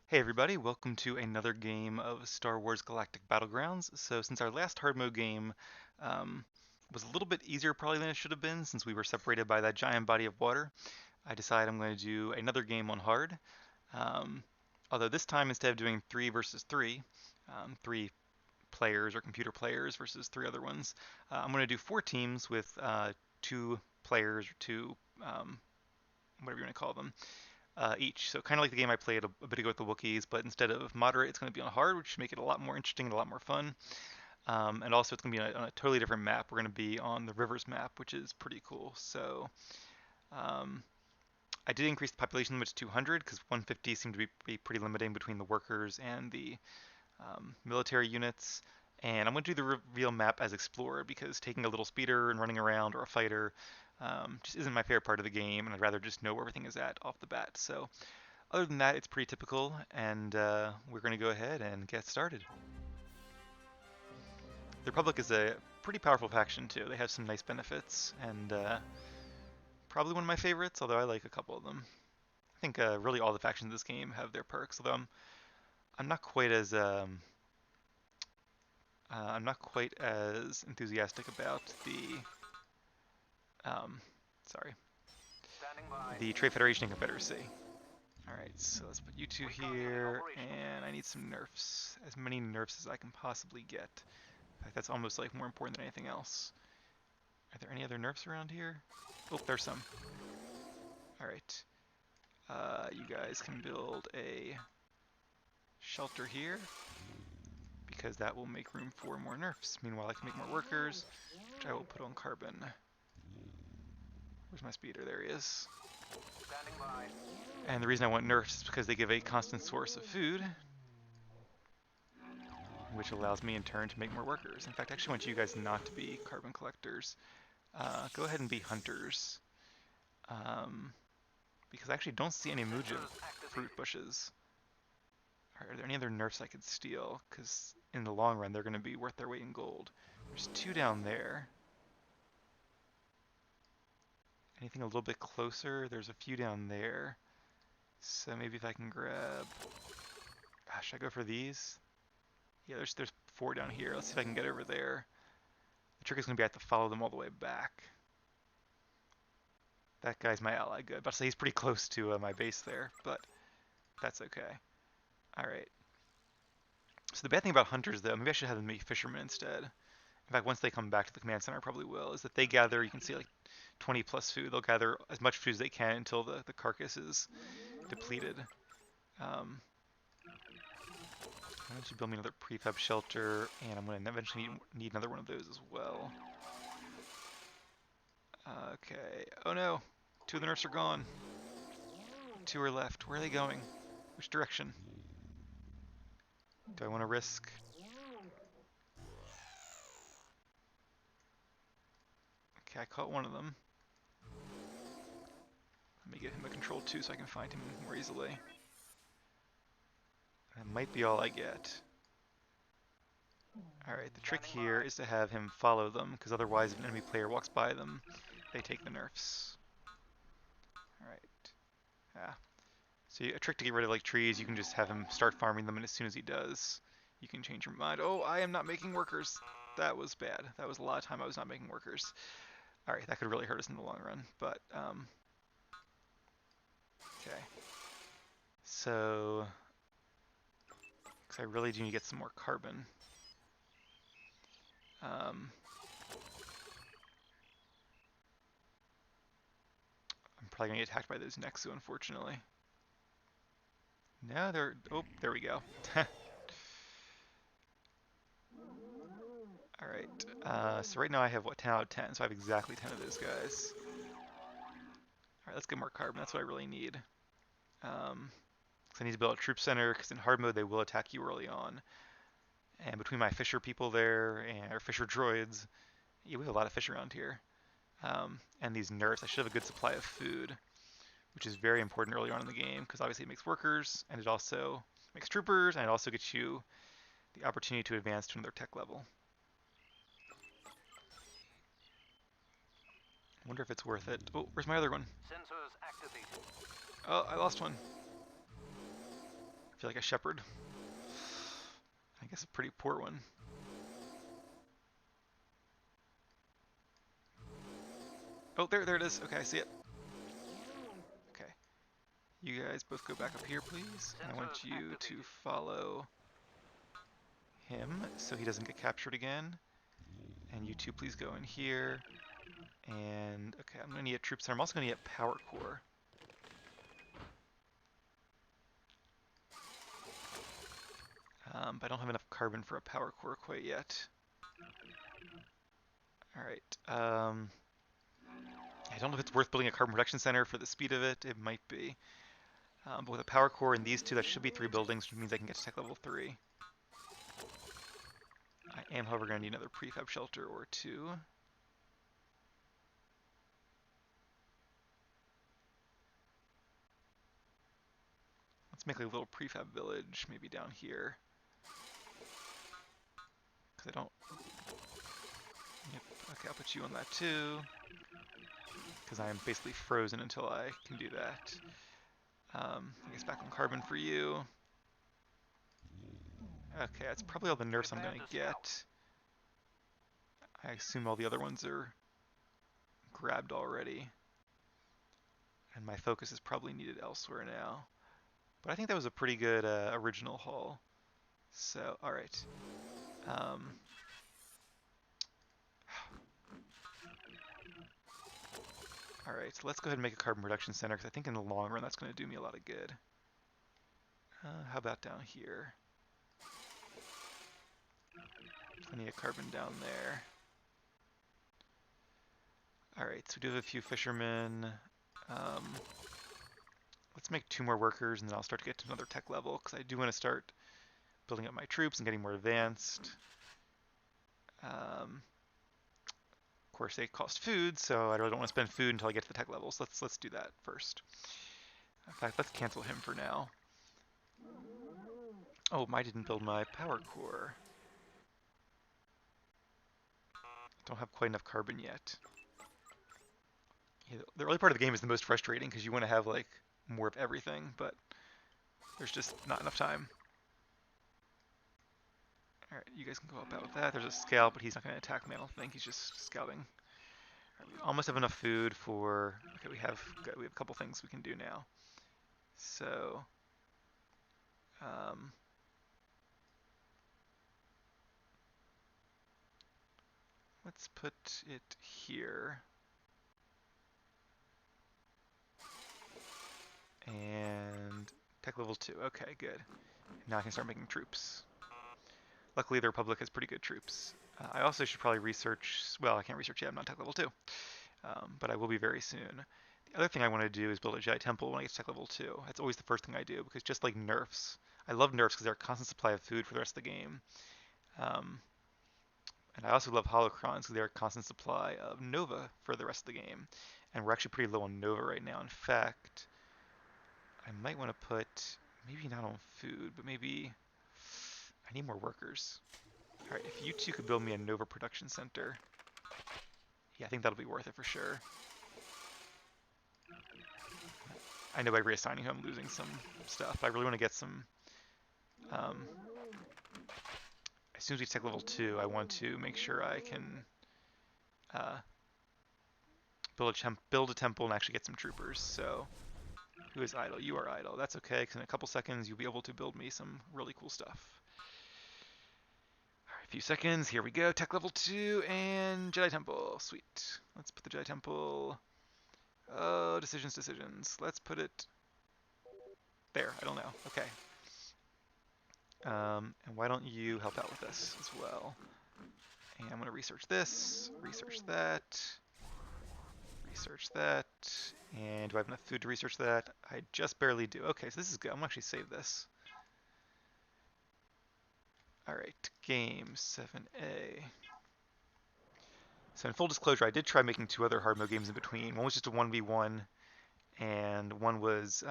Hey everybody, welcome to another game of Star Wars Galactic Battlegrounds. So since our last hard mode game um, was a little bit easier probably than it should have been since we were separated by that giant body of water, I decided I'm going to do another game on hard. Um, Although this time instead of doing 3 versus 3, 3 players or computer players versus 3 other ones, I'm going to do 4 teams with 2 players or two, whatever you want to call them, each. So kind of like the game I played a bit ago with the Wookiees, but instead of moderate, it's going to be on hard, which should make it a lot more interesting and a lot more fun. And also, it's going to be on a totally different map. We're going to be on the Rivers map, which is pretty cool. So um, I did increase the population limit to 200 because 150 seemed to be pretty limiting between the workers and the military units. And I'm going to do the reveal map as Explorer because taking a little speeder and running around or a fighter just isn't my favorite part of the game, and I'd rather just know where everything is at off the bat. So other than that, it's pretty typical, and we're going to go ahead and get started. The Republic is a pretty powerful faction too. They have some nice benefits, and probably one of my favorites, although I like a couple of them. I think really all the factions in this game have their perks, although I'm not quite as I'm not quite as enthusiastic about um, sorry, the Trade Federation and Confederacy. Alright, so let's put you two here, and I need some nerfs. As many nerfs as I can possibly get. In fact, that's almost like more important than anything else. Are there any other nerfs around here? Oh, there's some. Alright. You guys can build a shelter here, because that will make room for more nerfs. Meanwhile, I can make more workers, which I will put on carbon. Where's my speeder? There he is. And the reason I want nerfs is because they give a constant source of food, which allows me in turn to make more workers. In fact, I actually want you guys not to be carbon collectors. Go ahead and be hunters. Because I actually don't see any Muja fruit bushes. Are there any other nerfs I could steal? Because in the long run, they're going to be worth their weight in gold. There's 2 down there. Anything a little bit closer? There's a few down there. So maybe if I can grab... Should I go for these? Yeah, there's 4 down here. Let's see if I can get over there. The trick is going to be I have to follow them all the way back. That guy's my ally. Good. But I say he's pretty close to my base there, but that's okay. Alright. So the bad thing about hunters, though, maybe I should have them be fishermen instead. In fact, once they come back to the command center, I probably will, is that they gather, you can see like 20 plus food. They'll gather as much food as they can until the carcass is depleted. Why don't you build me another prefab shelter, and I'm going to eventually need another one of those as well. Okay. Oh no! 2 of the nerfs are gone. 2 are left. Where are they going? Which direction? Do I want to risk? Okay, I caught one of them. Let me get him a control 2 so I can find him more easily. That might be all I get. Alright, the trick here is to have him follow them, because otherwise if an enemy player walks by them, they take the nerfs. Alright. Yeah. So a trick to get rid of like trees, you can just have him start farming them, and as soon as he does, you can change your mind. Oh, I am not making workers. That was bad. That was a lot of time I was not making workers. Alright, that could really hurt us in the long run, but, okay. So, because I really do need to get some more carbon. I'm probably going to get attacked by those Nexu, unfortunately. No, they're... Oh, there we go. Alright, so right now I have, what, 10 out of 10, so I have exactly 10 of those guys. Alright, let's get more carbon, that's what I really need. Because I need to build a troop center, because in hard mode they will attack you early on. And between my fisher people there, and our fisher droids, yeah, we have a lot of fish around here. And these nerfs, I should have a good supply of food, which is very important early on in the game, because obviously it makes workers, and it also makes troopers, and it also gets you the opportunity to advance to another tech level. I wonder if it's worth it. Oh, where's my other one? Oh, I lost one. feel like a shepherd. I guess a pretty poor one. Oh, there it is. Okay, I see it. Okay. You guys both go back up here, please. I want you to follow him so he doesn't get captured again. And you two please go in here. And, okay, I'm going to need a troop center. I'm also going to need a power core. But I don't have enough carbon for a power core quite yet. Alright. I don't know if it's worth building a carbon production center for the speed of it. It might be. But with a power core and these two, that should be 3 buildings, which means I can get to tech level 3. I am, however, going to need another prefab shelter or 2. Let's make like a little prefab village, maybe down here. Because I don't... Yep, okay, I'll put you on that too. Because I am basically frozen until I can do that. I guess back on carbon for you. Okay, that's probably all the nerfs I'm going to get. I assume all the other ones are grabbed already. And my focus is probably needed elsewhere now. But I think that was a pretty good original haul. So, alright. Alright, so let's go ahead and make a carbon reduction center, because I think in the long run that's going to do me a lot of good. How about down here? Plenty of carbon down there. Alright, so we do have a few fishermen. Let's make 2 more workers, and then I'll start to get to another tech level, because I do want to start building up my troops and getting more advanced. Of course, they cost food, so I really don't want to spend food until I get to the tech levels. Let's do that first. In fact, let's cancel him for now. Oh, I didn't build my power core. Don't have quite enough carbon yet. Yeah, the early part of the game is the most frustrating because you want to have like more of everything, but there's just not enough time. Alright, you guys can go up out with that. There's a scout, but he's not going to attack me, I don't think. He's just scouting. Right, we almost have enough food for... Okay, we have a couple things we can do now. So... let's put it here. And tech level 2. Okay, good. Now I can start making troops. Luckily, the Republic has pretty good troops. I also should probably research... Well, I can't research yet. I'm not tech level 2. But I will be very soon. The other thing I want to do is build a Jedi Temple when I get to tech level 2. That's always the first thing I do, because just like nerfs, I love nerfs because they're a constant supply of food for the rest of the game. And I also love holocrons because they're a constant supply of Nova for the rest of the game. And we're actually pretty low on Nova right now. In fact, I might want to put, maybe not on food, but maybe I need more workers. Alright, if you two could build me a Nova production center, yeah, I think that'll be worth it for sure. I know by reassigning him I'm losing some stuff. I really want to get some... as soon as we take level 2, I want to make sure I can build a temple and actually get some troopers. So, who is idle? You are idle. That's okay, because in a couple seconds you'll be able to build me some really cool stuff. Alright, a few seconds. Here we go. Tech level 2 and Jedi Temple. Sweet. Let's put the Jedi Temple... Oh, decisions. Let's put it there. I don't know. Okay. And why don't you help out with this as well? And I'm going to research this, research that, and do I have enough food to research that? I just barely do. Okay, so this is good. I'm going to actually save this. Alright, game 7A. So in full disclosure, I did try making 2 other hard mode games in between. One was just a 1v1, and one was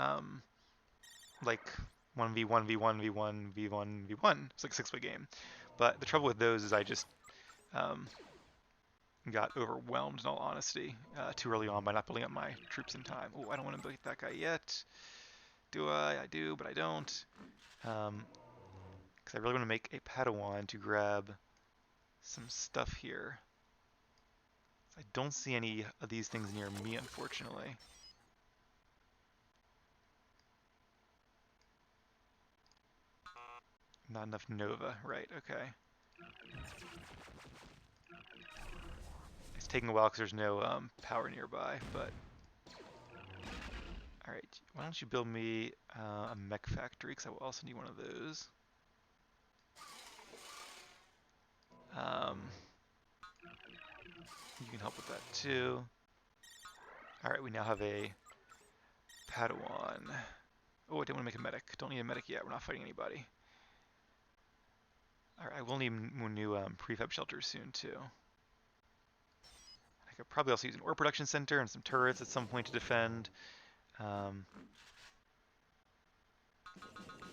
like 1v1, v1, v1, v1, v1. It's like a 6-way game. But the trouble with those is I just got overwhelmed, in all honesty, too early on by not building up my troops in time. Oh, I don't want to beat that guy yet. Do I? I do, but I don't. Because I really want to make a Padawan to grab some stuff here. I don't see any of these things near me, unfortunately. Not enough Nova, right, okay. It's taking a while because there's no power nearby, but... Alright, why don't you build me a mech factory, because I will also need one of those. You can help with that too. Alright, we now have a Padawan. Oh, I didn't want to make a medic. Don't need a medic yet, we're not fighting anybody. Alright, I will need more new prefab shelters soon too. I could probably also use an ore production center and some turrets at some point to defend.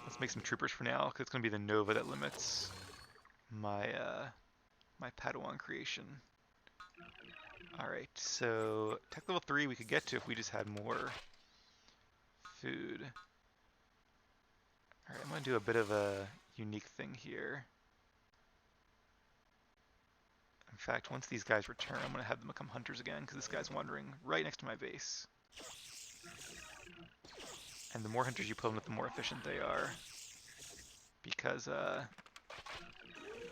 Let's make some troopers for now, because it's going to be the Nova that limits my my Padawan creation. Alright, so tech level 3 we could get to if we just had more food. Alright, I'm going to do a bit of a unique thing here. In fact, once these guys return, I'm going to have them become hunters again, because this guy's wandering right next to my base. And the more hunters you put in with, the more efficient they are. Because,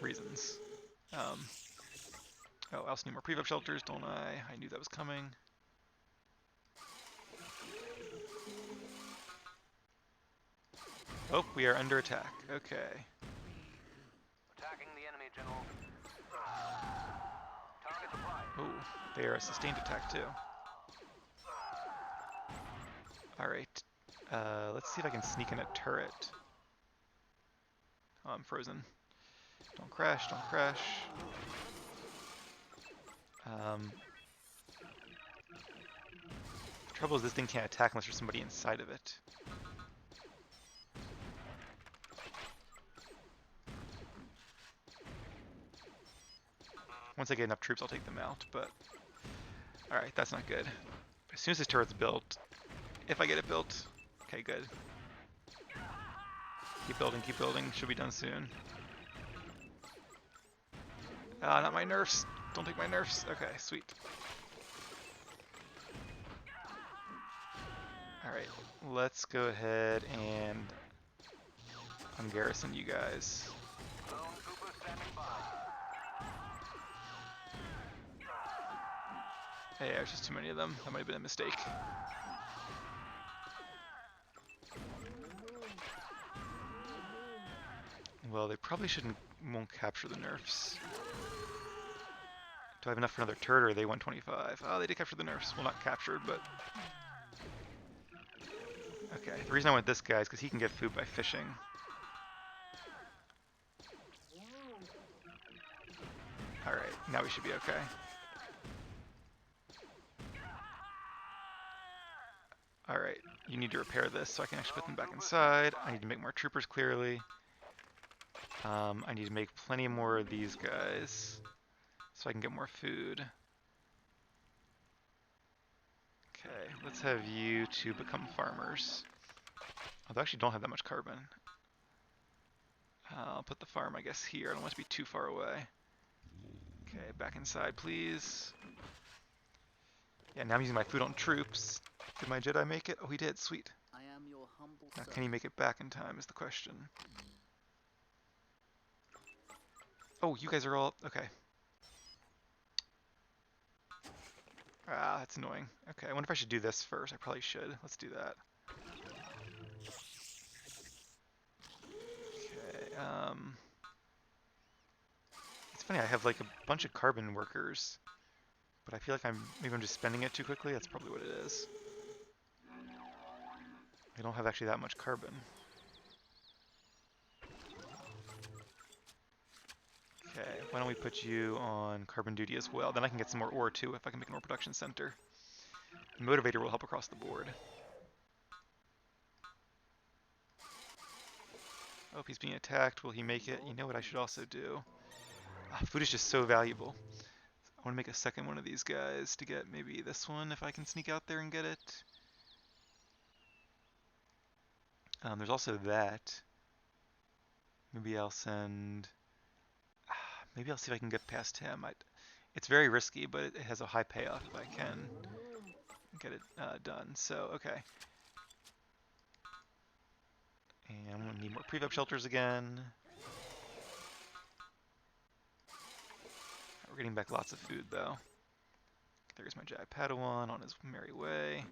reasons. Oh, I also need more prefab shelters, don't I? I knew that was coming. Oh, we are under attack. Okay. Attacking the enemy, General. Oh, they are a sustained attack too. Alright. Let's see if I can sneak in a turret. Oh, I'm frozen. Don't crash, don't crash. The trouble is this thing can't attack unless there's somebody inside of it. Once I get enough troops, I'll take them out, but... Alright, that's not good. As soon as this turret's built, if I get it built... Okay, good. Keep building, should be done soon. Ah, not my nerfs! Don't take my nerfs! Okay, sweet. Alright, let's go ahead and ungarrison you guys. Hey, there's just too many of them. That might have been a mistake. Well, they probably won't capture the nerfs. Do I have enough for another turret, or are they 125? Oh, they did capture the nerfs. Well, not captured, but... Okay, the reason I want this guy is because he can get food by fishing. Alright, now we should be okay. Alright, you need to repair this so I can actually put them back inside. I need to make more troopers clearly. I need to make plenty more of these guys so I can get more food. Okay, let's have you two become farmers. Oh, they actually don't have that much carbon. I'll put the farm, I guess, here. I don't want it to be too far away. Okay, back inside, please. Yeah, now I'm using my food on troops. Did my Jedi make it? Oh, he did. Sweet. I am your humble Now, can he make it back in time is the question. Oh, you guys are all... Okay. Ah, that's annoying. Okay, I wonder if I should do this first. I probably should. Let's do that. Okay, it's funny, I have like a bunch of carbon workers, but I feel like maybe I'm just spending it too quickly. That's probably what it is. I don't have actually that much carbon. Okay, why don't we put you on carbon duty as well? Then I can get some more ore too if I can make an ore production center. The motivator will help across the board. Oh, if he's being attacked, will he make it? You know what I should also do? Food is just so valuable. I want to make a second one of these guys to get maybe this one if I can sneak out there and get it. There's also that. Maybe I'll send... Maybe I'll see if I can get past him. It's very risky, but it has a high payoff if I can get it done. So, okay. And I'm going to need more prefab shelters again. We're getting back lots of food, though. There's my Jedi Padawan on his merry way.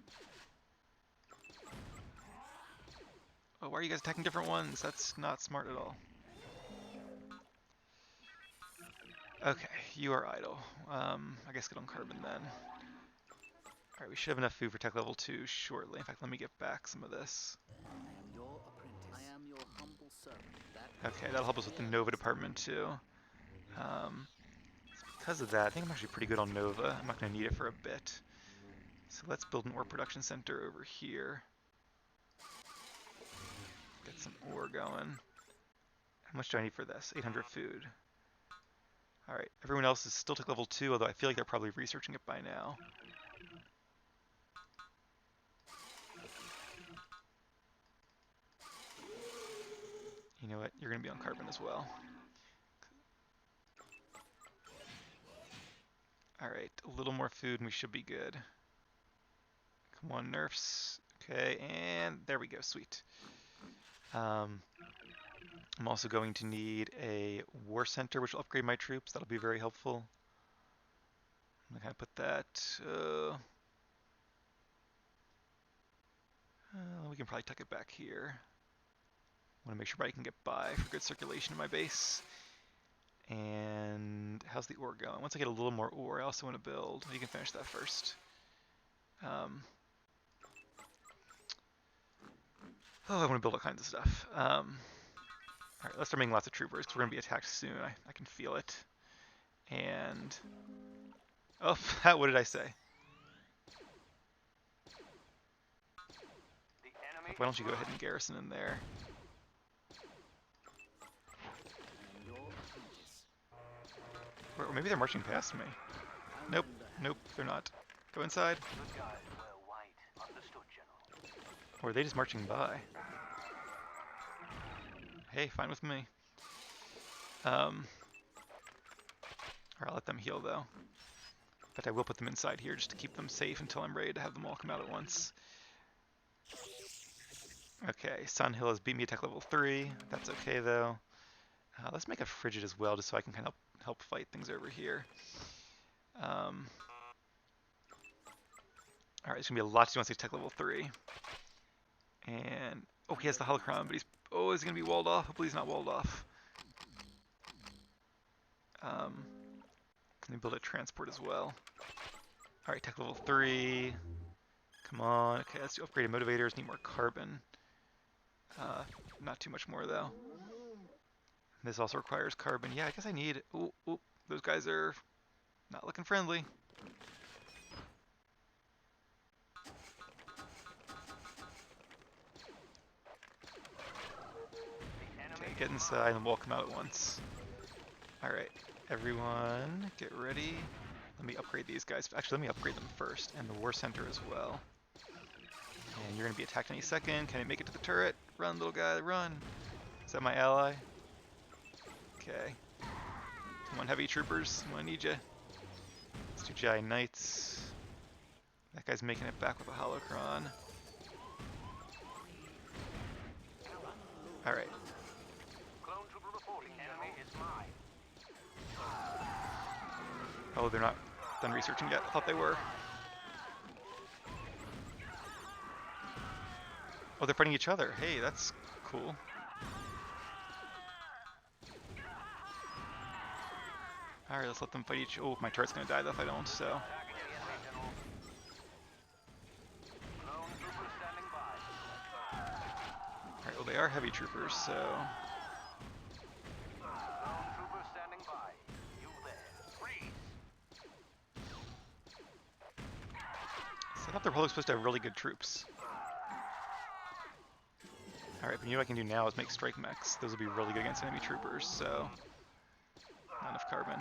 Oh, why are you guys attacking different ones? That's not smart at all. Okay, you are idle. I guess get on carbon then. Alright, we should have enough food for tech level 2 shortly. In fact, let me get back some of this. I am your apprentice. I am your humble servant. Okay, that'll help us with the Nova department too. Because of that, I think I'm actually pretty good on Nova. I'm not going to need it for a bit. So let's build an ore production center over here. Get some ore going. How much do I need for this? 800 food. Alright, everyone else is still tech level 2, although I feel like they're probably researching it by now. You know what? You're going to be on carbon as well. Alright, a little more food and we should be good. Come on, nerfs. Okay, and there we go, sweet. I'm also going to need a war center, which will upgrade my troops. That'll be very helpful. I'm going to put that... we can probably tuck it back here. I want to make sure everybody can get by for good circulation in my base. And how's the ore going? Once I get a little more ore, I also want to build... You can finish that first. I want to build all kinds of stuff. Alright, let's start making lots of troopers, because we're going to be attacked soon. I can feel it. And... Oh, what did I say? Why don't you go ahead and garrison in there? Or maybe they're marching past me. Nope, nope, they're not. Go inside. Or are they just marching by? Hey, fine with me. Or I'll let them heal though. But I will put them inside here just to keep them safe until I'm ready to have them all come out at once. Okay, Sun Hill has beat me at tech level 3. That's okay though. Let's make a frigid as well, just so I can kind of help fight things over here. Alright, it's gonna be a lot to do once he's tech level 3. And oh, he has the holocron, but he's gonna be walled off. Hopefully he's not walled off. Let me build a transport as well. Alright, tech level 3. Come on. Okay, let's do upgraded motivators. Need more carbon. Not too much more though. This also requires carbon. Yeah, I guess I need... Ooh, those guys are not looking friendly. Okay, get inside and we'll come out at once. Alright, everyone, get ready. Let me upgrade these guys. Actually, let me upgrade them first, and the war center as well. And you're going to be attacked any second. Can I make it to the turret? Run, little guy, run. Is that my ally? Okay. Come on, heavy troopers. I'm going to need you. Let's do Jedi Knights. That guy's making it back with a holocron. Alright. Oh, they're not done researching yet. I thought they were. Oh, they're fighting each other. Hey, that's cool. Alright, let's let them fight each... Oh, my turret's gonna die though if I don't, so... Alright, well they are heavy troopers, so... I thought they're probably supposed to have really good troops. Alright, but you know what I can do now is make strike mechs. Those will be really good against enemy troopers, so... Not enough carbon.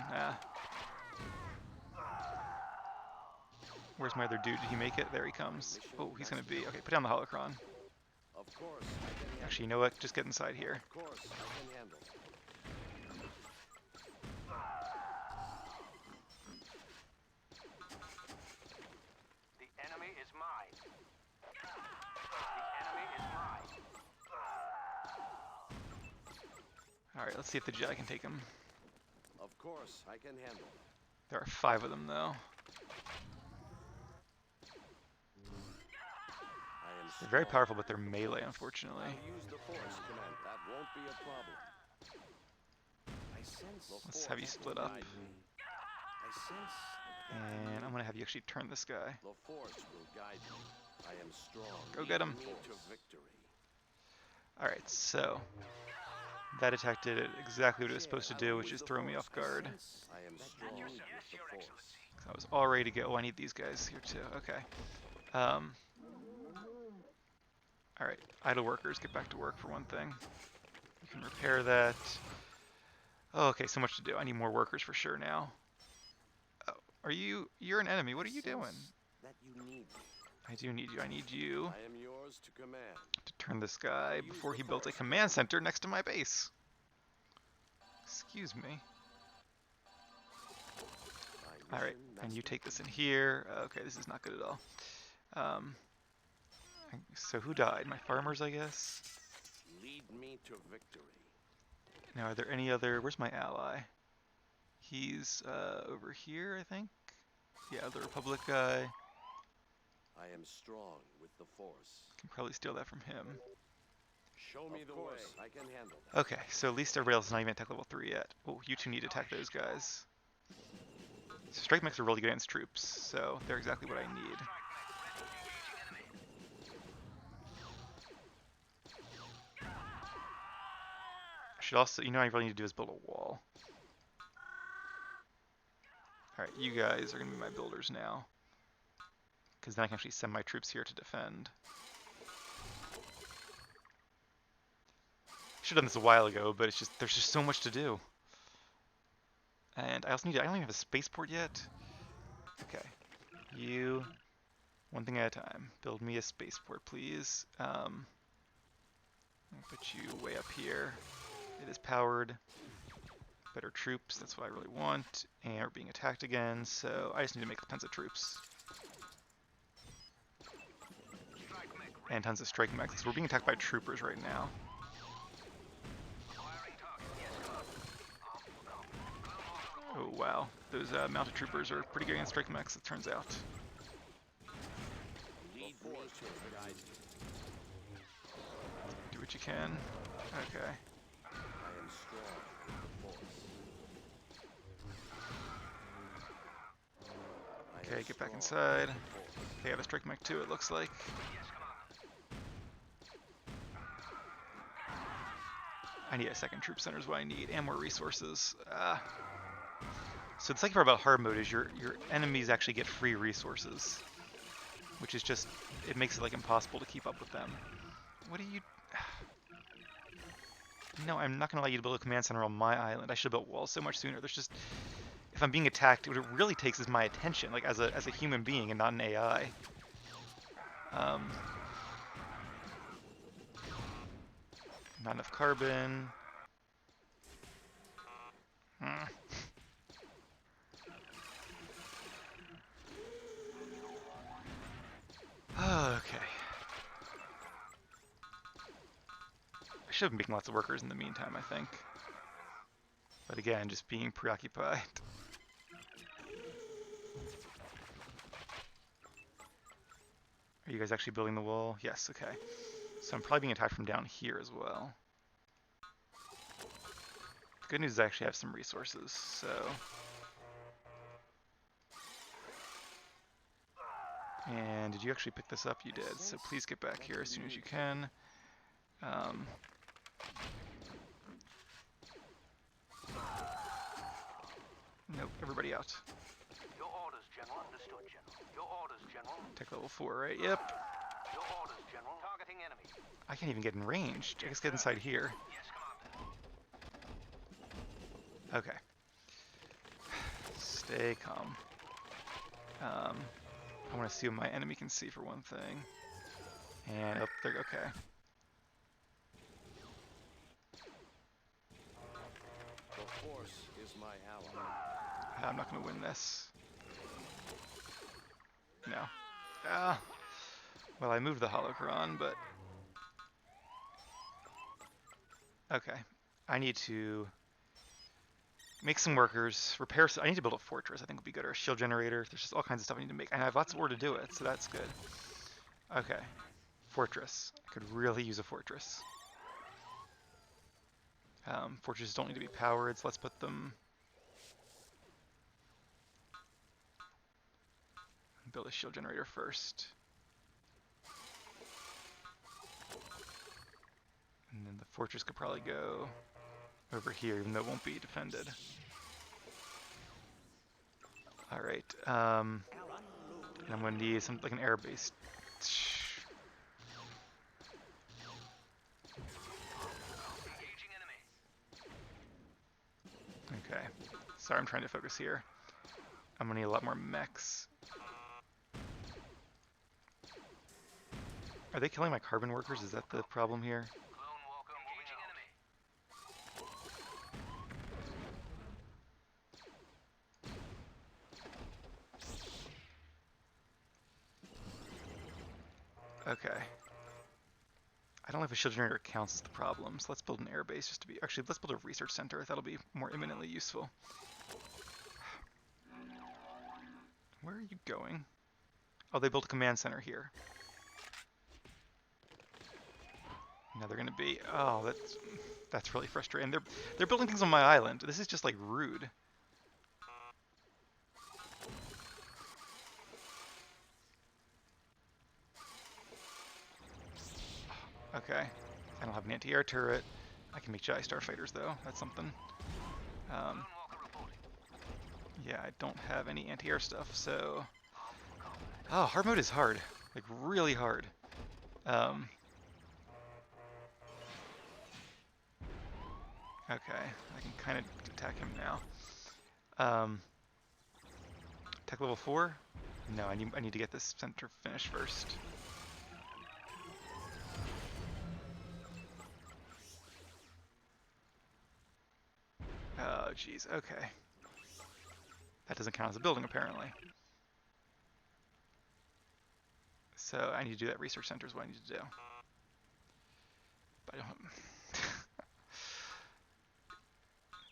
Where's my other dude? Did he make it? There he comes. Oh, he's gonna be... Okay, put down the holocron. Of course, I can handle. Actually, you know what? Just get inside here. Of course, I can handle. The enemy is mine. The enemy is mine. Alright, let's see if the Jedi can take him. Of course, I can handle. There are 5 of them, though. I am They're very strong. powerful, but they're melee, unfortunately. I'll use the Force, Command. That won't be a problem. I sense the Let's Force have you split will up. guide me. I sense And I'm going to have you actually turn this guy. the Force will guide me. I am strong. Go get him. Lead me to victory. Alright, so that attack did exactly what it was supposed to do, which is throw me off guard. I am strong with the Force. I was all ready to go. Oh, I need these guys here too. Okay. Alright, idle workers, get back to work for one thing. You can repair that. Oh, okay, so much to do. I need more workers for sure now. Oh, you're an enemy. What are you doing? That you need me. I do need you. I need you I am yours to command. to turn this guy before he built a command center next to my base. Excuse me. Alright, and you take this in here. Okay, this is not good at all. So who died? My farmers, I guess? Lead me to victory. Now, are there any other... Where's my ally? He's over here, I think? Yeah, the Republic guy. I am strong with the Force. Can probably steal that from him. Show me the way. I can handle that. Okay, so at least everybody else is not even attack level 3 yet. Oh, you two need to attack those guys. So strike mechs are really good against troops, so they're exactly what I need. I should also, you know what I really need to do is build a wall. Alright, you guys are going to be my builders now. Because then I can actually send my troops here to defend. Should have done this a while ago, but it's just, there's just so much to do. And I also need to, I don't even have a spaceport yet. Okay. You, one thing at a time. Build me a spaceport, please. I'll put you way up here. It is powered. Better troops, that's what I really want. And we're being attacked again, so I just need to make tons of troops. And tons of strike mechs, because we're being attacked by troopers right now. Oh wow, those mounted troopers are pretty good against strike mechs, it turns out. Lead me to guide me. Do what you can. Okay. I am strong with the Force. Okay, get back inside. They have a strike mech too, it looks like. I need a second troop center is what I need, and more resources. So the second part about hard mode is your enemies actually get free resources, which is just, it makes it like impossible to keep up with them. What are you... No, I'm not going to allow you to build a command center on my island. I should have built walls so much sooner. There's just... If I'm being attacked, what it really takes is my attention, like as a human being and not an AI. Not enough carbon. Okay. I should have been making lots of workers in the meantime, I think. But again, just being preoccupied. Are you guys actually building the wall? Yes, okay. So I'm probably being attacked from down here as well. The good news is I actually have some resources, so... And did you actually pick this up? You did, so please get back here as soon as you can. Nope, everybody out. Your orders, General. Understood, General. Your orders, General. Tech level 4, right? Yep. Your orders, General. Targeting enemy. I can't even get in range. I guess get inside here. Yes, Commander. Okay. Stay calm. I want to see what my enemy can see for one thing. And, oh, there, okay. force is my ally. I'm not going to win this. No. Ah. Well, I moved the holocron, but... Okay. I need to make some workers, repair... I need to build a fortress, I think would be good, or a shield generator. There's just all kinds of stuff I need to make. And I have lots of ore to do it, so that's good. Okay. Fortress. I could really use a fortress. Fortresses don't need to be powered, so let's put them... Build a shield generator first. And then the fortress could probably go over here, even though it won't be defended. Alright, and I'm going to need something like an air base. Okay, sorry, I'm trying to focus here. I'm going to need a lot more mechs. Are they killing my carbon workers? Is that the problem here? Okay. I don't know if a shield generator counts as the problem, so let's build an air base just to be... Actually, let's build a research center. That'll be more imminently useful. Where are you going? Oh, they built a command center here. Now they're gonna be... Oh, that's really frustrating. They're building things on my island. This is just like rude. Okay. I don't have an anti-air turret. I can make Jedi Starfighters though. That's something. Yeah, I don't have any anti-air stuff, so... Oh, hard mode is hard. Like, really hard. Okay, I can kind of attack him now. Tech level 4? No, I need to get this center finished first. Oh, jeez, okay. That doesn't count as a building, apparently. So I need to do that research center is what I need to do. But I don't...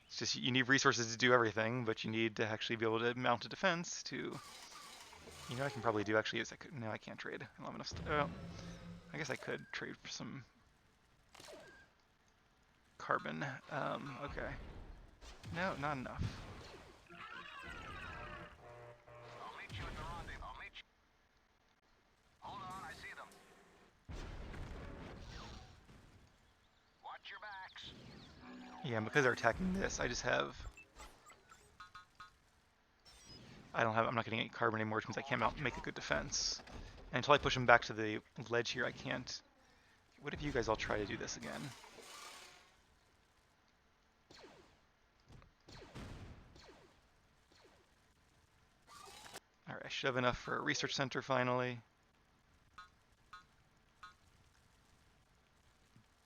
It's just, you need resources to do everything, but you need to actually be able to mount a defense to... You know, I can probably do actually is I could... No, I can't trade. I don't have enough... Oh, I guess I could trade for some... carbon. Okay. No, not enough. I'll meet you at the rendezvous. I'll meet you. Hold on, I see them. Watch your backs. Yeah, and because they're attacking this, I just have... I'm not getting any carbon anymore, which means I can't make a good defense. And until I push them back to the ledge here, I can't... What if you guys all try to do this again? Alright, I should have enough for a research center finally.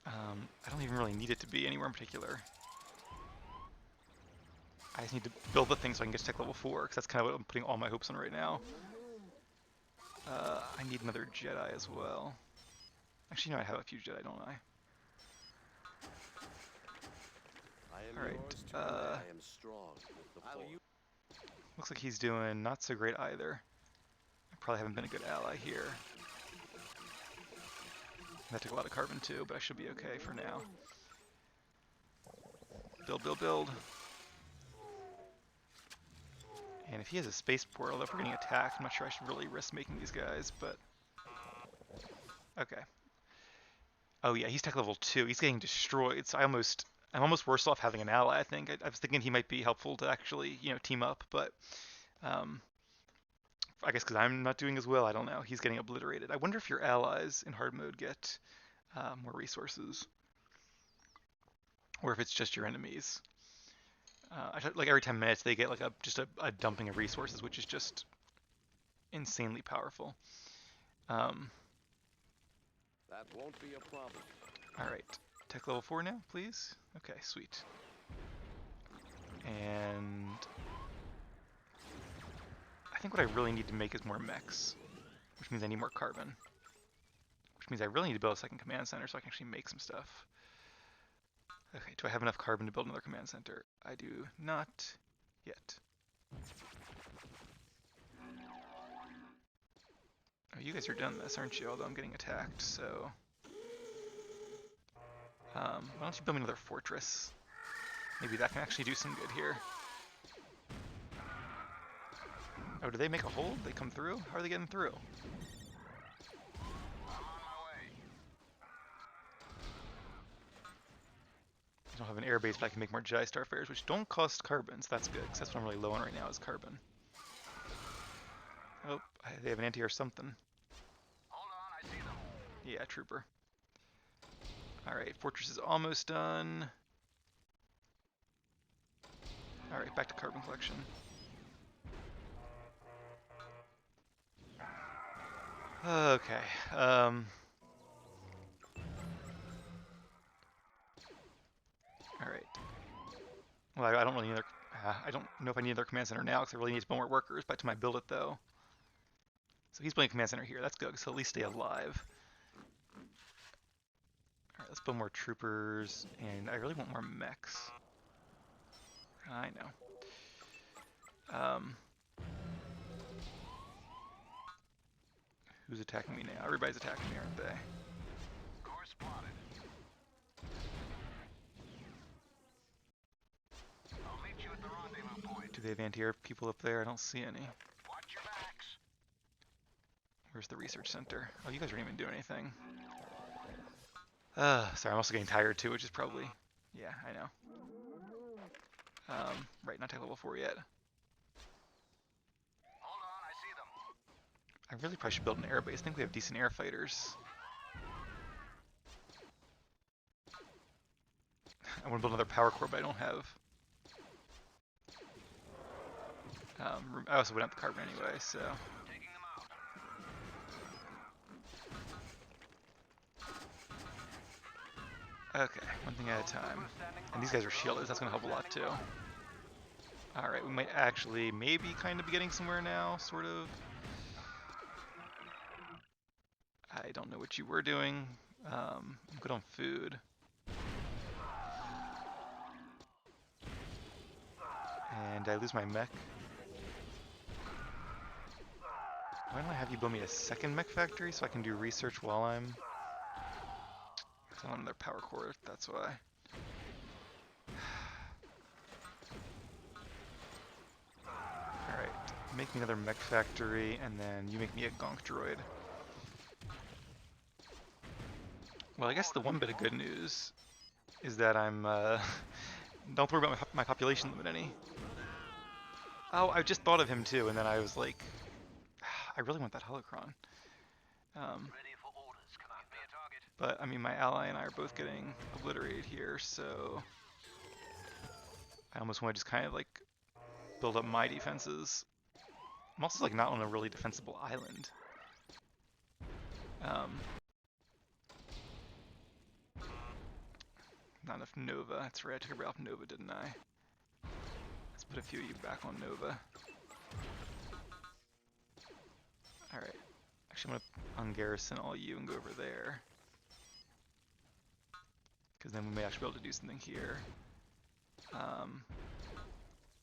I don't even really need it to be anywhere in particular. I just need to build the thing so I can get to tech level 4, because that's kind of what I'm putting all my hopes on right now. I need another Jedi as well. Actually, no, I have a few Jedi, don't I? Alright, I am strong with the force. looks like he's doing not so great either. I probably haven't been a good ally here. That took a lot of carbon too, but I should be okay for now. Build, build, build. And if he has a space portal, if we're getting attacked, I'm not sure I should really risk making these guys, but... Okay. Oh yeah, he's tech level 2. He's getting destroyed, so I'm almost worse off having an ally, I think. I was thinking he might be helpful to actually, team up, but... I guess because I'm not doing as well, I don't know. He's getting obliterated. I wonder if your allies in hard mode get more resources. Or if it's just your enemies. Like every 10 minutes they get like just a dumping of resources, which is just insanely powerful. That won't be a problem. Alright, tech level 4 now, please? Okay, sweet. And I think what I really need to make is more mechs, which means I need more carbon, which means I really need to build a second command center so I can actually make some stuff. Okay, do I have enough carbon to build another command center? I do not yet. Oh, you guys are done this, aren't you? Although I'm getting attacked, so... why don't you build me another fortress? Maybe that can actually do some good here. Oh, do they make a hold? They come through? How are they getting through? I don't have an air base, but I can make more Jedi Starfarers, which don't cost carbon, so that's good, because that's what I'm really low on right now is carbon. Oh, they have an anti-air something. Hold on, I see them. Yeah, trooper. Alright, fortress is almost done. Alright, back to carbon collection. Okay, alright. Well, I don't really need I don't know if I need another command center now, because I really need to build more workers. By the time I build it, though. So he's building a command center here. That's good, so at least stay alive. Alright, let's build more troopers, and I really want more mechs. I know. Who's attacking me now? Everybody's attacking me, aren't they? Course spotted. I'll meet you at the rendezvous point. Do they have anti-air people up there? I don't see any. Watch your backs. Where's the research center? Oh, you guys aren't even doing anything. Sorry, I'm also getting tired too, which is probably... Yeah, I know. Right, not tech level 4 yet. Hold on, I see them. I really probably should build an air base. I think we have decent air fighters. I want to build another power core, but I don't have. I also went up the carbon anyway, so. Taking them out. Okay, one thing at a time. And these guys are shielded, that's going to help a lot too. Alright, we might actually maybe kind of be getting somewhere now, sort of. I don't know what you were doing. I'm good on food. And did I lose my mech? Why don't I have you build me a second mech factory so I can do research while I'm... I want another power core, that's why. Alright, make me another mech factory, and then you make me a gonk droid. Well, I guess the one bit of good news is that I'm, don't worry about my population limit any. Oh, I just thought of him too, and then I was like, I really want that holocron. Ready for orders. Give me a target. But, I mean, my ally and I are both getting obliterated here, so... I almost want to just kind of, like, build up my defenses. I'm also, like, not on a really defensible island. Not enough Nova. That's right, I took a break off Nova, didn't I? Let's put a few of you back on Nova. Alright. Actually, I'm going to ungarrison all you and go over there. Because then we may actually be able to do something here.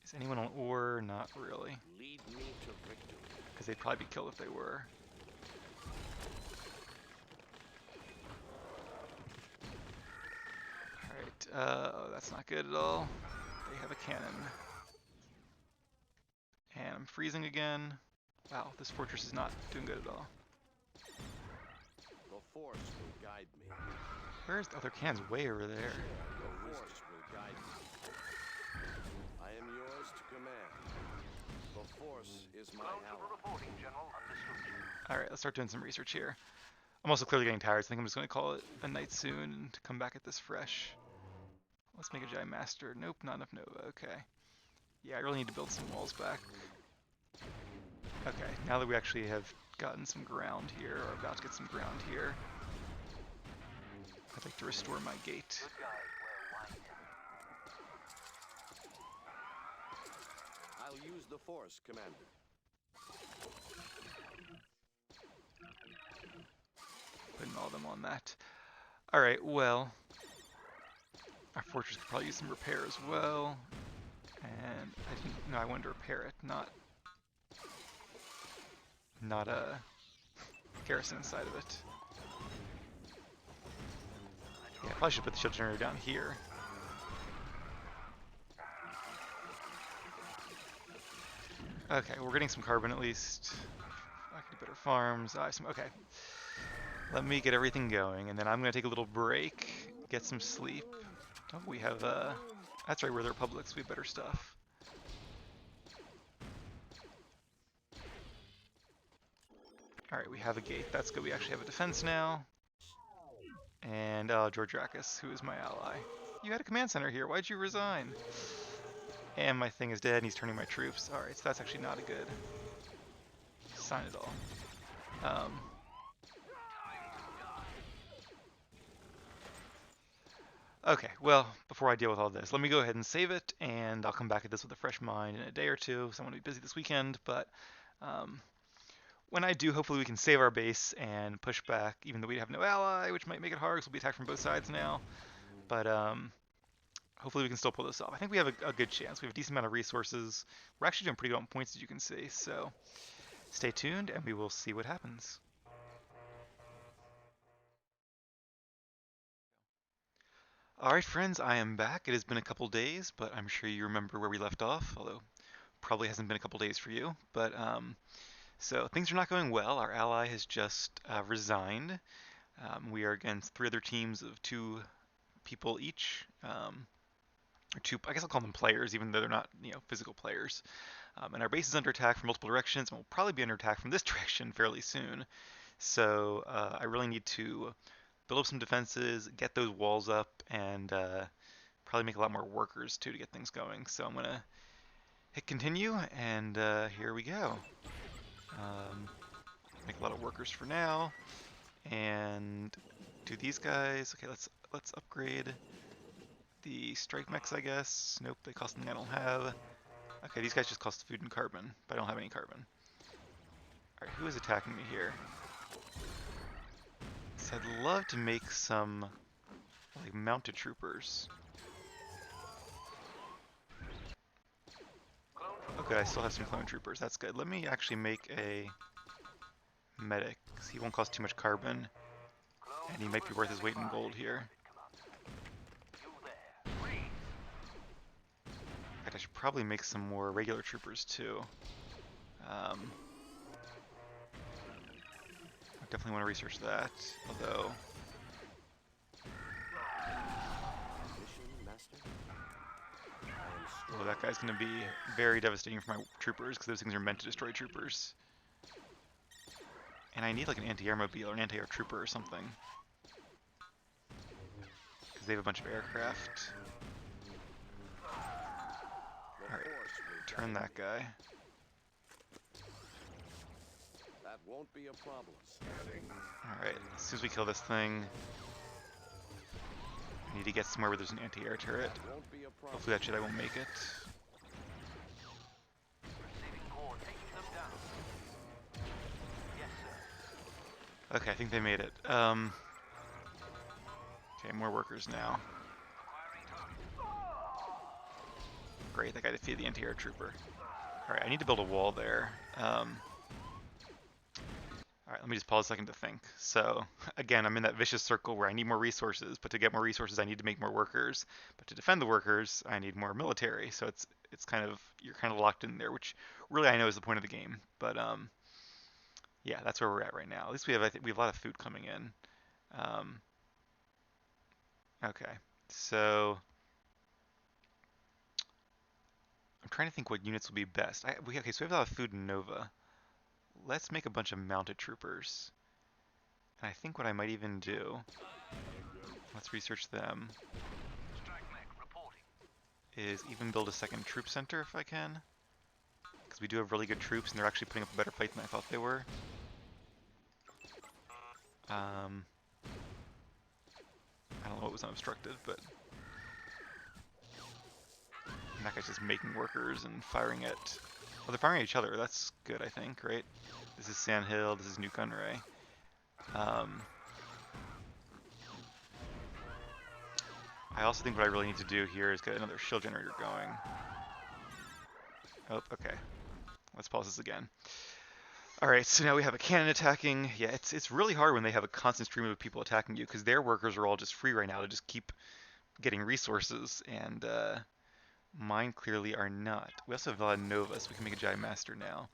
Is anyone on ore? Not really. Lead me to victory. Because they'd probably be killed if they were. Alright, oh, that's not good at all. They have a cannon. And I'm freezing again. Wow, this fortress is not doing good at all. The Force will guide me. Where's the other cannons? Way over there. The Force will guide me. I am yours to command. The Force is my ally. Reporting, General. Understood. Alright, let's start doing some research here. I'm also clearly getting tired, so I think I'm just going to call it a night soon and come back at this fresh. Let's make a Jedi Master. Nope, not enough Nova. Okay. Yeah, I really need to build some walls back. Okay, now that we actually have gotten some ground here, or about to get some ground here, I'd like to restore my gate. Good guys, well lined. Use the Force, Commander. Putting all of them on that. Alright, well, our fortress could probably use some repair as well. And I think, no, I wanted to repair it, not a garrison side of it. Yeah, I probably should put the shield generator down here. Okay, we're getting some carbon at least. I could do better farms. Okay. Let me get everything going, and then I'm gonna take a little break, get some sleep. Oh, we have that's right, we're the Republics. We have better stuff. All right, we have a gate. That's good. We actually have a defense now. And George Drakis, who is my ally. You had a command center here. Why'd you resign? And my thing is dead, and he's turning my troops. All right, so that's actually not a good sign at all. Okay, well, before I deal with all this, let me go ahead and save it, and I'll come back at this with a fresh mind in a day or two, so I'm going to be busy this weekend, but when I do, hopefully we can save our base and push back, even though we have no ally, which might make it hard, because we'll be attacked from both sides now, but hopefully we can still pull this off. I think we have a good chance. We have a decent amount of resources. We're actually doing pretty good on points, as you can see, so stay tuned, and we will see what happens. Alright friends, I am back. It has been a couple days, but I'm sure you remember where we left off, although probably hasn't been a couple days for you. But so things are not going well. Our ally has just resigned. We are against 3 other teams of 2 people each. Or 2, I guess I'll call them players, even though they're not, physical players. And our base is under attack from multiple directions, and will probably be under attack from this direction fairly soon. So I really need to build up some defenses, get those walls up, and probably make a lot more workers too to get things going. So I'm gonna hit continue, and here we go. Make a lot of workers for now, and do these guys. Okay, let's upgrade the strike mechs, I guess. Nope, they cost something I don't have. Okay, these guys just cost food and carbon, but I don't have any carbon. Alright, who is attacking me here? So I'd love to make some like mounted troopers. Oh good, I still have some clone troopers. That's good. Let me actually make a medic, because he won't cost too much carbon, and he might be worth his weight in gold here. In fact, I should probably make some more regular troopers too. I definitely want to research that, although... Oh, that guy's going to be very devastating for my troopers, because those things are meant to destroy troopers. And I need like an anti-air mobile or an anti-air trooper or something. Because they have a bunch of aircraft. Alright, turn that guy. That won't be a problem. Alright, as soon as we kill this thing, I need to get somewhere where there's an anti-air turret. Hopefully that Jedi won't make it. Okay, I think they made it. Okay, more workers now. Great, that guy defeated the anti-air trooper. Alright, I need to build a wall there. Alright, let me just pause a second to think. So, again, I'm in that vicious circle where I need more resources, but to get more resources I need to make more workers. But to defend the workers, I need more military. So it's kind of, you're kind of locked in there, which really I know is the point of the game. But yeah, that's where we're at right now. At least we have, I think we have a lot of food coming in. Okay, so I'm trying to think what units will be best. Okay, so we have a lot of food in Nova. Let's make a bunch of mounted troopers. And I think what I might even do, let's research them, is even build a second troop center if I can. Because we do have really good troops and they're actually putting up a better fight than I thought they were. I don't know what was unobstructed, but and that guy's just making workers and firing at they're firing at each other. That's good, I think, right? This is Sandhill, this is New Gunray. I also think what I really need to do here is get another shield generator going. Oh, okay. Let's pause this again. Alright, so now we have a cannon attacking. Yeah, it's really hard when they have a constant stream of people attacking you, because their workers are all just free right now to just keep getting resources, and mine clearly are not. We also have Nova, so we can make a Giant Master now.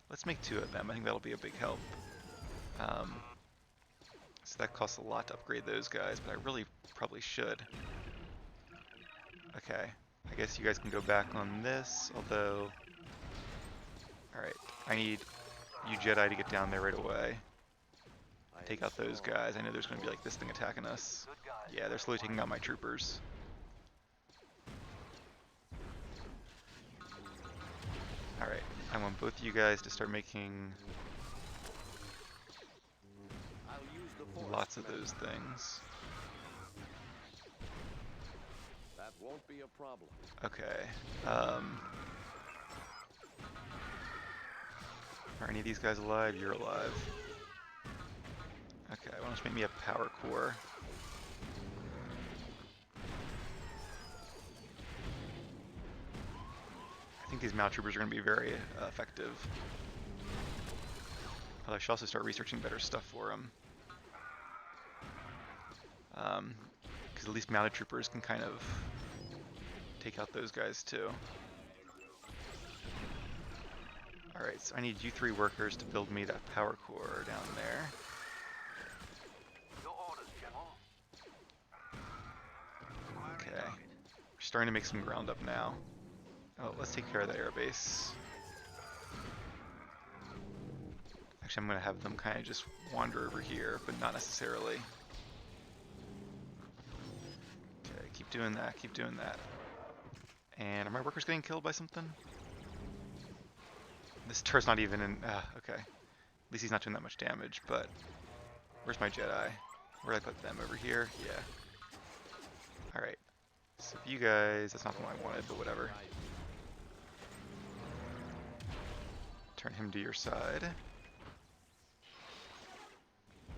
Let's make 2 of them. I think that'll be a big help. So that costs a lot to upgrade those guys, but I really probably should. Okay, I guess you guys can go back on this, although... Alright, I need you Jedi to get down there right away. Take out those guys. I know there's going to be like this thing attacking us. Yeah, they're slowly taking out my troopers. Alright, I want both of you guys to start making lots of those things. That won't be a problem. Okay. Are any of these guys alive? You're alive. Okay, why don't you make me a power core? I think these maltroopers are going to be very effective. Although I should also start researching better stuff for them. Because at least mounted troopers can kind of take out those guys too. Alright, so I need you 3 workers to build me that power core down there. Your orders, General. Okay. We're starting to make some ground up now. Oh, let's take care of the airbase. Actually, I'm going to have them kind of just wander over here, but not necessarily. Okay, keep doing that, keep doing that. And are my workers getting killed by something? This turret's not even in... okay. At least he's not doing that much damage, but... Where's my Jedi? Where did I put them? Over here? Yeah. Alright. So you guys... That's not the one I wanted, but whatever. Turn him to your side.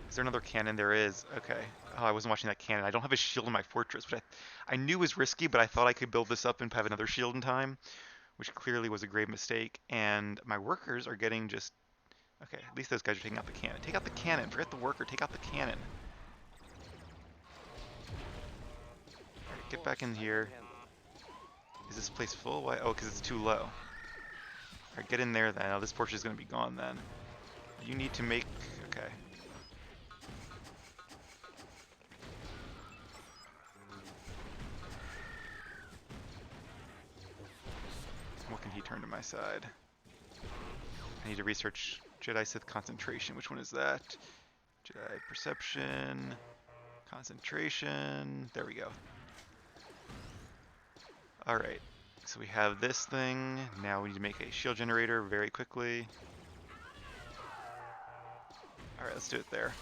Is there another cannon? There is. Okay. Oh, I wasn't watching that cannon. I don't have a shield in my fortress, which I knew was risky, but I thought I could build this up and have another shield in time, which clearly was a grave mistake. And my workers are getting just... Okay, at least those guys are taking out the cannon. Take out the cannon. Forget the worker. Take out the cannon. Alright, get back in here. Is this place full? Why? Oh, because it's too low. Alright, get in there then. Oh, this fortress is going to be gone then. You need to make... Okay. What can he turn to my side? I need to research Jedi Sith concentration. Which one is that? Jedi perception, concentration. There we go. Alright, so we have this thing. Now we need to make a shield generator very quickly. Alright, let's do it there.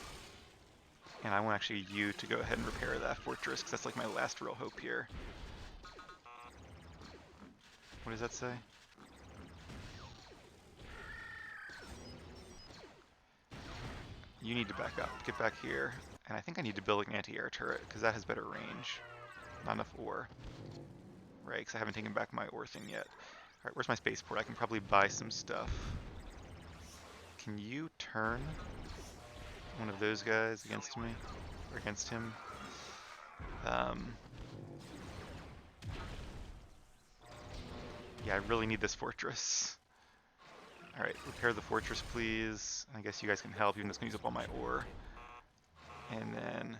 And I want actually you to go ahead and repair that fortress, because that's like my last real hope here. What does that say? You need to back up. Get back here. And I think I need to build an anti-air turret, because that has better range. Not enough ore. Right, because I haven't taken back my ore thing yet. Alright, where's my spaceport? I can probably buy some stuff. Can you turn one of those guys against me? Or against him? Yeah, I really need this fortress. Alright, repair the fortress, please. I guess you guys can help, even though it's going to use up all my ore. And then...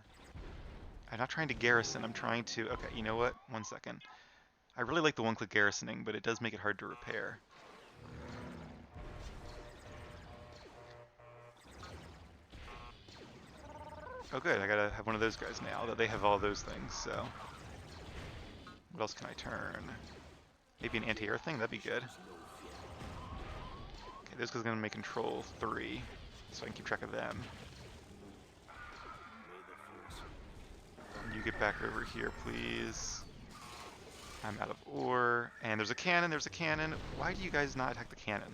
I'm not trying to garrison, I'm trying to... Okay, you know what? 1 second. I really like the one-click garrisoning, but it does make it hard to repair. Oh good, I gotta have one of those guys now, although they have all those things, so... What else can I turn? Maybe an anti-air thing? That'd be good. Okay, this guy's gonna make control 3, so I can keep track of them. You get back over here, please. I'm out of ore. And there's a cannon, there's a cannon. Why do you guys not attack the cannon?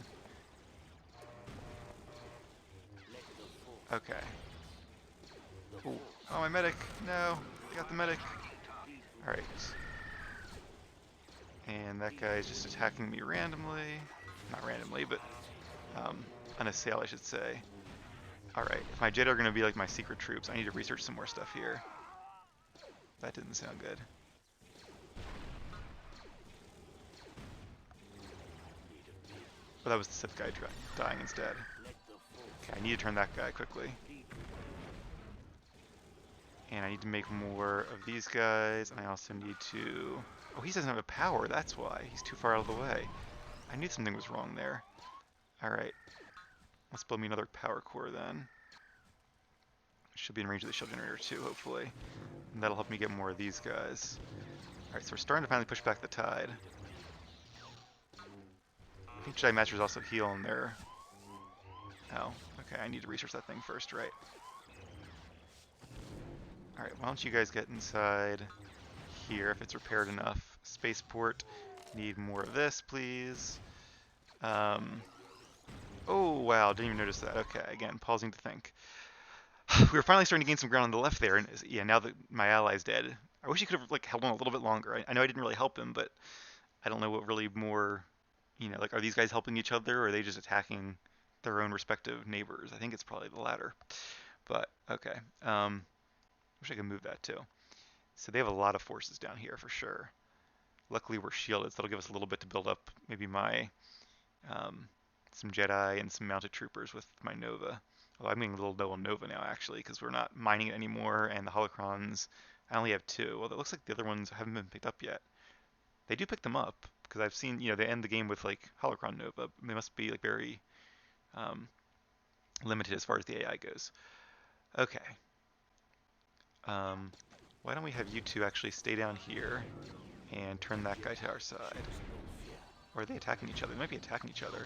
Okay. Ooh. Oh, my medic. No. I got the medic. Alright. And that guy is just attacking me randomly. Not randomly, but unassailed, I should say. Alright. If my Jedi are going to be like my secret troops, I need to research some more stuff here. That didn't sound good. But that was the Sith guy dying instead. Okay, I need to turn that guy quickly. And I need to make more of these guys, and I also need to... Oh, he doesn't have a power, that's why. He's too far out of the way. I knew something was wrong there. Alright. Let's build me another power core then. Should be in range of the shield generator too, hopefully. And that'll help me get more of these guys. Alright, so we're starting to finally push back the tide. I think Jedi Masters also heal in there. Oh, okay, I need to research that thing first, right? Alright, why don't you guys get inside here if it's repaired enough. Spaceport, need more of this, please. Oh, wow, didn't even notice that. Okay, again, pausing to think. We were finally starting to gain some ground on the left there, and yeah, now that my ally's dead. I wish he could have like held on a little bit longer. I know I didn't really help him, but I don't know what really more, like, are these guys helping each other, or are they just attacking their own respective neighbors? I think it's probably the latter. But, okay. Wish I could move that too. So they have a lot of forces down here for sure. Luckily we're shielded, so that'll give us a little bit to build up maybe my some Jedi and some mounted troopers with my Nova. Although I'm getting a little low on Nova now actually, because we're not mining it anymore, and the holocrons, I only have 2. Well, it looks like the other ones haven't been picked up yet. They do pick them up, because I've seen, they end the game with like holocron Nova. They must be like very limited as far as the AI goes. Okay. Why don't we have you two actually stay down here and turn that guy to our side? Or are they attacking each other? They might be attacking each other.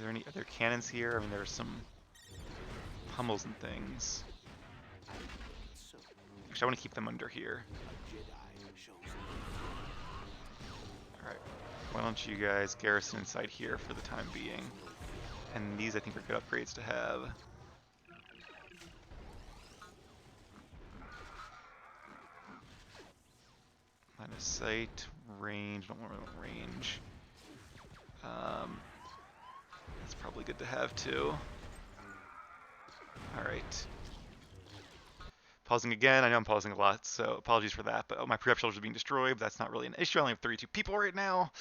Are there cannons here? I mean, there's some pummels and things. Actually, I want to keep them under here. Alright, why don't you guys garrison inside here for the time being? And these, I think, are good upgrades to have. Line of sight, range, don't want range. That's probably good to have too. Alright. Pausing again, I know I'm pausing a lot, so apologies for that, but my prep shelters are being destroyed, but that's not really an issue. I only have 32 people right now.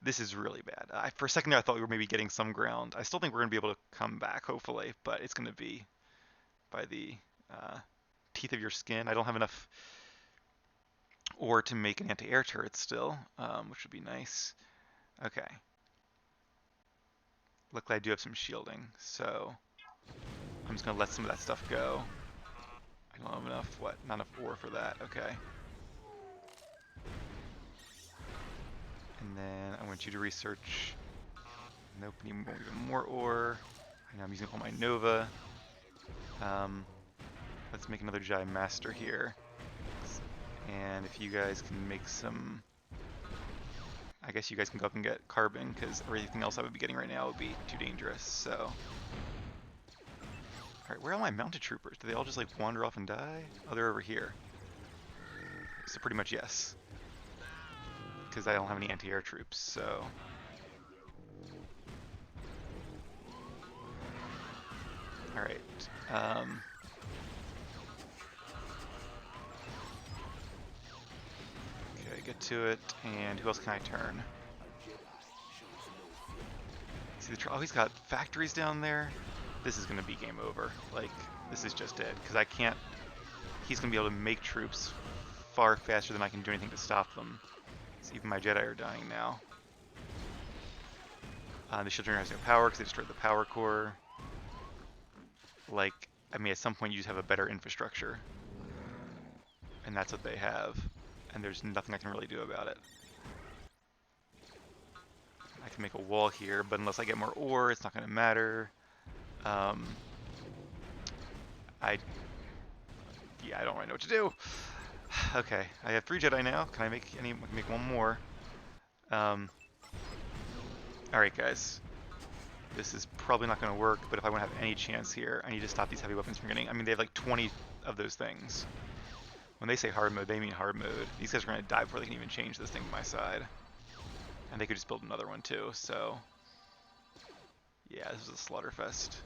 This is really bad. For a second there, I thought we were maybe getting some ground. I still think we're going to be able to come back, hopefully, but it's going to be by the teeth of your skin. I don't have enough ore to make an anti-air turret still, which would be nice. Okay. Luckily, I do have some shielding, so I'm just going to let some of that stuff go. I don't have enough, not enough ore for that. Okay. And then I want you to research. Nope, need even more ore. I know I'm using all my Nova. Let's make another Jedi Master here. And if you guys can make some... I guess you guys can go up and get carbon, because everything else I would be getting right now would be too dangerous, so... Alright, where are all my mounted troopers? Do they all just like wander off and die? Oh, they're over here. So pretty much yes. Because I don't have any anti-air troops, so... Alright, okay, get to it, and who else can I turn? See oh, he's got factories down there? This is gonna be game over. Like, this is just it, because I can't... He's gonna be able to make troops far faster than I can do anything to stop them. So even my Jedi are dying now. The shield generator has no power because they destroyed the power core. Like, I mean, at some point you just have a better infrastructure. And that's what they have. And there's nothing I can really do about it. I can make a wall here, but unless I get more ore, it's not going to matter. Yeah, I don't really know what to do. Okay, I have 3 Jedi now. Can I make any? I can make one more. Um, all right, guys. This is probably not going to work, but if I want to have any chance here, I need to stop these heavy weapons from getting. I mean, they have like 20 of those things. When they say hard mode, they mean hard mode. These guys are going to die before they can even change this thing to my side. And they could just build another one too, so... Yeah, this is a slaughter fest.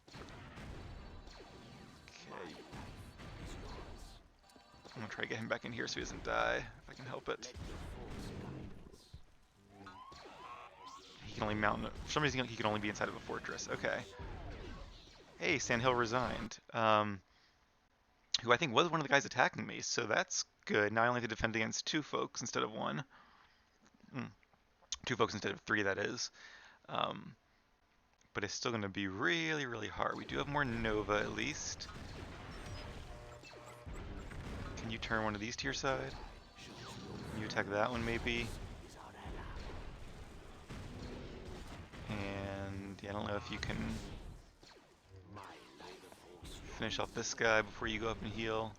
Okay. I'm going to try to get him back in here so he doesn't die, if I can help it. He can only mount... For some reason, he can only be inside of a fortress. Okay. Hey, Sandhill resigned. Who I think was one of the guys attacking me, so that's good. Now I only have to defend against 2 folks instead of 1. 2 folks instead of 3, that is. But it's still going to be really, really hard. We do have more Nova, at least. Can you turn one of these to your side? Can you attack that one, maybe? And yeah, I don't know if you can finish off this guy before you go up and heal.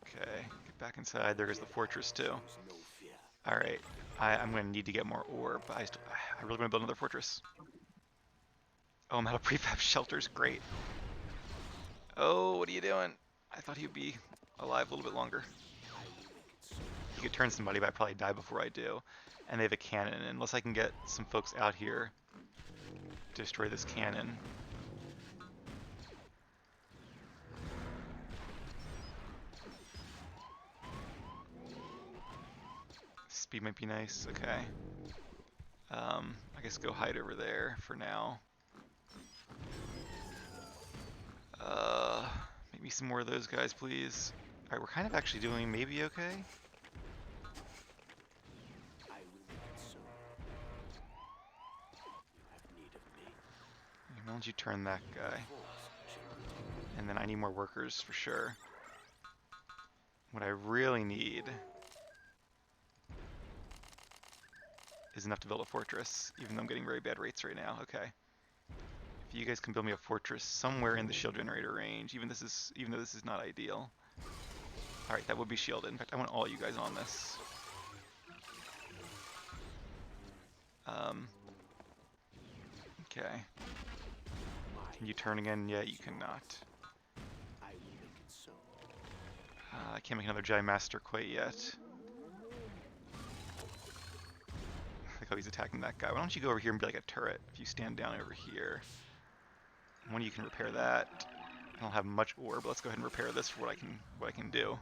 Okay, get back inside. There goes the fortress, too. Alright, I'm going to need to get more ore, but I really want to build another fortress. Oh, I'm out of prefab shelters. Great. Oh, what are you doing? I thought he'd be alive a little bit longer. He could turn somebody, but I'd probably die before I do. And they have a cannon. Unless I can get some folks out here to destroy this cannon. Speed might be nice. Okay. I guess go hide over there for now. Make me some more of those guys, please. Alright, we're kind of actually doing maybe okay. Why don't you turn that guy? And then I need more workers for sure. What I really need is enough to build a fortress, even though I'm getting very bad rates right now. Okay. If you guys can build me a fortress somewhere in the shield generator range, even though this is not ideal. Alright, that would be shielded. In fact, I want all you guys on this. Okay. Can you turn again? Yeah, you cannot. I can't make another Giant Master quite yet. I like how he's attacking that guy. Why don't you go over here and be like a turret if you stand down over here? One of you can repair that. I don't have much ore, but let's go ahead and repair this for what I can do.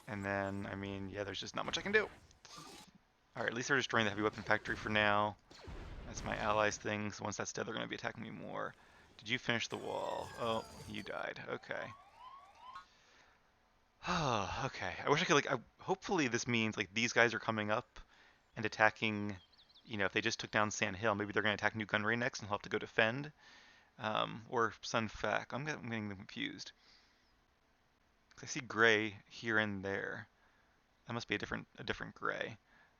And then, I mean, yeah, there's just not much I can do. Alright, at least they're destroying the heavy weapon factory for now. That's my allies thing, so once that's dead, they're going to be attacking me more. Did you finish the wall? Oh, you died. Okay. Okay. I wish I could, like, hopefully this means, like, these guys are coming up and attacking, you know, if they just took down Sand Hill, maybe they're going to attack New Gunray next and I'll have to go defend. Or Sun Fac. I'm getting them confused. I see gray here and there. That must be a different gray.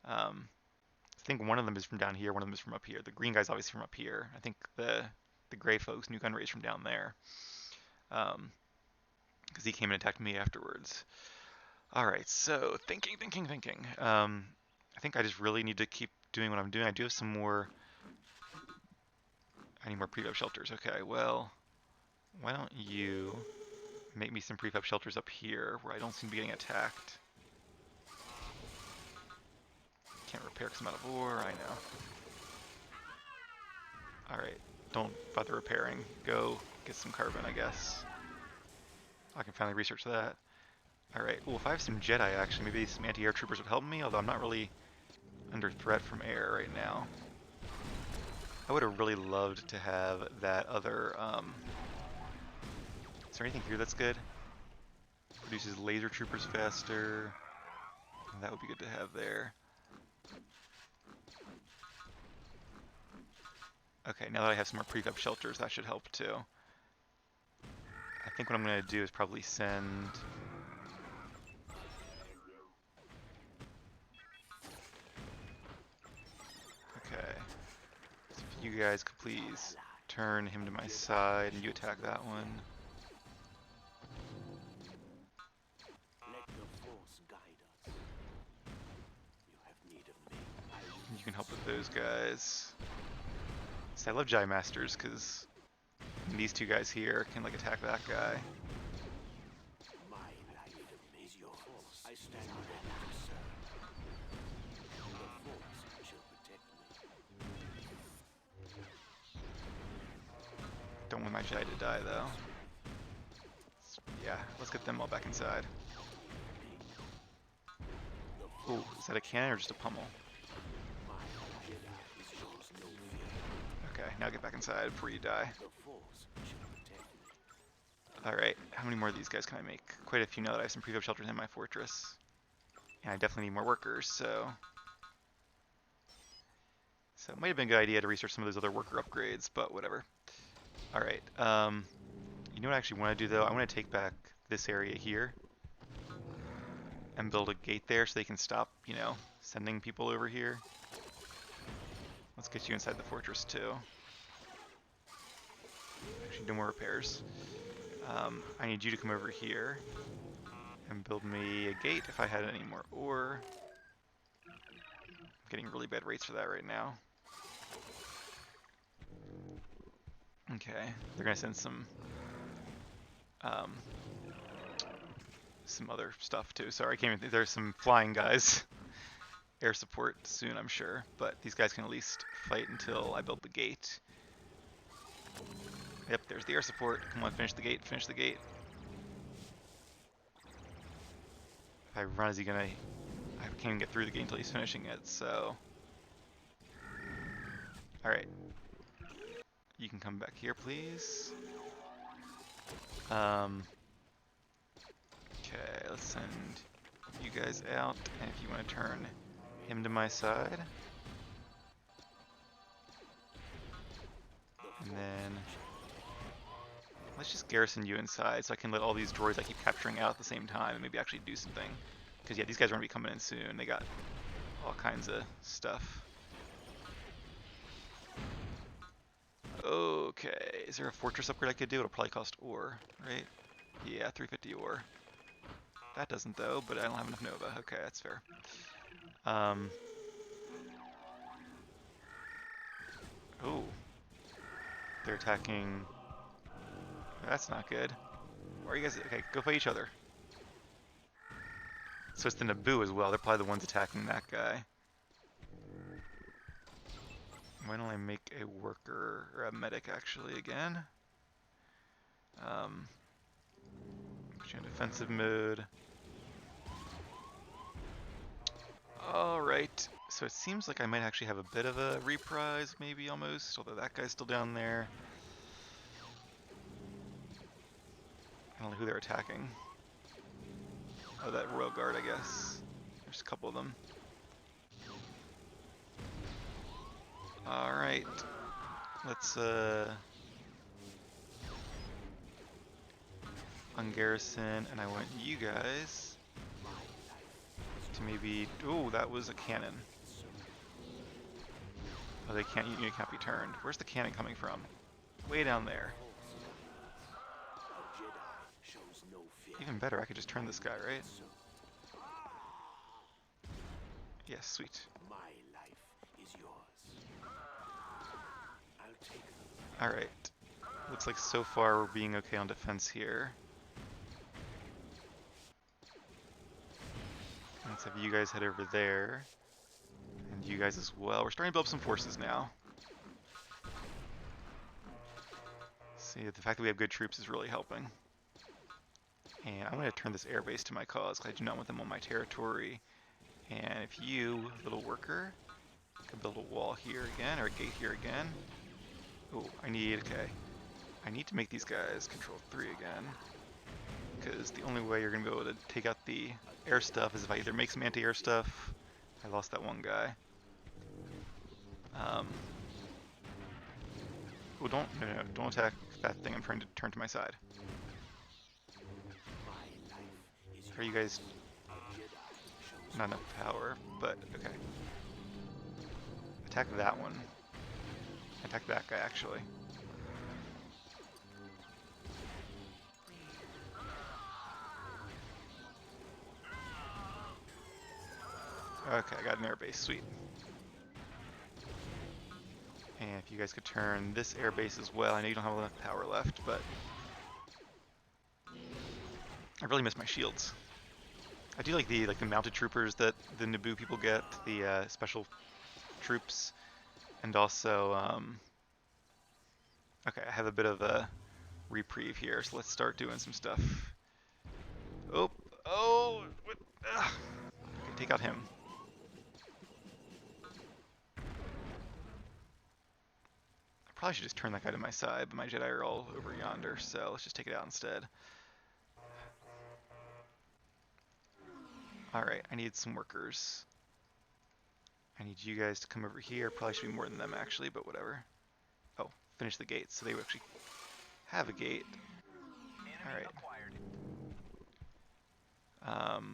I think one of them is from down here, one of them is from up here. The green guy's obviously from up here. I think the gray folks, New Gunray, is from down there. Because he came and attacked me afterwards. Alright, so thinking. I think I just really need to keep doing what I'm doing. I do have some more... I need more prefab shelters. Okay, well, why don't you make me some prefab shelters up here where I don't seem to be getting attacked. Can't repair because I'm out of ore, I know. Alright, don't bother repairing. Go get some carbon, I guess. I can finally research that. Alright, well, if I have some Jedi, actually, maybe some anti-air troopers would help me, although I'm not really under threat from air right now. I would have really loved to have that other, Is there anything here that's good? Produces laser troopers faster. That would be good to have there. Okay, now that I have some more prefab shelters, that should help too. I think what I'm going to do is probably send... you guys could please turn him to my side and you attack that one. Let the force guide us. You have need of me. You can help with those guys. So I love Jai Masters because these two guys here can like attack that guy. My life is your force. I stand ready to serve. The force shall protect me. Don't want my Jai to die though. Yeah, let's get them all back inside. Ooh, is that a cannon or just a pummel? Okay, now get back inside before you die. Alright, how many more of these guys can I make? Quite a few now that I have some prefab shelters in my fortress. And I definitely need more workers, so... So it might have been a good idea to research some of those other worker upgrades, but whatever. Alright, you know what I actually want to do though? I want to take back this area here and build a gate there so they can stop, you know, sending people over here. Let's get you inside the fortress too. Actually, no more repairs. I need you to come over here and build me a gate if I had any more ore. I'm getting really bad rates for that right now. Okay, they're gonna send some other stuff too. Sorry, I can't even. There's some flying guys. Air support soon, I'm sure, but these guys can at least fight until I build the gate. Yep, there's the air support. Come on, finish the gate, finish the gate. If I run, is he gonna... I can't even get through the gate until he's finishing it, so... Alright. You can come back here, please. Okay, let's send you guys out, and if you want to turn him to my side. And then... let's just garrison you inside so I can let all these droids I keep capturing out at the same time and maybe actually do something. Because yeah, these guys are going to be coming in soon. They got all kinds of stuff. Okay, is there a fortress upgrade I could do? It'll probably cost ore, right? Yeah, 350 ore. That doesn't though, but I don't have enough Nova. Okay, that's fair. Oh. They're attacking... That's not good. Why are you guys... Okay, go fight each other. So it's the Naboo as well. They're probably the ones attacking that guy. Why don't I make a worker, or a medic actually again? Put you in defensive mode. Alright, so it seems like I might actually have a bit of a reprise, maybe almost, although that guy's still down there. I don't know who they're attacking. Oh, that Royal Guard, I guess. There's a couple of them. Alright. Let's, ungarrison, and I want you guys to maybe... Oh, that was a cannon. Oh, they can't... You can't be turned. Where's the cannon coming from? Way down there. Even better, I could just turn this guy, right? Yes, sweet. My life is yours. I'll take them. Alright. Looks like so far we're being okay on defense here. Let's have you guys head over there. And you guys as well. We're starting to build up some forces now. See, the fact that we have good troops is really helping. And I'm going to turn this airbase to my cause, because I do not want them on my territory. And if you, little worker, can build a wall here again, or a gate here again. Oh, I need to make these guys control 3 again. Because the only way you're going to be able to take out the air stuff is if I either make some anti-air stuff. I lost that one guy. Oh, don't attack that thing. I'm trying to turn to my side. Are you guys... Not enough power, but okay. Attack that one. Attack that guy, actually. Okay, I got an airbase, sweet. And if you guys could turn this airbase as well. I know you don't have enough power left, but I really miss my shields. I do like the mounted troopers that the Naboo people get, the special troops, and also okay, I have a bit of a reprieve here, so let's start doing some stuff. Oh, oh, what? Okay, take out him. I probably should just turn that guy to my side, but my Jedi are all over yonder, so let's just take it out instead. Alright, I need some workers. I need you guys to come over here. Probably should be more than them, actually, but whatever. Oh, finish the gate, so they actually have a gate. Alright.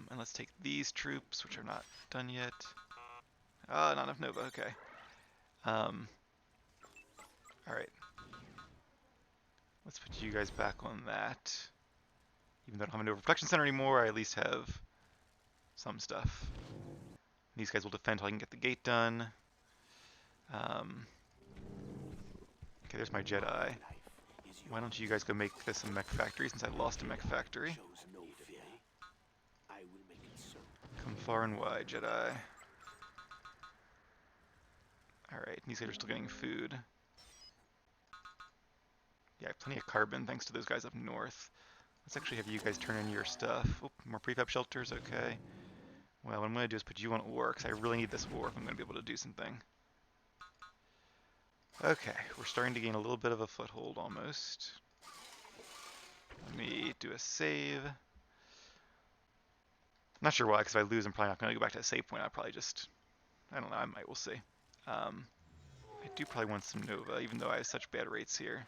And let's take these troops, which are not done yet. Not enough Nova, okay. Alright. Let's put you guys back on that. Even though I don't have a Nova Protection Center anymore, I at least have some stuff. These guys will defend until I can get the gate done. Okay, there's my Jedi. Why don't you guys go make this a mech factory since I lost a mech factory? Come far and wide, Jedi. Alright, these guys are still getting food. Yeah, I have plenty of carbon thanks to those guys up north. Let's actually have you guys turn in your stuff. Oh, more prefab shelters, okay. Well, what I'm going to do is put you on ore, because I really need this ore if I'm going to be able to do something. Okay, we're starting to gain a little bit of a foothold almost. Let me do a save. I'm not sure why, because if I lose, I'm probably not going to go back to a save point. I'll probably just, I don't know, I might, we'll see. I do probably want some Nova, even though I have such bad rates here.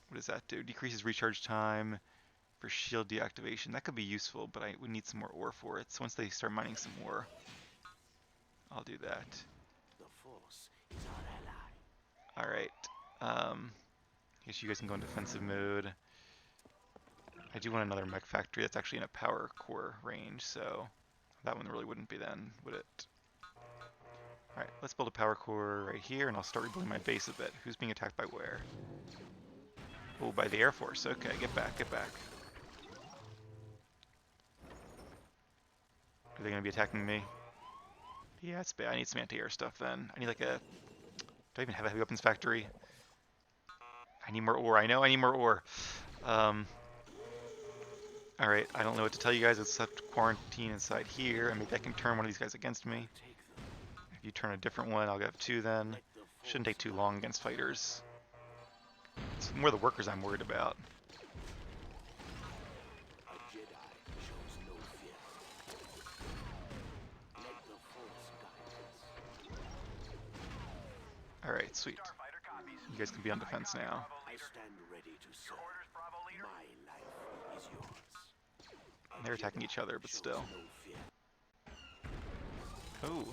What does that do? Decreases recharge time for shield deactivation. That could be useful, but I would need some more ore for it. So once they start mining some ore, I'll do that. Alright. I guess you guys can go in defensive mode. I do want another mech factory that's actually in a power core range, so that one really wouldn't be then, would it? Alright, let's build a power core right here, and I'll start rebuilding my base a bit. Who's being attacked by where? Oh, by the Air Force. Okay, get back, get back. Are they going to be attacking me? Yeah, it's bad. I need some anti-air stuff then. I need like a... Do I even have a heavy weapons factory? I need more ore. I know I need more ore. Alright, I don't know what to tell you guys except quarantine inside here, and maybe I can turn one of these guys against me. If you turn a different one, I'll have two then. Shouldn't take too long against fighters. It's more the workers I'm worried about. Alright, sweet. You guys can be on defense now. They're attacking each other, but still. Oh,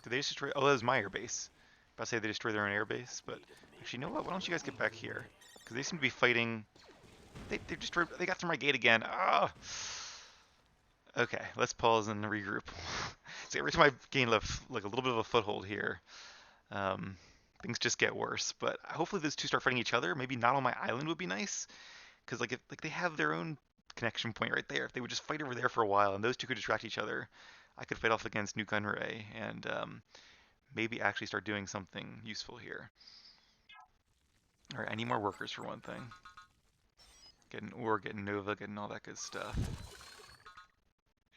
did they just destroy? Oh, that was my air base. About to say they destroyed their own air base, but actually, you know what? Why don't you guys get back here? Because they seem to be fighting. They destroyed. They got through my gate again. Ah. Okay, let's pause and regroup. See, every time I gain like a little bit of a foothold here, things just get worse. But hopefully, those two start fighting each other. Maybe not on my island would be nice, because like if they have their own connection point right there. If they would just fight over there for a while and those two could distract each other, I could fight off against New Gunray and maybe actually start doing something useful here. Alright, I need more workers for one thing. Getting ore, getting Nova, getting all that good stuff. And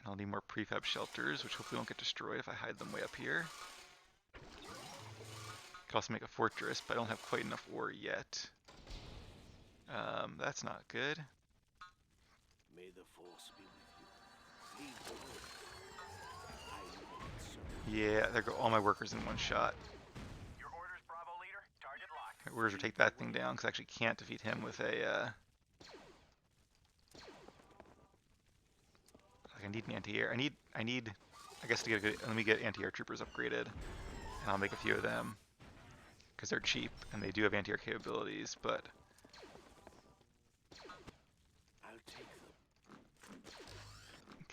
I'll need more prefab shelters, which hopefully won't get destroyed if I hide them way up here. Could also make a fortress, but I don't have quite enough ore yet. That's not good. May the force be with you. Lead the way. Yeah, there go all my workers in one shot. Your orders, Bravo leader. Target locked. My orders are take that thing down because I actually can't defeat him with a. Like I need an anti-air. I need. I guess to get a good. Let me get anti-air troopers upgraded, and I'll make a few of them. because they're cheap and they do have anti-air capabilities, but I'll take them.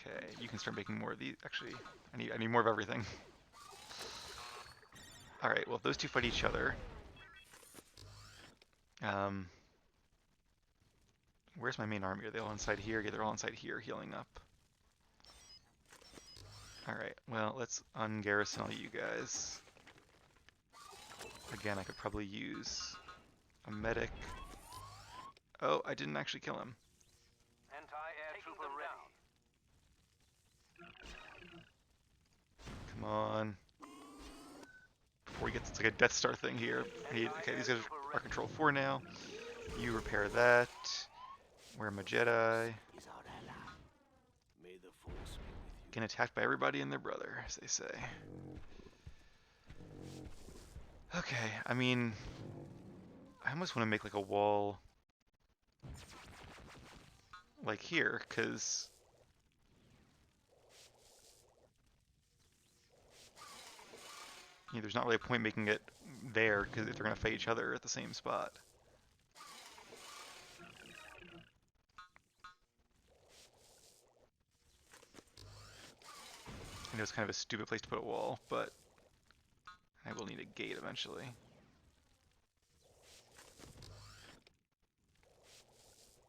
okay, you can start making more of these. Actually, I need more of everything. All right, well, if those two fight each other, where's my main army? Are they all inside here? Yeah, they're all inside here, healing up. All right, well, let's ungarrison all you guys. Again, I could probably use a medic. Oh, I didn't actually kill him. Anti-air trooper ready. Come on. Before he gets, it's like a Death Star thing here. Okay, these guys are Control 4 now. You repair that. Where am I, Jedi? Is our ally. May the force be with you. Getting attacked by everybody and their brother, as they say. Okay, I mean, I almost want to make like a wall like here, because there's not really a point making it there, because if they're going to fight each other at the same spot. I know it's kind of a stupid place to put a wall, but I will need a gate eventually.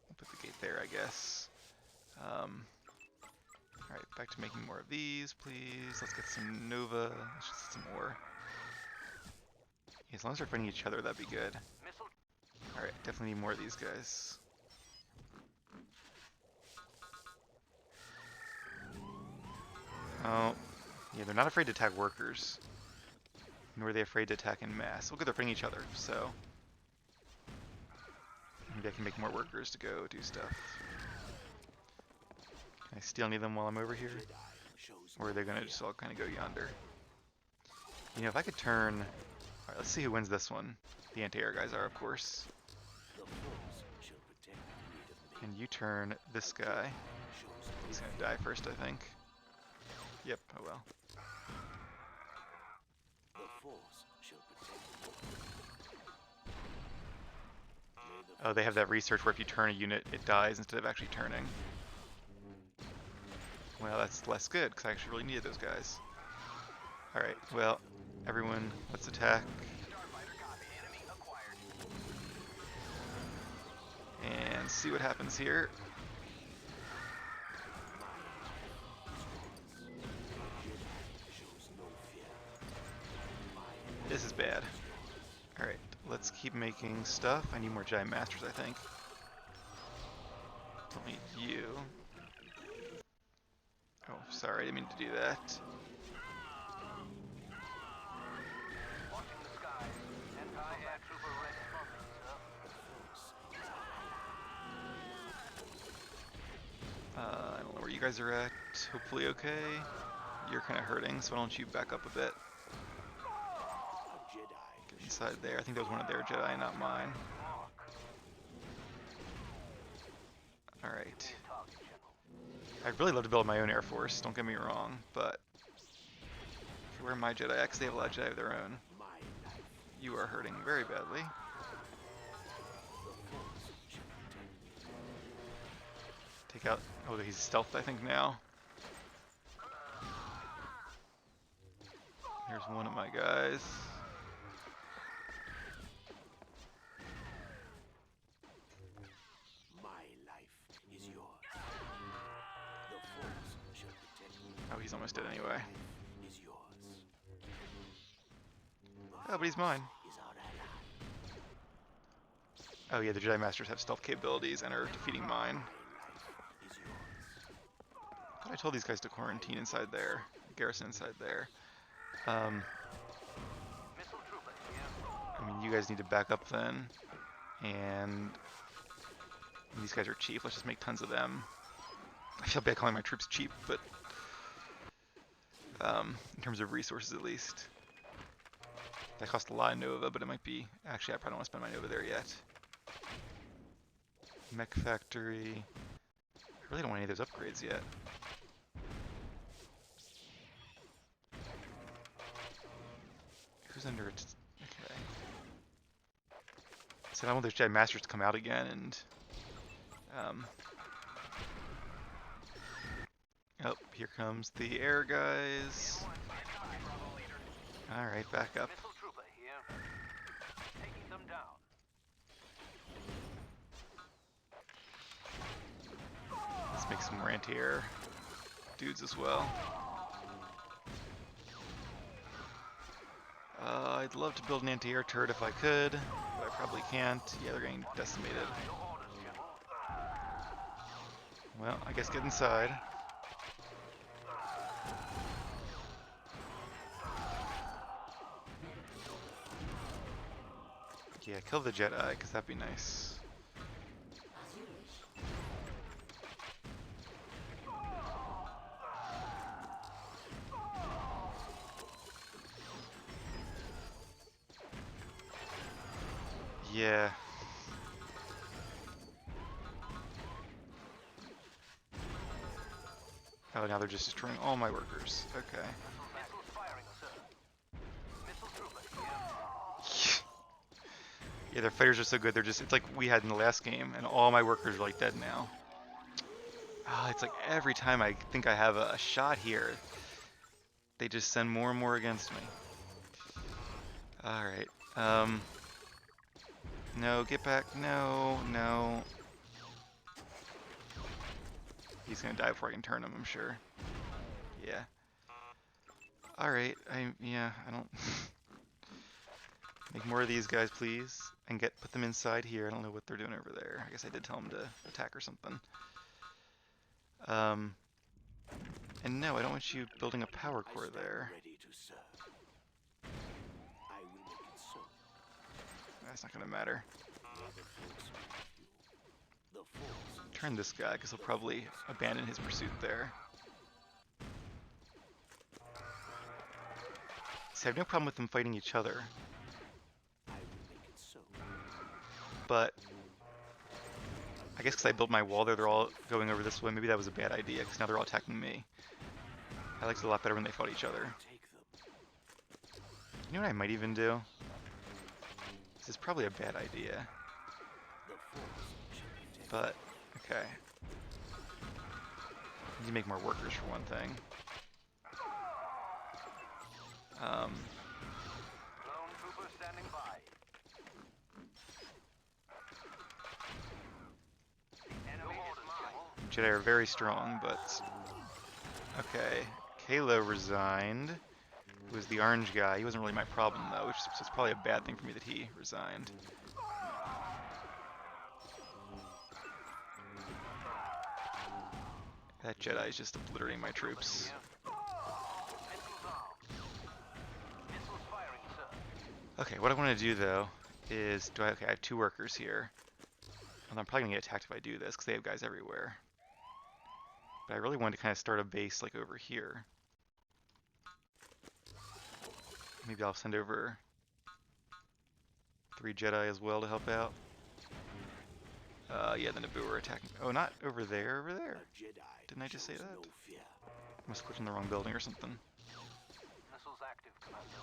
I'll put the gate there, I guess. Alright, back to making more of these, please. Let's get some Nova. Let's just get some more. Yeah, as long as they're fighting each other, that'd be good. Alright, definitely need more of these guys. Oh, yeah, they're not afraid to attack workers. Nor are they afraid to attack en masse. Look at they're fighting each other, so maybe I can make more workers to go do stuff. Can I steal any of them while I'm over here? Or are they gonna just all kind of go yonder? You know, if I could turn... Alright, let's see who wins this one. The anti-air guys are, of course. The force shall protect the need of me. And you turn this guy. He's gonna die first, I think. Yep, oh well. The force shall protect the Oh, they have that research where if you turn a unit, it dies instead of actually turning. Well, that's less good, because I actually really needed those guys. Alright, well, everyone, let's attack. And see what happens here. This is bad. Alright, let's keep making stuff. I need more Giant Masters, I think. Don't need you. Oh, sorry, I didn't mean to do that. Watching the skies. Anti-air trooper ready. I don't know where you guys are at. Hopefully okay. You're kind of hurting, so why don't you back up a bit? Get inside there. I think that was one of their Jedi, not mine. Alright. I'd really love to build my own Air Force, don't get me wrong, but if where my Jedi X, they have a lot of Jedi of their own. You are hurting very badly. Take out... Oh, he's stealthed, I think, now. Here's one of my guys. My life is yours. The force shall protect me. Oh, he's almost dead anyway. Life is yours. Oh, but he's mine. Is our ally. Oh yeah, the Jedi Masters have stealth capabilities and are defeating mine. Is yours. But I told these guys to quarantine inside there. Garrison inside there. I mean, you guys need to back up then. And these guys are cheap. Let's just make tons of them. I feel bad calling my troops cheap, but in terms of resources at least. That cost a lot of Nova, but it might be... Actually, I probably don't want to spend my Nova there yet. Mech Factory. I really don't want any of those upgrades yet. Who's under it? Okay. So I don't want those Jedi Masters to come out again and... oh, here comes the air guys. Alright, back up. Missile trooper here. Taking them down. Let's make some more anti-air dudes as well. I'd love to build an anti-air turret if I could, but I probably can't. Yeah, they're getting decimated. Well, I guess get inside. Yeah, kill the Jedi, because that'd be nice. Yeah. Oh, now they're just destroying all my workers. Okay. Missiles firing, sir. Missile trooper here. Yeah, their fighters are so good. They're just, it's like we had in the last game, and all my workers are like dead now. Ah, it's like every time I think I have a shot here, they just send more and more against me. Alright. No, get back. No, no. He's gonna die before I can turn him, I'm sure. Yeah. Alright, I don't... Make more of these guys, please. And put them inside here. I don't know what they're doing over there. I guess I did tell them to attack or something. And no, I don't want you building a power core there. Ready to serve. I will make it so. That's not gonna matter. The Force with you. The Force. Turn this guy, because he'll probably abandon his pursuit there. See, I have no problem with them fighting each other. I will make it so. But I guess because I built my wall there, they're all going over this way. Maybe that was a bad idea, because now they're all attacking me. I liked it a lot better when they fought each other. Take them. You know what I might even do? This is probably a bad idea. The Force shall be taken. But, okay. Need to make more workers for one thing. Clone trooper standing by. Enemy is mine. Jedi are very strong, but... Okay. Kalo resigned. Who was the orange guy. He wasn't really my problem, though, which is probably a bad thing for me that he resigned. That Jedi is just obliterating my troops. Missiles armed. Missiles firing, sir. Okay, what I want to do, though, is... Okay, I have 2 workers here. Well, I'm probably going to get attacked if I do this, because they have guys everywhere. But I really wanted to kind of start a base, like, over here. Maybe I'll send over 3 Jedi as well to help out. Yeah, the Naboo are attacking. Oh, not over there, over there. A Jedi Didn't I just say shows that? no fear. I must have clicked on the wrong building or something. Missiles active, Commander.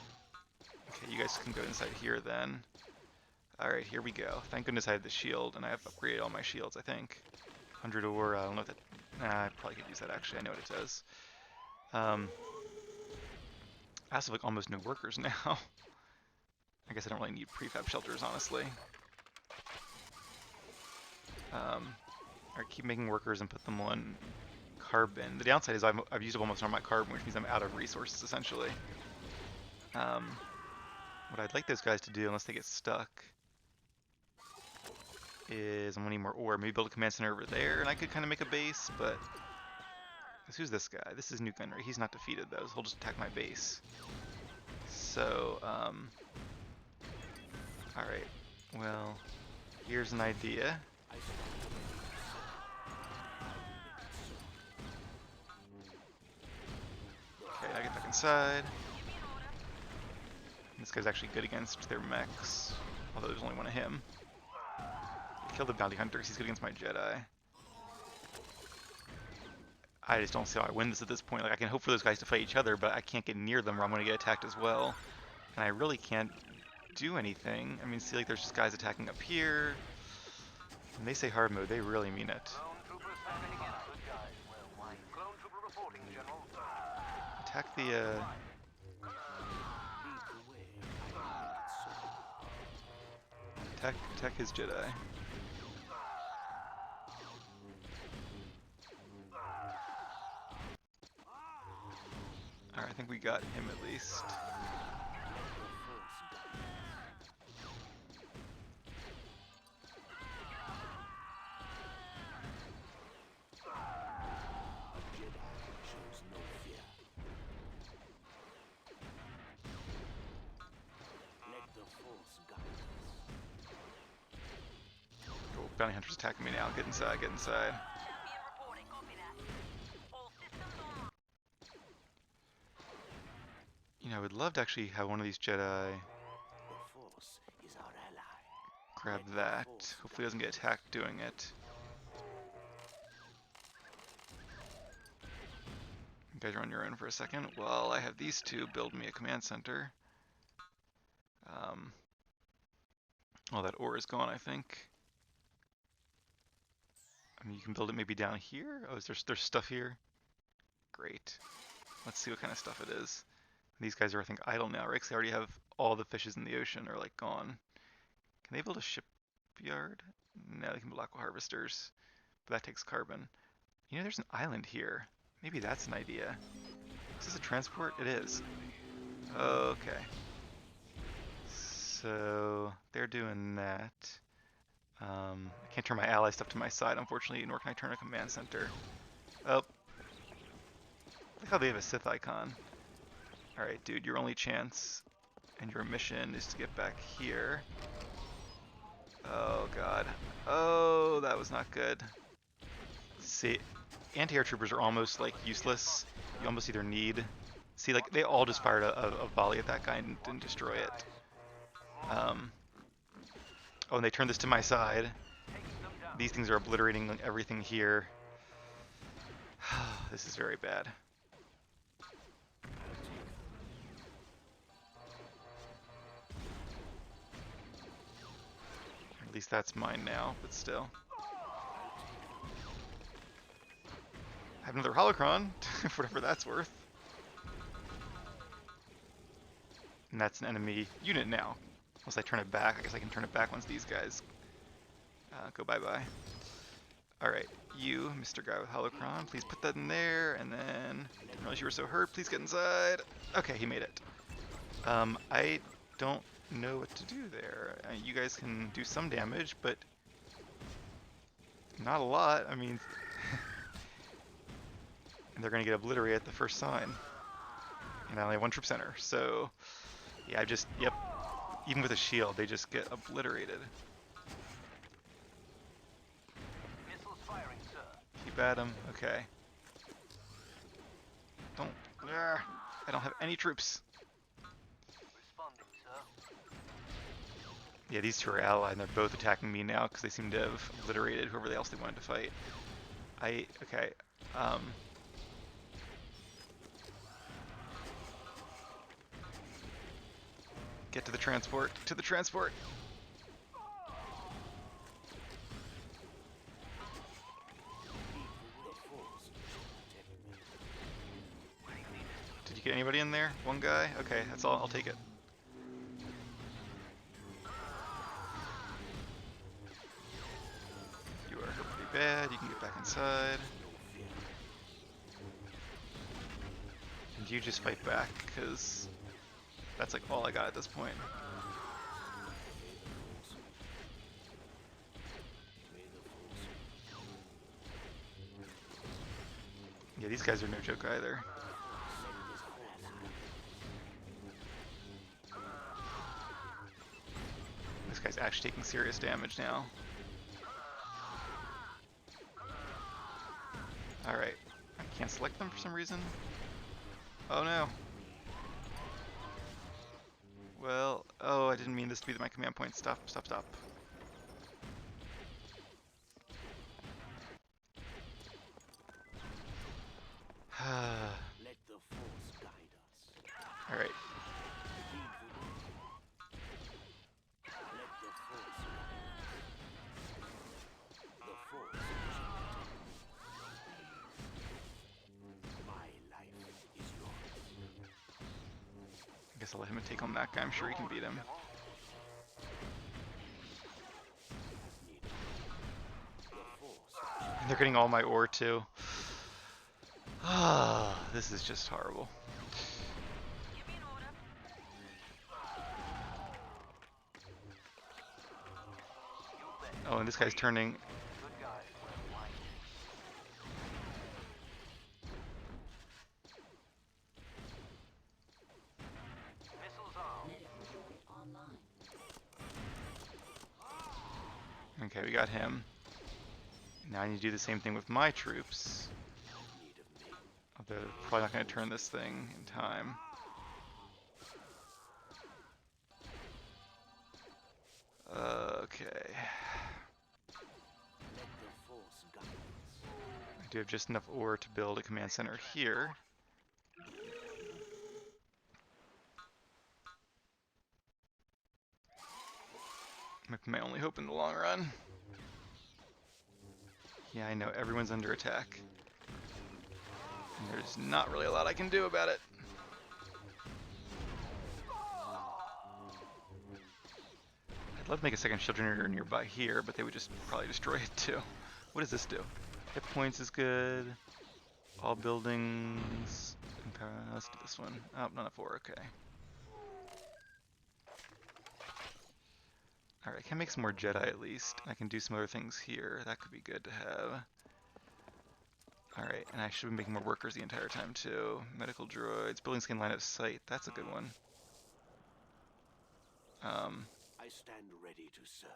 Okay, you guys can go inside here then. Alright, here we go. Thank goodness I have the shield, and I have upgraded all my shields, I think. 100 ore, I don't know if that... Nah, I probably could use that actually, I know what it does. I also have like almost no workers now. I guess I don't really need prefab shelters, honestly. Alright, keep making workers and put them on carbon. The downside is I've used up almost all my carbon, which means I'm out of resources, essentially. What I'd like those guys to do, unless they get stuck, is I'm gonna need more ore. Maybe build a command center over there, and I could kind of make a base, but... Who's this guy? This is Newt Gunray. He's not defeated, though, so he'll just attack my base. So, alright. Well, here's an idea. Okay, now get back inside. This guy's actually good against their mechs, although there's only one of him. Kill the bounty hunter, 'cause he's good against my Jedi. I just don't see how I win this at this point. Like, I can hope for those guys to fight each other, but I can't get near them or I'm going to get attacked as well. And I really can't do anything. I mean, see, like, there's just guys attacking up here. When they say hard mode, they really mean it. Clone trooper standing in. Good guys. Well, clone trooper reporting, General. Attack the, Lead the way. attack his Jedi. Alright, I think we got him at least. Oh, bounty hunter's attacking me now. Get inside, get inside. You know, I would love to actually have one of these Jedi grab that. Hopefully he doesn't get attacked doing it. You guys are on your own for a second. Well, I have these two build me a command center. Oh, that ore is gone, I think. I mean, you can build it maybe down here. Oh, there's stuff here? Great. Let's see what kind of stuff it is. These guys are, I think, idle now, right? Because they already have all the fishes in the ocean are, like, gone. Can they build a shipyard? No, they can build aqua harvesters. But that takes carbon. You know, there's an island here. Maybe that's an idea. Is this a transport? It is. Okay. So, they're doing that. I can't turn my ally stuff to my side, unfortunately, nor can I turn a command center. Oh. Look how they have a Sith icon. Alright, dude, your only chance and your mission is to get back here. Oh, God. Oh, that was not good. See, anti-air troopers are almost, like, useless. You almost either need... See, like, they all just fired a volley at that guy and didn't destroy it. Oh, and they turned this to my side. These things are obliterating everything here. This is very bad. At least that's mine now, but still. I have another holocron, whatever that's worth. And that's an enemy unit now. Unless I turn it back, I guess I can turn it back once these guys go bye-bye. Alright, you, Mr. Guy with holocron, please put that in there, and then... Didn't realize you were so hurt, please get inside. Okay, he made it. I don't know what to do there. You guys can do some damage, but not a lot. I mean, and they're gonna get obliterated at the first sign. And I only have one troop center, so yeah, yep. Even with a shield, they just get obliterated. Missiles firing, sir. Keep at them. Okay. Don't. I don't have any troops. Responding, sir. Yeah, these two are allied, and they're both attacking me now because they seem to have obliterated whoever else they wanted to fight. Okay. Get to the transport. To the transport. Did you get anybody in there? One guy? Okay, that's all. I'll take it. You are hurt pretty bad. You can get back inside. And you just fight back, because that's like all I got at this point. Yeah, these guys are no joke either. This guy's actually taking serious damage now. Alright. I can't select them for some reason. Oh no. Well, oh, I didn't mean this to be my command point. Stop. Let the force guide us. Alright. guess I'll let him take on that guy. I'm sure he can beat him. And they're getting all my ore too. Ah, this is just horrible. Oh, and this guy's turning. Okay, we got him. Now I need to do the same thing with my troops. Although they're probably not going to turn this thing in time. Okay. I do have just enough ore to build a command center here. Might be my only hope in the long run. Yeah, I know, everyone's under attack. And there's not really a lot I can do about it. I'd love to make a second shield generator nearby here, but they would just probably destroy it too. What does this do? Hit points is good. All buildings. Let's do this one. Oh, not a 4, okay. Alright, I can make some more Jedi at least. I can do some other things here. That could be good to have. Alright, and I should be making more workers the entire time too. Medical droids. Buildings can line of sight. That's a good one. I stand ready to serve.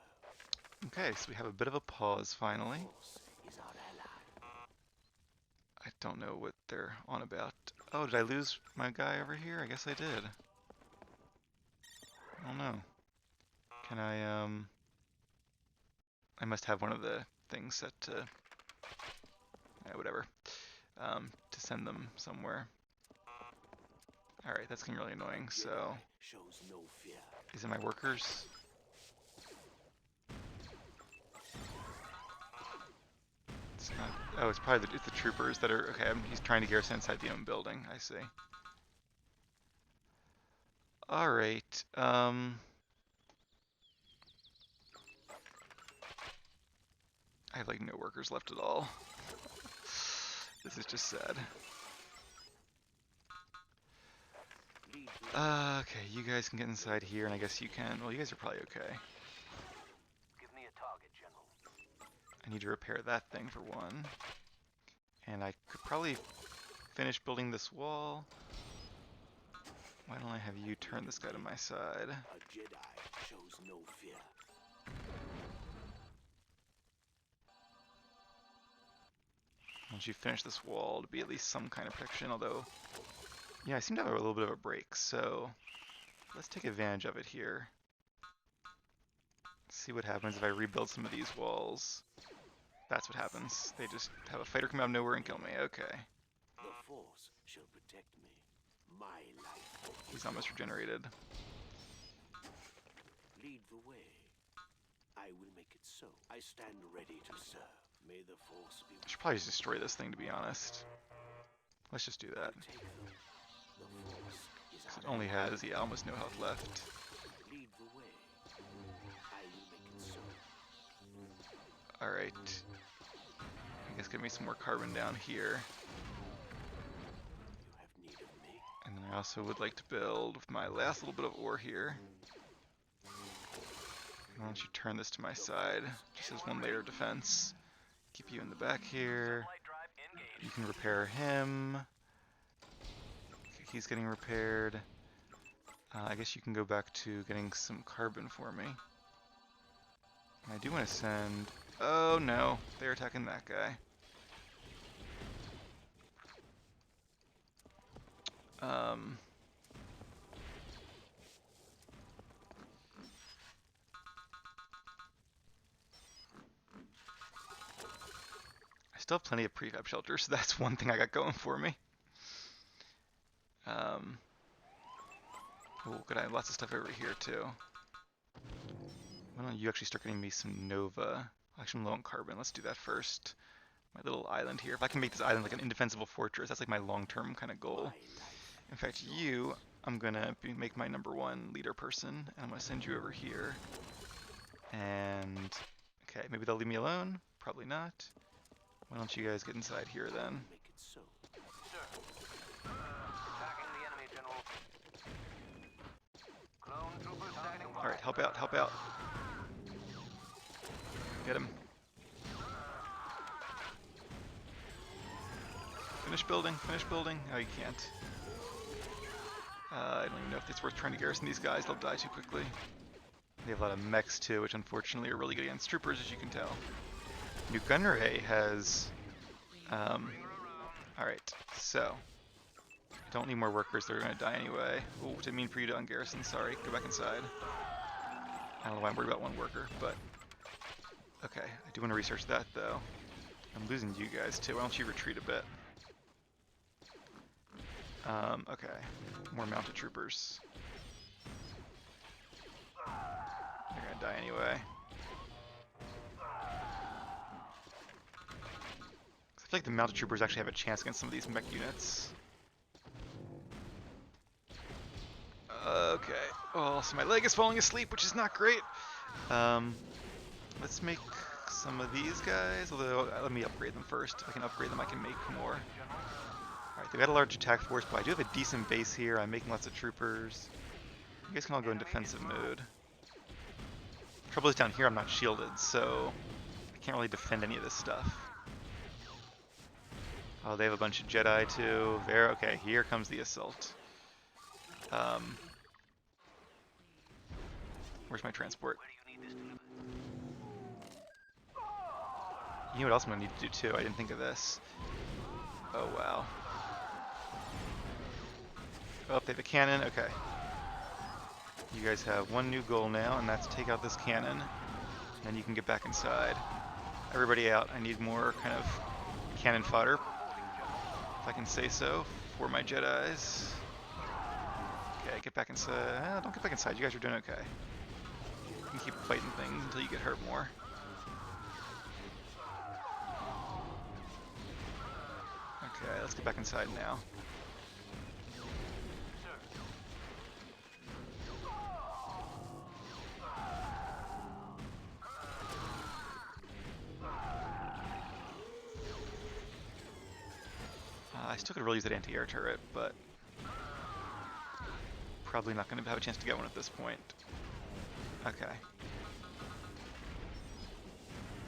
Okay, so we have a bit of a pause finally. Is our ally. I don't know what they're on about. Oh, did I lose my guy over here? I guess I did. I don't know. Can I must have one of the things set to... whatever. To send them somewhere. Alright, that's getting really annoying, so... Shows no fear. Is it my workers? It's not... Oh, it's probably it's the troopers that are... Okay, he's trying to garrison inside the own building. I see. Alright, I have like no workers left at all. This is just sad. Okay, you guys can get inside here, and I guess you can. Well, you guys are probably okay. Give me a target, General. I need to repair that thing for one. And I could probably finish building this wall. Why don't I have you turn this guy to my side? A Jedi shows no fear. Once you finish this wall, to be at least some kind of protection, although... Yeah, I seem to have a little bit of a break, so... Let's take advantage of it here. See what happens if I rebuild some of these walls. That's what happens. They just have a fighter come out of nowhere and kill me. Okay. The Force shall protect me. My life. He's almost regenerated. Lead the way. I will make it so. I stand ready to serve. May the Force be I should probably just destroy this thing, to be honest. Let's just do that. take them. The Force is 'Cause it our only ally. has, yeah, almost no health left. Lead the way. I will make it so. Alright. I guess give me some more carbon down here. You have need of me. And then I also would like to build with my last little bit of ore here. Why don't you turn this to my side, just as one layer of defense. Keep you in the back here. Light drive engaged. You can repair him. Okay, he's getting repaired. I guess you can go back to getting some carbon for me. And I do want to send... Oh no, they're attacking that guy. I still have plenty of prefab shelters, so that's one thing I got going for me. Oh, good, I have lots of stuff over here too. Why don't you actually start getting me some Nova? Actually, I'm low on carbon. Let's do that first. My little island here. If I can make this island like an indefensible fortress, that's like my long-term kind of goal. In fact, you, I'm gonna make my #1 leader person, and I'm gonna send you over here. And okay, maybe they'll leave me alone. Probably not. Why don't you guys get inside here then? Make it so. Sir. Attacking the enemy, General. Clone troopers standing by. All right, help out, help out. Get him. Finish building, finish building. Oh, you can't. I don't even know if it's worth trying to garrison these guys. They'll die too quickly. They have a lot of mechs too, which unfortunately are really good against troopers, as you can tell. New Gunray has... Alright, so... Don't need more workers, they're gonna die anyway. Oh, didn't mean for you to ungarrison, sorry. Go back inside. I don't know why I'm worried about one worker, but... Okay, I do want to research that though. I'm losing you guys too, why don't you retreat a bit? Okay, more mounted troopers. They're gonna die anyway. I feel like the mounted troopers actually have a chance against some of these mech units. Okay, well, so my leg is falling asleep, which is not great. Let's make some of these guys, although let me upgrade them first. If I can upgrade them, I can make more. Alright, they've got a large attack force, but I do have a decent base here. I'm making lots of troopers. You guys can all go in defensive mode. Trouble is down here I'm not shielded, so I can't really defend any of this stuff. Oh, they have a bunch of Jedi too. There, okay, here comes the assault. Where's my transport? You know what else I'm gonna need to do too? I didn't think of this. Oh wow. Oh, they have a cannon. Okay. You guys have one new goal now, and that's take out this cannon. And you can get back inside. Everybody out. I need more kind of cannon fodder, if I can say so, for my Jedis. Okay, get back inside. Don't get back inside. You guys are doing okay. You can keep fighting things until you get hurt more. Okay, let's get back inside now. I still could really use that anti-air turret, but probably not going to have a chance to get one at this point. Okay.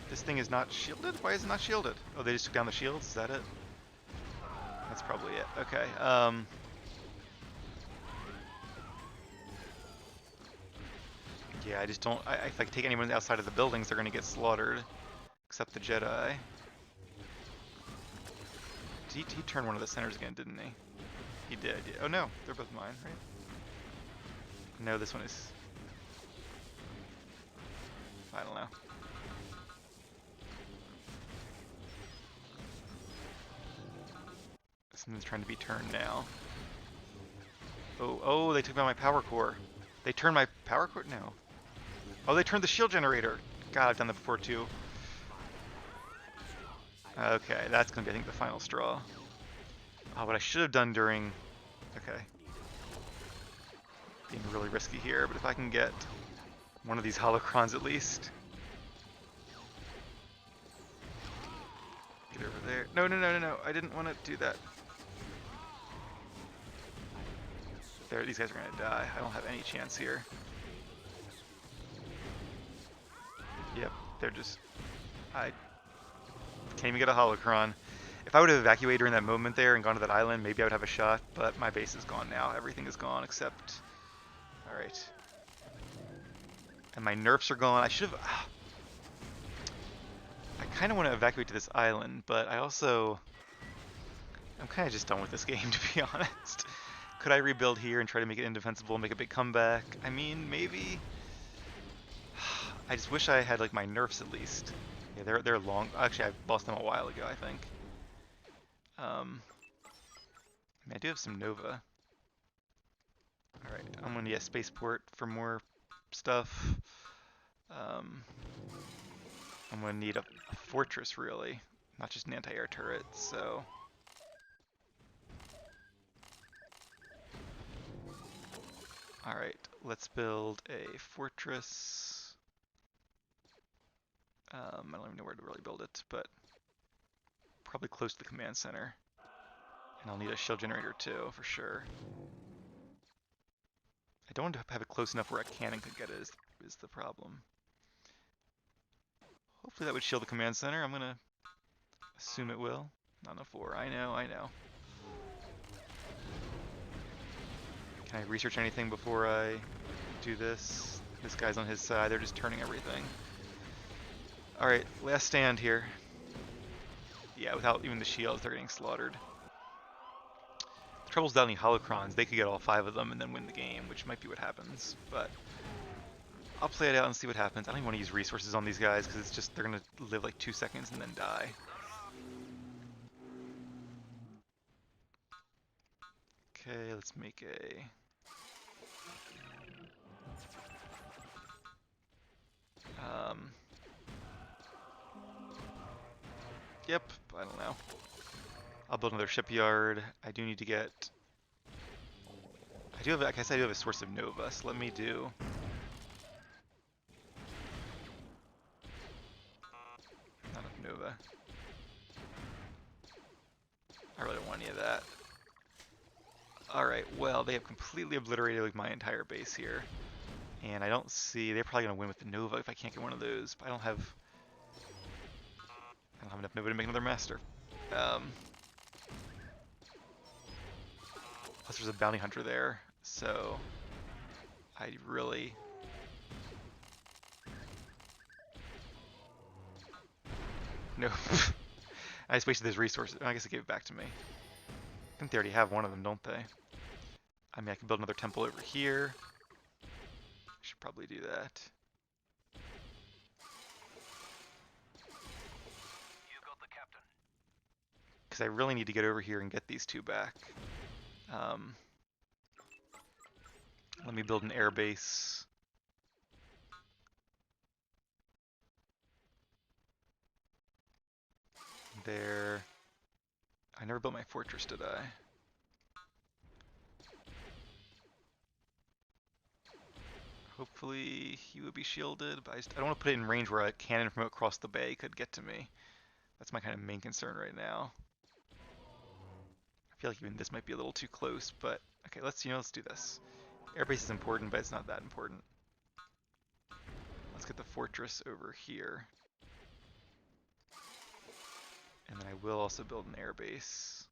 This thing is not shielded? Why is it not shielded? Oh, they just took down the shields? Is that it? That's probably it. Okay. Yeah, I just don't... if I take anyone outside of the buildings, they're going to get slaughtered. Except the Jedi. He turned one of the centers again, didn't he? He did. Yeah. Oh no, they're both mine, right? No, this one is... I don't know. Something's trying to be turned now. Oh, they took down my power core. They turned my power core? No. Oh, they turned the shield generator. God, I've done that before too. Okay, that's gonna be, I think, the final straw. Oh, what I should have done during... Okay. Being really risky here, but if I can get one of these holocrons at least. Get over there. No. I didn't want to do that. There, these guys are gonna die. I don't have any chance here. Yep, they're just... I can't even get a holocron. If I would have evacuated during that moment there and gone to that island, maybe I would have a shot, but my base is gone now. Everything is gone except... Alright. And my nerfs are gone. I should have... I kind of want to evacuate to this island, but I also... I'm kind of just done with this game, to be honest. Could I rebuild here and try to make it indefensible, make a big comeback? I mean, maybe... I just wish I had, like, my nerfs at least. Yeah, they're long... Actually, I lost them a while ago, I think. I mean, I do have some Nova. Alright, I'm gonna need a spaceport for more stuff. I'm gonna need a fortress, really. Not just an anti-air turret, so... Alright, let's build a fortress. I don't even know where to really build it, but probably close to the command center. And I'll need a shield generator too, for sure. I don't want to have it close enough where a cannon could get it, is the problem. Hopefully that would shield the command center. I'm gonna assume it will. Not a 4. I know, I know. Can I research anything before I do this? This guy's on his side. They're just turning everything. Alright, last stand here. Yeah, without even the shields, they're getting slaughtered. The trouble's without any holocrons. They could get all 5 of them and then win the game, which might be what happens. But I'll play it out and see what happens. I don't even want to use resources on these guys because it's just they're going to live like 2 seconds and then die. Okay, let's make a... Yep, I don't know. I'll build another shipyard. I do need to get... I guess I do have a source of Nova, so let me do... Not enough Nova. I really don't want any of that. Alright, well, they have completely obliterated like my entire base here. And I don't see... They're probably going to win with the Nova if I can't get one of those. But I don't have enough Nova to make another master. Plus there's a bounty hunter there, so I really... No. I just wasted his resources. I guess it gave it back to me. I think they already have one of them, don't they? I mean, I can build another temple over here. Should probably do that. You got the captain. Because I really need to get over here and get these 2 back. Let me build an air base. There. I never built my fortress, did I? Hopefully he would be shielded, but I don't want to put it in range where a cannon from across the bay could get to me. That's my kind of main concern right now. I feel like even this might be a little too close, but okay, let's do this. Airbase is important, but it's not that important. Let's get the fortress over here. And then I will also build an airbase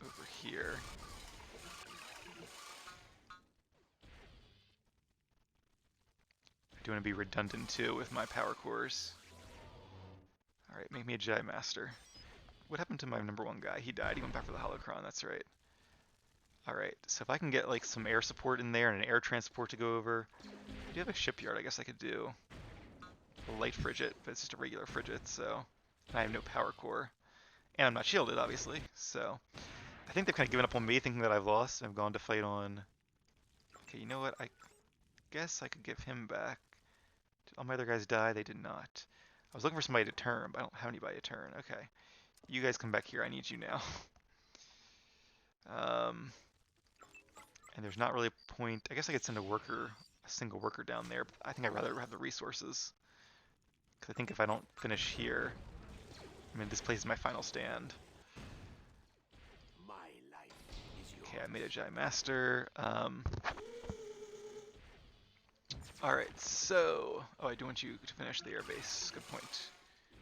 over here. I do want to be redundant too with my power cores. Alright, make me a Jedi Master. What happened to my number 1 guy? He died. He went back for the holocron, that's right. Alright, so if I can get like some air support in there and an air transport to go over. I do have a shipyard I guess I could do. A light frigate, but it's just a regular frigate, so I have no power core. And I'm not shielded, obviously, so I think they've kind of given up on me, thinking that I've lost. I've gone to fight on... Okay, you know what? I guess I could give him back. Did all my other guys die? They did not. I was looking for somebody to turn, but I don't have anybody to turn. Okay. You guys come back here. I need you now. And there's not really a point... I guess I could send a single worker down there, but I think I'd rather have the resources. Because I think if I don't finish here... I mean, this place is my final stand. My life is yours. Okay, I made a Jedi Master. Alright, so... Oh, I do want you to finish the airbase. Good point.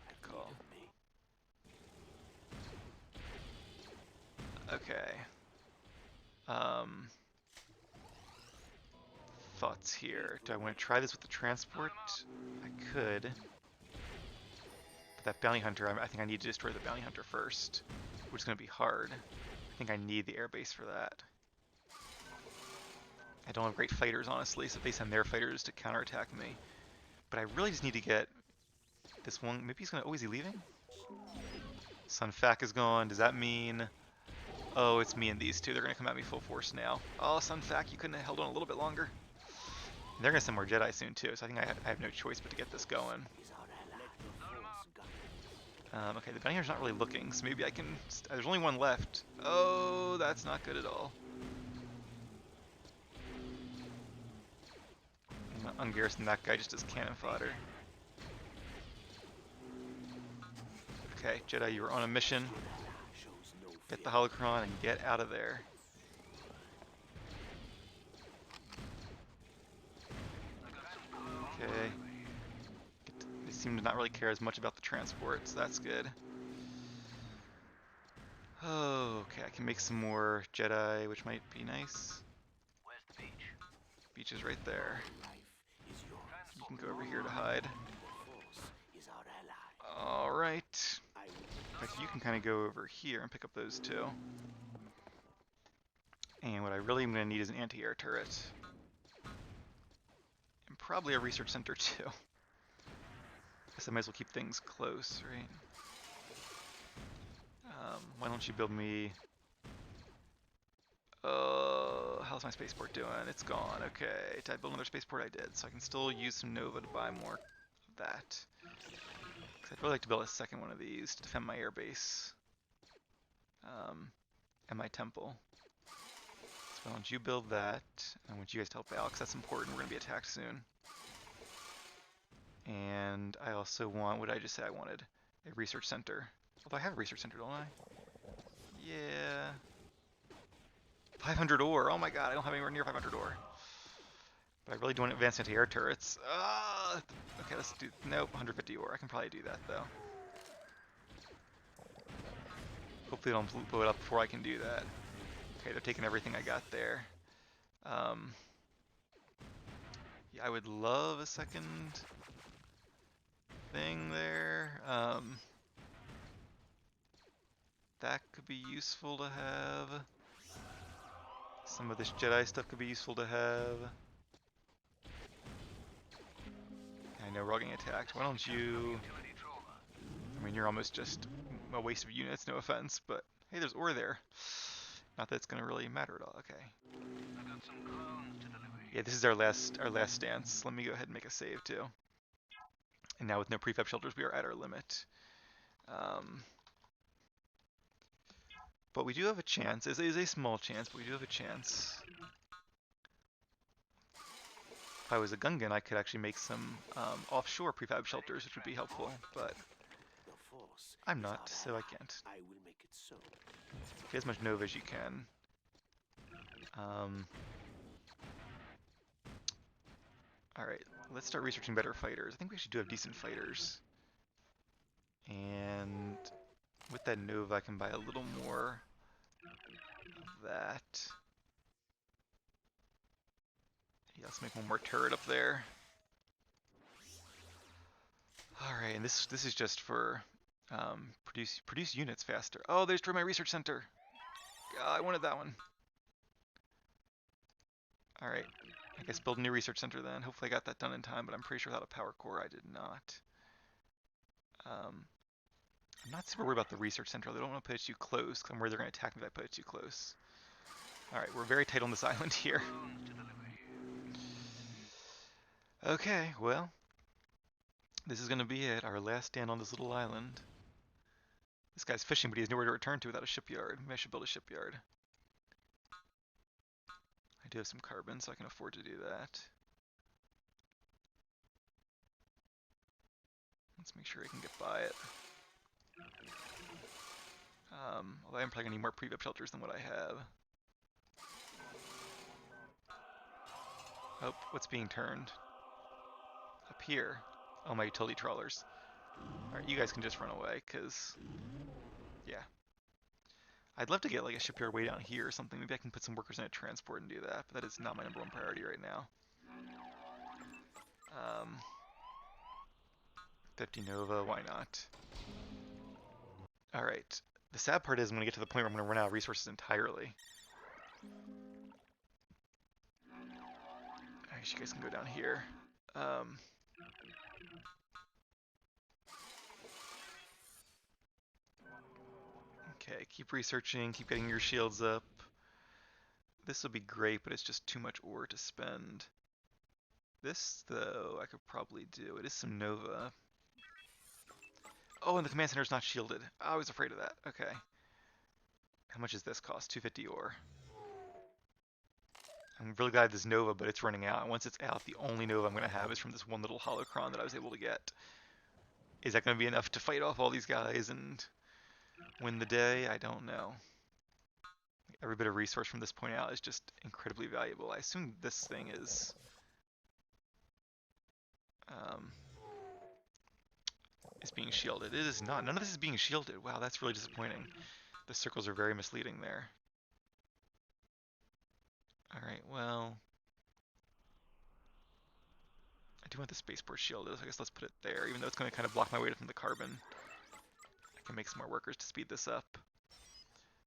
Good call. Okay. Thoughts here. Do I want to try this with the transport? I could. But that bounty hunter, I think I need to destroy the bounty hunter first, which is going to be hard. I think I need the airbase for that. I don't have great fighters, honestly, so if they send their fighters to counterattack me. But I really just need to get this one. Maybe he's going to... Oh, is he leaving? Sun Fac is gone. Does that mean... Oh, it's me and these 2. They're going to come at me full force now. Oh, Sun Fac, you couldn't have held on a little bit longer. And they're going to send more Jedi soon, too, so I think I have no choice but to get this going. Okay, the bounty hunter's not really looking, so maybe I can... There's only one left. Oh, that's not good at all. I'm ungarrison that guy just as cannon fodder. Okay, Jedi, you were on a mission. Get the holocron and get out of there. Okay. They seem to not really care as much about the transport, so that's good. Oh, okay, I can make some more Jedi, which might be nice. Where's the beach? Beach is right there. Life is yours. You can go over here to hide. The Force is our ally. Alright. I will In fact, you can kind of go over here and pick up those two. And what I really am going to need is an anti-air turret. And probably a research center too. Guess I might as well keep things close, right? Why don't you build me... how's my spaceport doing? It's gone. Okay. Did I build another spaceport? I did. So I can still use some Nova to buy more of that. Because I'd really like to build a second one of these to defend my airbase. And my temple. So why don't you build that? I want you guys to help out because that's important. We're going to be attacked soon. And I also want, what did I just say I wanted? A research center. Although I have a research center, don't I? Yeah. 500 ore. Oh my god, I don't have anywhere near 500 ore. But I really don't want advanced anti-air turrets. Okay, let's do... Nope, 150 ore. I can probably do that, though. Hopefully they don't blow it up before I can do that. Okay, they're taking everything I got there. Yeah, I would love a second thing there. That could be useful to have. Some of this Jedi stuff could be useful to have. I know we're all getting attacked. Why don't you... I mean, you're almost just a waste of units, no offense, but hey, there's ore there. Not that it's going to really matter at all. Okay. Yeah, this is our last stance. Let me go ahead and make a save too. And now with no prefab shelters, we are at our limit. But we do have a chance. It is a small chance, but we do have a chance. If I was a Gungan, I could actually make some offshore prefab shelters, which would be helpful, but the Force I'm is not, our so I ally. can't. I will make it so. Get as much Nova as you can. Alright, let's start researching better fighters. I think we actually do have decent fighters. And with that Nova, I can buy a little more of that. Yeah, let's make one more turret up there. Alright, and this is just for produce units faster. Oh, they destroyed my research center. I wanted that one. Alright, I guess build a new research center then. Hopefully I got that done in time, but I'm pretty sure without a power core I did not. I'm not super worried about the research center. I don't want to put it too close, because I'm worried they're going to attack me if I put it too close. Alright, we're very tight on this island here. Okay, well, this is going to be it. Our last stand on this little island. This guy's fishing, but he has nowhere to return to without a shipyard. Maybe I should build a shipyard. I do have some carbon, so I can afford to do that. Let's make sure I can get by it. Although I'm probably going to need more prefab shelters than what I have. Oh, what's being turned? Up here. Oh, my utility trawlers. Alright, you guys can just run away, because... Yeah. I'd love to get like a shipyard way down here or something. Maybe I can put some workers in a transport and do that, but that is not my number one priority right now. 50 Nova, why not? Alright. The sad part is I'm going to get to the point where I'm going to run out of resources entirely. I guess you guys can go down here. Okay, keep researching, keep getting your shields up. This will be great, but it's just too much ore to spend. This, though, I could probably do. It is some Nova. Oh, and the command center is not shielded. I was afraid of that. Okay. How much does this cost? 250 ore. I'm really glad this Nova, but it's running out. And once it's out, the only Nova I'm going to have is from this one little holocron that I was able to get. Is that going to be enough to fight off all these guys and win the day? I don't know. Every bit of resource from this point out is just incredibly valuable. I assume this thing um, is being shielded. It is not. None of this is being shielded. Wow, that's really disappointing. The circles are very misleading there. Alright, well, I do want the spaceport shielded, so I guess let's put it there, even though it's going to kind of block my way from the carbon. I can make some more workers to speed this up.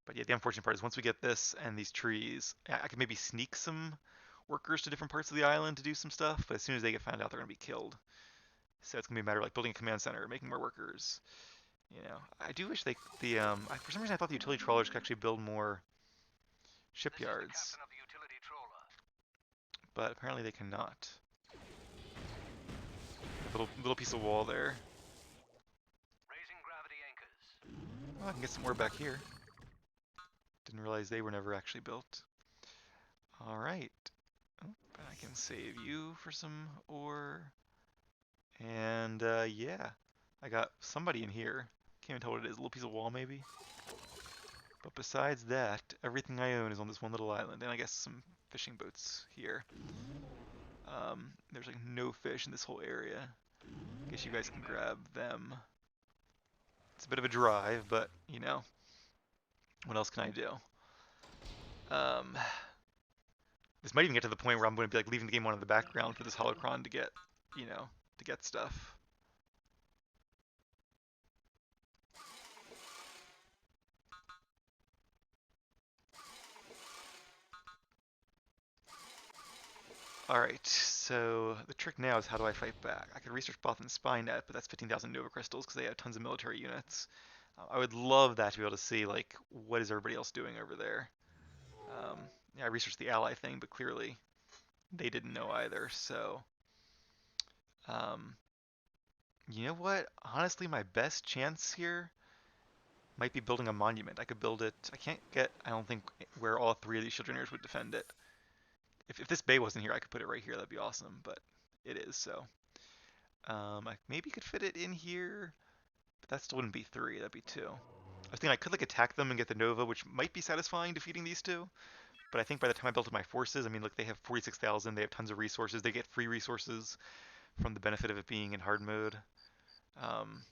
But yeah, the unfortunate part is once we get this and these trees, I could maybe sneak some workers to different parts of the island to do some stuff, but as soon as they get found out, they're going to be killed. So it's going to be a matter of like building a command center, making more workers. You know, I do wish for some reason I thought the utility trawlers could actually build more shipyards, Captain of the utility trawler. but apparently they cannot. Little piece of wall there. Raising gravity anchors. Oh, I can get some more back here. Didn't realize they were never actually built. Alright. Oh, I can save you for some ore. And yeah, I got somebody in here. Can't even tell what it is. A little piece of wall maybe. But besides that, everything I own is on this one little island. And I guess some fishing boats here. There's like no fish in this whole area. Guess you guys can grab them. It's a bit of a drive, but you know, what else can I do? Um, this might even get to the point where I'm going to be like leaving the game on in the background for this holocron to get, you know, to get stuff. Alright, so the trick now is how do I fight back? I could research Both and Spynet, but that's 15,000 Nova Crystals because they have tons of military units. I would love that to be able to see, like, what is everybody else doing over there. Yeah, I researched the ally thing, but clearly they didn't know either, so... Um, you know what? Honestly, my best chance here might be building a monument. I could build it... I can't get, I don't think, where all three of these shield generators would defend it. If this bay wasn't here, I could put it right here. That'd be awesome, but it is, so... I maybe could fit it in here, but that still wouldn't be 3, that'd be 2. I was thinking I could like attack them and get the Nova, which might be satisfying defeating these two, but I think by the time I built up my forces, I mean, look, they have 46,000, they have tons of resources, they get free resources from the benefit of it being in hard mode. Um,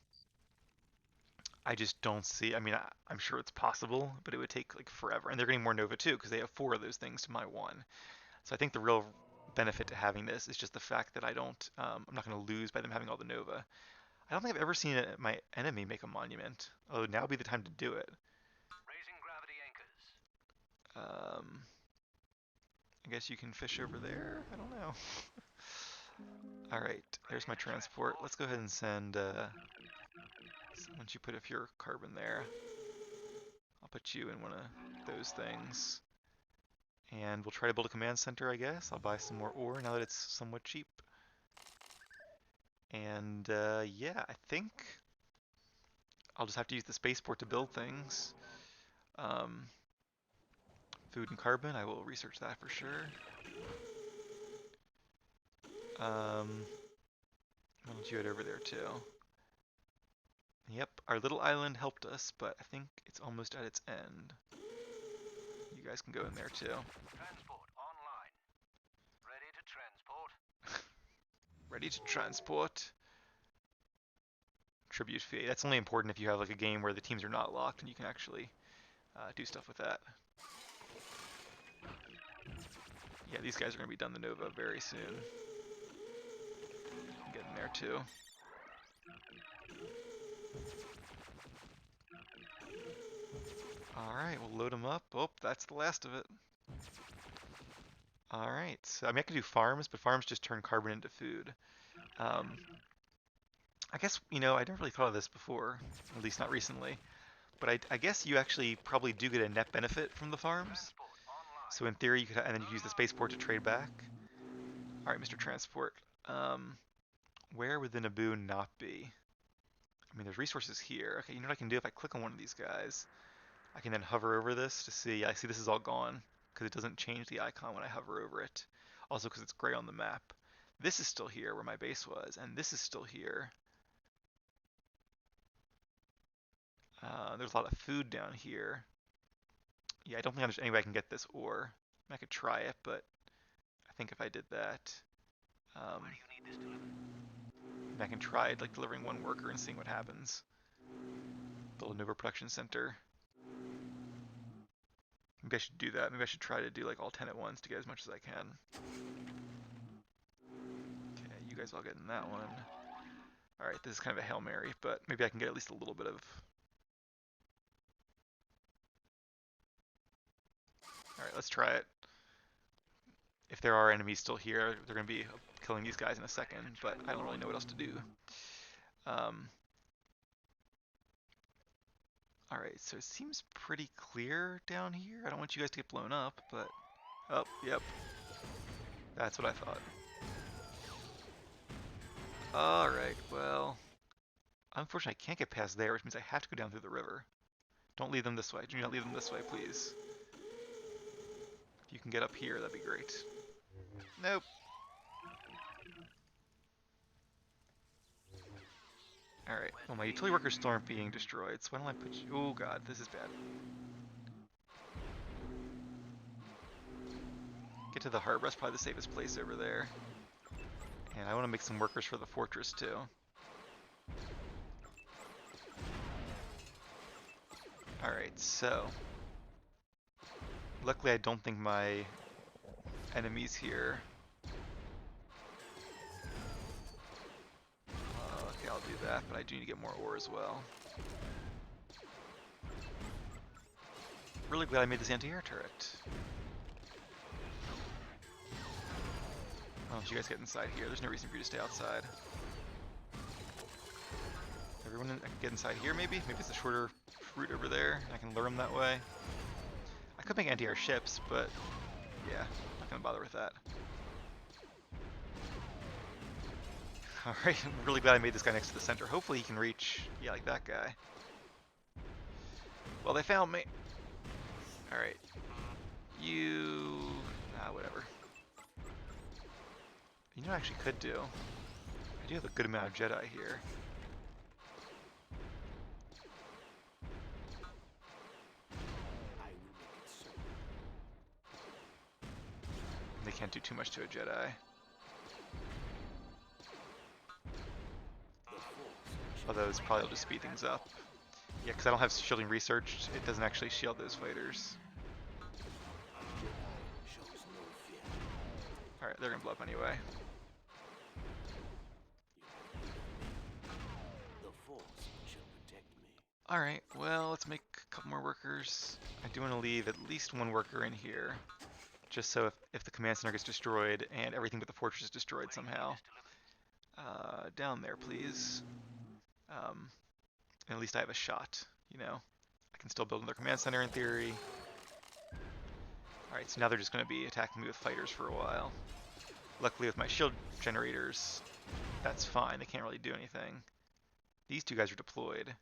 I just don't see, I mean, I'm sure it's possible, but it would take like forever, and they're getting more Nova too, because they have 4 of those things to my 1. So I think the real benefit to having this is just the fact that I'm not going to lose by them having all the Nova. I don't think I've ever seen my enemy make a monument. Oh, now would be the time to do it. Raising gravity anchors. Um, I guess you can fish over there? I don't know. Alright, there's my transport. Let's go ahead and send, once you put a pure carbon there, I'll put you in one of those things. And we'll try to build a command center, I guess. I'll buy some more ore now that it's somewhat cheap. And yeah, I think I'll just have to use the spaceport to build things. Um, food and carbon, I will research that for sure. Why don't you head over there too? Yep, our little island helped us, but I think it's almost at its end. You guys can go in there too. Transport online. Ready to transport. Ready to transport. Tribute fee. That's only important if you have like a game where the teams are not locked and you can actually do stuff with that. Yeah, these guys are going to be done the Nova very soon. Get in there too. Alright, we'll load them up. Oh, that's the last of it. Alright, so I mean I could do farms, but farms just turn carbon into food. I guess, you know, I never really thought of this before, at least not recently. But I guess you actually probably do get a net benefit from the farms. So in theory, you could, and then you could use the spaceport to trade back. All right, Mr. Transport. Where would the Naboo not be? I mean, there's resources here. Okay, you know what I can do? If I click on one of these guys, I can then hover over this to see. I see this is all gone because it doesn't change the icon when I hover over it. Also because it's gray on the map. This is still here where my base was, and this is still here. There's a lot of food down here. Yeah, I don't think there's any way I can get this ore. I could try it, but I think if I did that, Where do you need this delivered? I can try it, like delivering one worker and seeing what happens. Build an overproduction center. Maybe I should do that. Maybe I should try to do like all 10 at once to get as much as I can. Okay, you guys all get in that one. Alright, this is kind of a Hail Mary, but maybe I can get at least a little bit of... Alright, let's try it. If there are enemies still here, they're going to be killing these guys in a second, but I don't really know what else to do. Alright, so it seems pretty clear down here. I don't want you guys to get blown up, but... Oh, yep. That's what I thought. Alright, well... Unfortunately, I can't get past there, which means I have to go down through the river. Don't lead them this way. Do not lead them this way, please. If you can get up here, that'd be great. Nope. Alright, well my utility workers still aren't being destroyed, so why don't I put you... Oh god, this is bad. Get to the harbor, that's probably the safest place over there. And I want to make some workers for the fortress too. Alright, so... Luckily I don't think my enemies here... okay, I'll do that, but I do need to get more ore as well. Really glad I made this anti-air turret. Why don't you guys get inside here? There's no reason for you to stay outside. Everyone can get inside here maybe? Maybe it's a shorter route over there. I can lure them that way. I could make anti-air ships, but yeah, not gonna bother with that. Alright, I'm really glad I made this guy next to the center. Hopefully he can reach, yeah, like that guy. Well, they found me. Alright. You... whatever. You know what I actually could do? I do have a good amount of Jedi here. They can't do too much to a Jedi. Although this probably will just speed things up. Yeah, because I don't have shielding researched, it doesn't actually shield those fighters. Alright, they're gonna blow up anyway. Alright, well, let's make a couple more workers. I do want to leave at least one worker in here. Just so if the command center gets destroyed and everything but the fortress is destroyed somehow. Down there, please. And at least I have a shot, you know. I can still build another command center in theory. Alright, so now they're just going to be attacking me with fighters for a while. Luckily with my shield generators, that's fine. They can't really do anything. These two guys are deployed.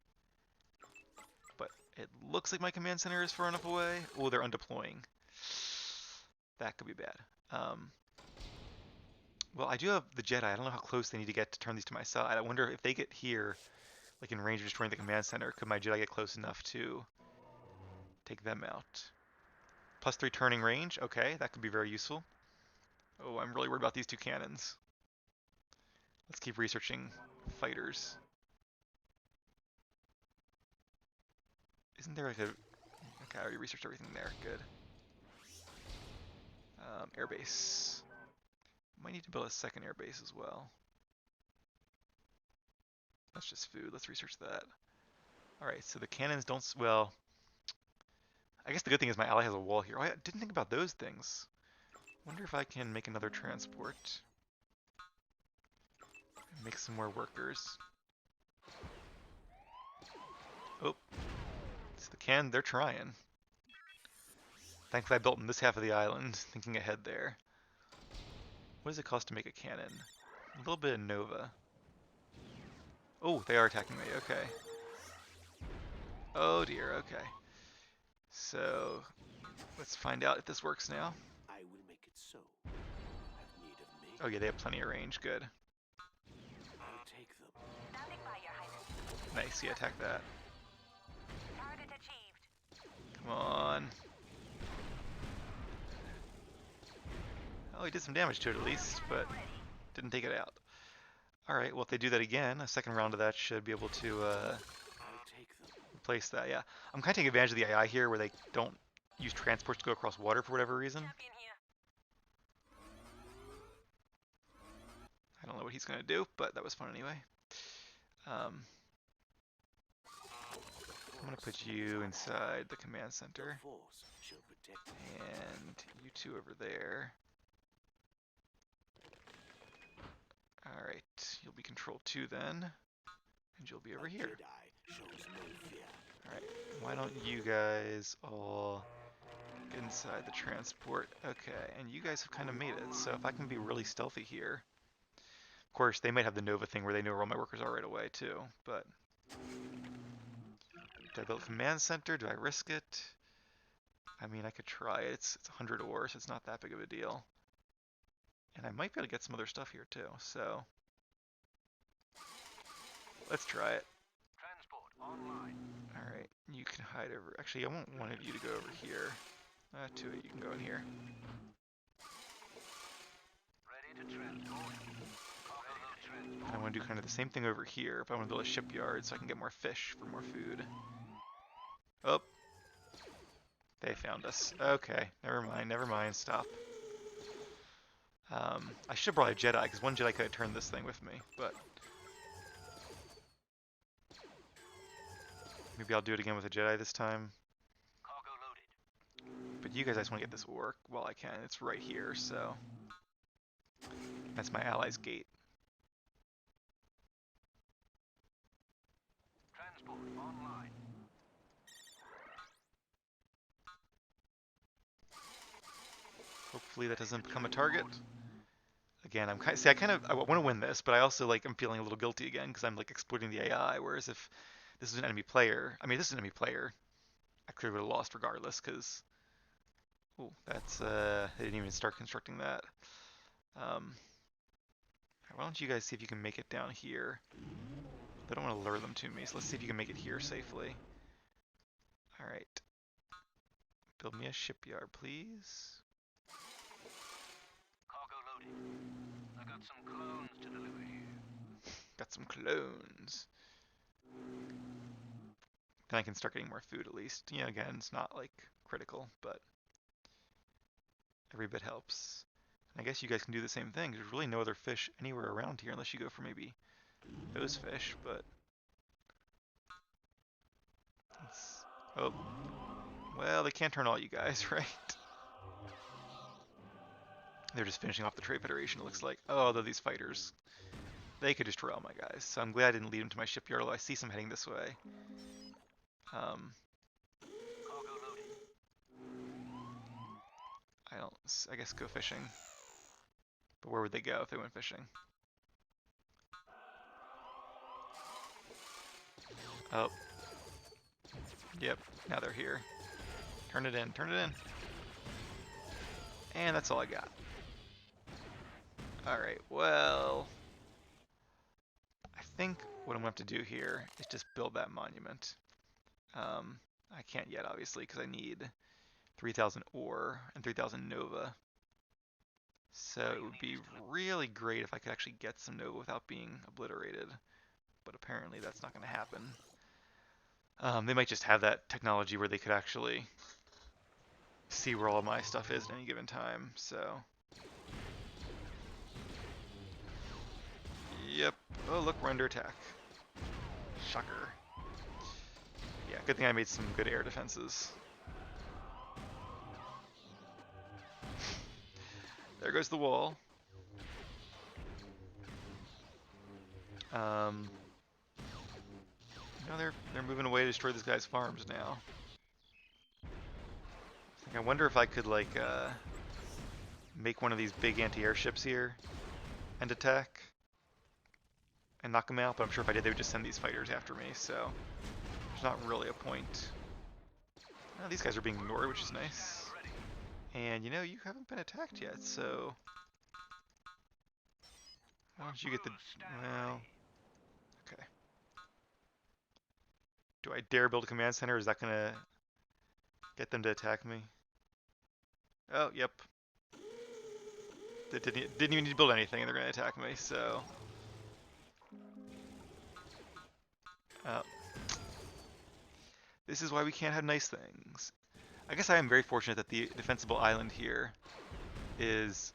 But it looks like my command center is far enough away. Oh, they're undeploying. That could be bad. Well, I do have the Jedi. I don't know how close they need to get to turn these to my side. I wonder if they get here, like in range of destroying the command center, could my Jedi get close enough to take them out? +3 turning range. Okay, that could be very useful. Oh, I'm really worried about these two cannons. Let's keep researching fighters. Isn't there like a... Okay, I already researched everything there. Good. Airbase. Might need to build a second airbase as well. That's just food. Let's research that. Alright, so the cannons don't... Well, I guess the good thing is my ally has a wall here. Oh, I didn't think about those things. Wonder if I can make another transport. Make some more workers. Oh. So they're trying. Thankfully I built in this half of the island, thinking ahead there. What does it cost to make a cannon? A little bit of Nova. Oh, they are attacking me. Okay. Oh dear. Okay. So let's find out if this works now. I will make it so. Have need of me? Oh yeah, they have plenty of range. Good. I'll take them. Standing by, Your Highness. Nice. Yeah, attack that. Target achieved. Come on. Oh, he did some damage to it at least, but didn't take it out. Alright, well if they do that again, a second round of that should be able to I'll take them. replace that, yeah. I'm kind of taking advantage of the AI here where they don't use transports to go across water for whatever reason. Champion here. I don't know what he's going to do, but that was fun anyway. I'm going to put you inside the command center, The force shall protect me. and you two over there. Alright, you'll be control 2 then, and you'll be over A here. Jedi shows no fear. Alright, why don't you guys all get inside the transport? Okay, and you guys have kind of made it, so if I can be really stealthy here. Of course, they might have the Nova thing where they know where all my workers are right away too, but... Do I build a command center? Do I risk it? I mean, I could try it. It's 100 ore, so it's not that big of a deal. And I might be able to get some other stuff here too, so... Let's try it. Transport online. Alright, you can hide over... Actually, I want one of you to go over here. Two of you can go in here. Ready to transport. Ready to transport. I want to do kind of the same thing over here, but I want to build a shipyard so I can get more fish for more food. Oh. They found us. Okay, never mind, stop. I should have brought a Jedi, because one Jedi could have turned this thing with me, but... Maybe I'll do it again with a Jedi this time. Cargo loaded. But you guys, I just want to get this work while I can. It's right here, so... That's my ally's gate. Transport online. Hopefully that doesn't become a target. Again, I'm kind. See, I want to win this, but I also I'm feeling a little guilty again because I'm exploiting the AI. Whereas if this is an enemy player, I mean, this is an enemy player, I clearly would have lost regardless. Because, oh, that's they didn't even start constructing that. Why don't you guys see if you can make it down here? I don't want to lure them to me, so let's see if you can make it here safely. All right, build me a shipyard, please. Cargo loaded. I got some clones to deliver here. Got some clones. Then I can start getting more food at least. Yeah, again, it's not critical, but every bit helps. And I guess you guys can do the same thing. There's really no other fish anywhere around here unless you go for maybe those fish, but... Oh. Well, they can't turn all you guys, right? They're just finishing off the Trade Federation, it looks like. Oh, although these fighters, they could destroy all my guys. So I'm glad I didn't lead them to my shipyard, although I see some heading this way. Cargo loaded. I guess go fishing. But where would they go if they went fishing? Oh. Yep, now they're here. Turn it in, turn it in. And that's all I got. Alright, well... I think what I'm going to have to do here is just build that monument. I can't yet, obviously, because I need 3,000 ore and 3,000 Nova. So it would be really great if I could actually get some Nova without being obliterated. But apparently that's not going to happen. They might just have that technology where they could actually see where all my stuff is at any given time, so... Yep. Oh, look, we're under attack. Shocker. Yeah, good thing I made some good air defenses. There goes the wall. No, they're moving away to destroy this guy's farms now. I wonder if I could make one of these big anti-air ships here and attack. and knock them out, but I'm sure if I did, they would just send these fighters after me, so there's not really a point. These guys are being ignored, which is nice. And you know, you haven't been attacked yet, so why don't you get the, well, okay. Do I dare build a command center? Is that gonna get them to attack me? Oh, yep. They didn't even need to build anything, and they're gonna attack me, so. Uh, this is why we can't have nice things. I guess I am very fortunate that the defensible island here is,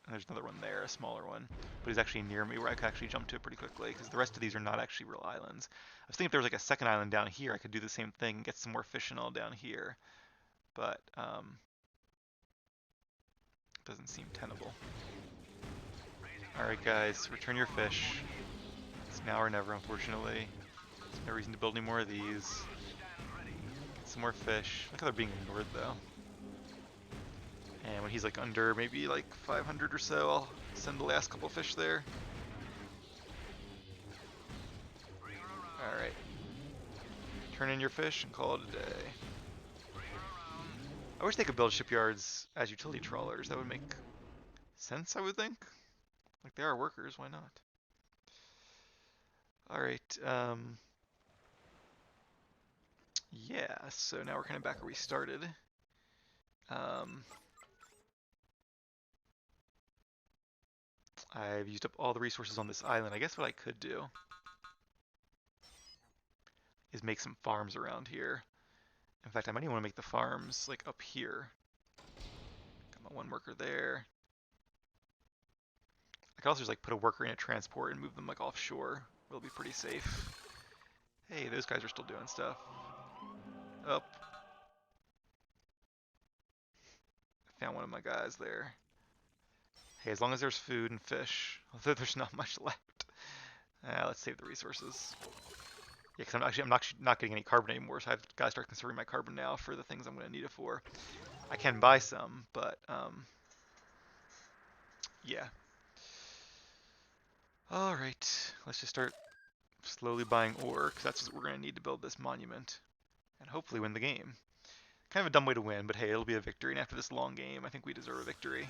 and there's another one there, a smaller one, but is actually near me where I could actually jump to it pretty quickly, because the rest of these are not actually real islands. I was thinking if there was like a second island down here, I could do the same thing and get some more fish and all down here, but doesn't seem tenable. Alright guys, return your fish. It's now or never, unfortunately. There's no reason to build any more of these. Get some more fish. Look how they're being ignored though. And when he's like under maybe like 500 or so, I'll send the last couple fish there. Alright. Turn in your fish and call it a day. I wish they could build shipyards as utility trawlers. That would make sense, I would think. Like, they are workers, why not? Alright, yeah, so now we're kind of back where we started. I've used up all the resources on this island. I guess what I could do is make some farms around here. In fact, I might even want to make the farms like up here. Got my one worker there. I could also just like put a worker in a transport and move them like offshore. It'll be pretty safe. Hey, those guys are still doing stuff. Up. Found one of my guys there. Hey, as long as there's food and fish, although there's not much left. Let's save the resources. Yeah, because I'm actually not getting any carbon anymore, so I've got to start conserving my carbon now for the things I'm going to need it for. I can buy some, but yeah. All right, let's just start slowly buying ore, because that's what we're going to need to build this monument, and hopefully win the game. Kind of a dumb way to win, but hey, it'll be a victory, and after this long game, I think we deserve a victory.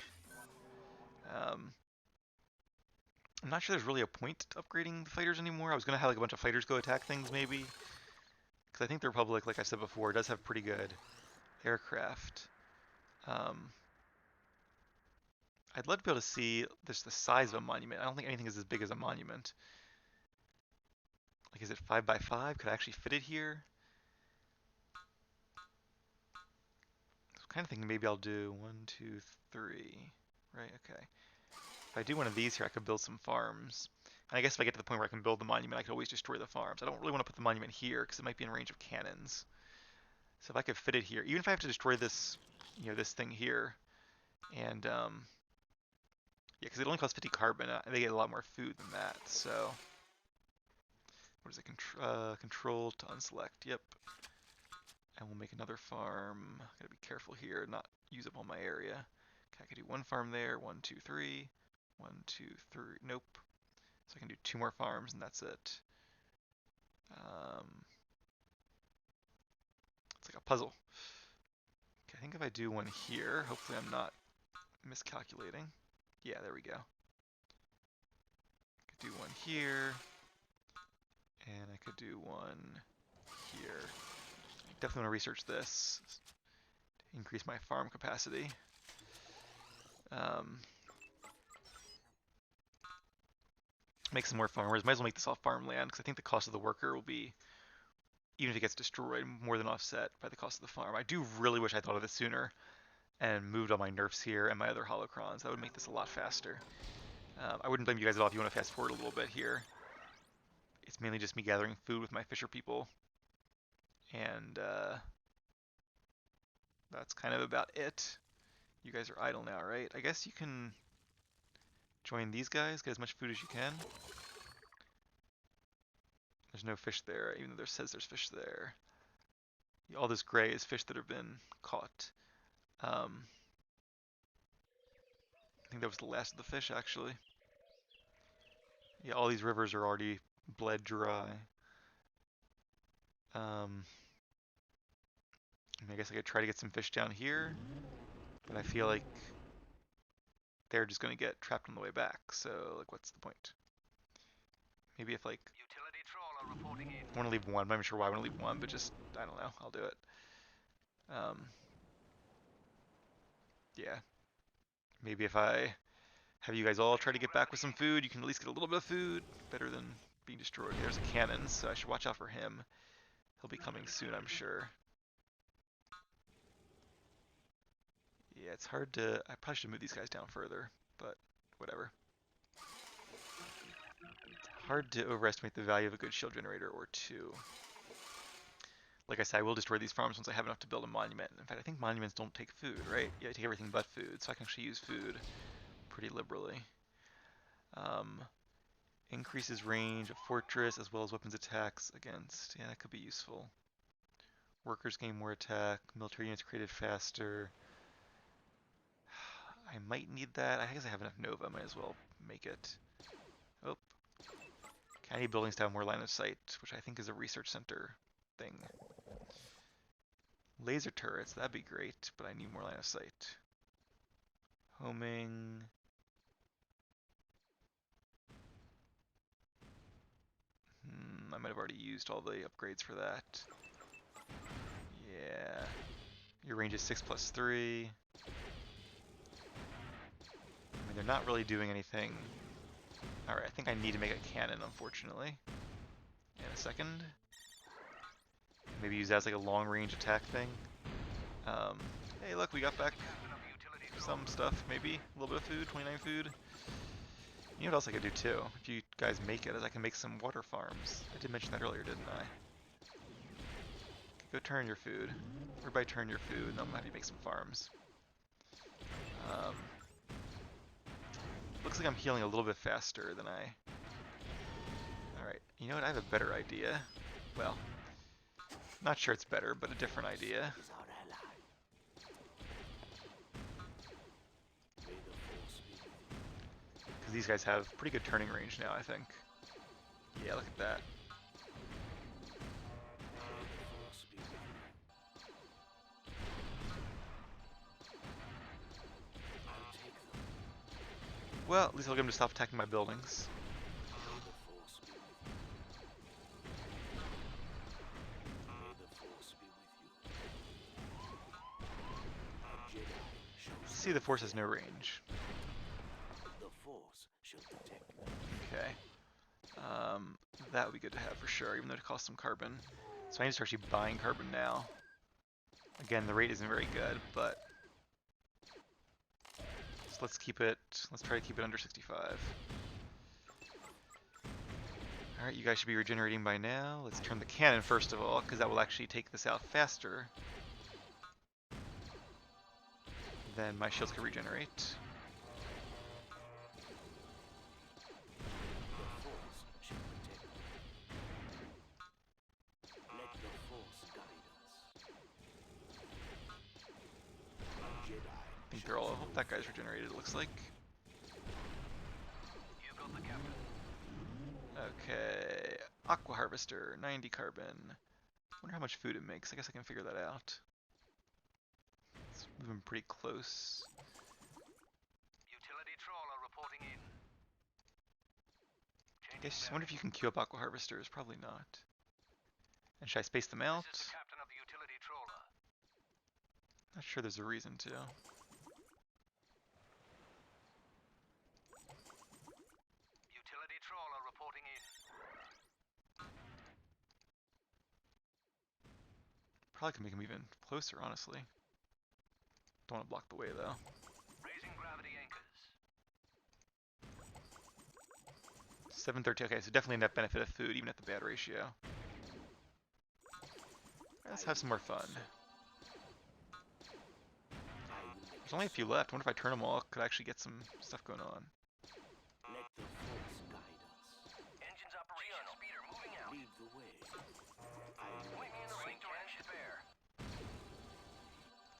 I'm not sure there's really a point to upgrading the fighters anymore. I was going to have like a bunch of fighters go attack things, maybe. Because I think the Republic, like I said before, does have pretty good aircraft. I'd love to be able to see just the size of a monument. I don't think anything is as big as a monument. Like, is it 5 by 5? Could I actually fit it here? I was kind of thinking maybe I'll do 1, 2, 3. Right, okay. If I do one of these here, I could build some farms. And I guess if I get to the point where I can build the monument, I could always destroy the farms. I don't really want to put the monument here because it might be in range of cannons. So if I could fit it here, even if I have to destroy this, you know, this thing here, and yeah, because it only costs 50 carbon, they get a lot more food than that. So what is it? Control to unselect. Yep. And we'll make another farm. Gotta be careful here, not use up all my area. Okay, I could do one farm there. 1, 2, 3. 1, 2, 3. Nope. So I can do 2 more farms, and that's it. It's like a puzzle. Okay, I think if I do one here, hopefully I'm not miscalculating. Yeah, there we go. Could do one here, and I could do one here. Definitely want to research this to increase my farm capacity. Make some more farmers. Might as well make this all farmland because I think the cost of the worker will be, even if it gets destroyed, more than offset by the cost of the farm. I do really wish I thought of this sooner and moved all my nerfs here and my other holocrons. That would make this a lot faster. I wouldn't blame you guys at all if you want to fast forward a little bit here. It's mainly just me gathering food with my fisher people. And that's kind of about it. You guys are idle now, right? I guess you can join these guys, get as much food as you can. There's no fish there, even though there says there's fish there. All this gray is fish that have been caught. I think that was the last of the fish, actually. Yeah, all these rivers are already bled dry. I mean, I guess I could try to get some fish down here, but I feel like they're just going to get trapped on the way back. So, like, what's the point? Maybe if, like, Utility trawler reporting in. I want to leave one. I'm not even sure why I want to leave one, but just, I don't know. I'll do it. Yeah. Maybe if I have you guys all try to get back with some food, you can at least get a little bit of food. Better than being destroyed. There's a cannon, so I should watch out for him. He'll be coming soon, I'm sure. Yeah, it's hard to... I probably should move these guys down further, but whatever. It's hard to overestimate the value of a good shield generator or two. Like I said, I will destroy these farms once I have enough to build a monument. In fact, I think monuments don't take food, right? Yeah, I take everything but food, so I can actually use food pretty liberally. Increases range of fortress as well as weapons attacks against. Yeah, that could be useful. Workers gain more attack. Military units created faster. I might need that. I guess I have enough Nova. Might as well make it. Oh. Okay, I need buildings to have more line of sight, which I think is a research center thing. Laser turrets, that'd be great, but I need more line of sight. Homing. I might have already used all the upgrades for that. Yeah. Your range is 6+3. I mean, they're not really doing anything. Alright, I think I need to make a cannon, unfortunately. In a second. Maybe use that as like a long-range attack thing. Hey, look, we got back some stuff, maybe. A little bit of food, 29 food. You know what else I could do, too? If you guys make it, is I can make some water farms. I did mention that earlier, didn't I? Go turn your food. Everybody turn your food, and I'm gonna have you make some farms. Looks like I'm healing a little bit faster than I... Alright, you know what? I have a better idea. Well, not sure it's better, but a different idea. Because these guys have pretty good turning range now, I think. Yeah, look at that. Well, at least I'll get them to stop attacking my buildings. See, the force has no range. Okay. That would be good to have for sure, even though it costs some carbon. So I need to start actually buying carbon now. Again, the rate isn't very good, but so let's keep it. Let's try to keep it under 65. All right, you guys should be regenerating by now. Let's turn the cannon first of all, because that will actually take this out faster. Then my shields can regenerate. I think they're all. I hope that guy's regenerated. It looks like. You got the captain. Okay, Aqua Harvester, 90 carbon. Wonder how much food it makes. I guess I can figure that out. It's moving pretty close. Utility trawler reporting in. I wonder if you can queue up Aqua Harvesters. Probably not. And should I space them out? This is the captain of the utility trawler. Not sure there's a reason to. Utility trawler reporting in. Probably can make them even closer, honestly. Don't want to block the way, though. Raising gravity anchors. 713. Okay, so definitely a net benefit of food, even at the bad ratio. Let's have some more fun. There's only a few left. I wonder if I turn them all, could I actually get some stuff going on. Let the force guide us. Engines operational. Speeder moving out. Lead the way. Point me in the right direction. Bear.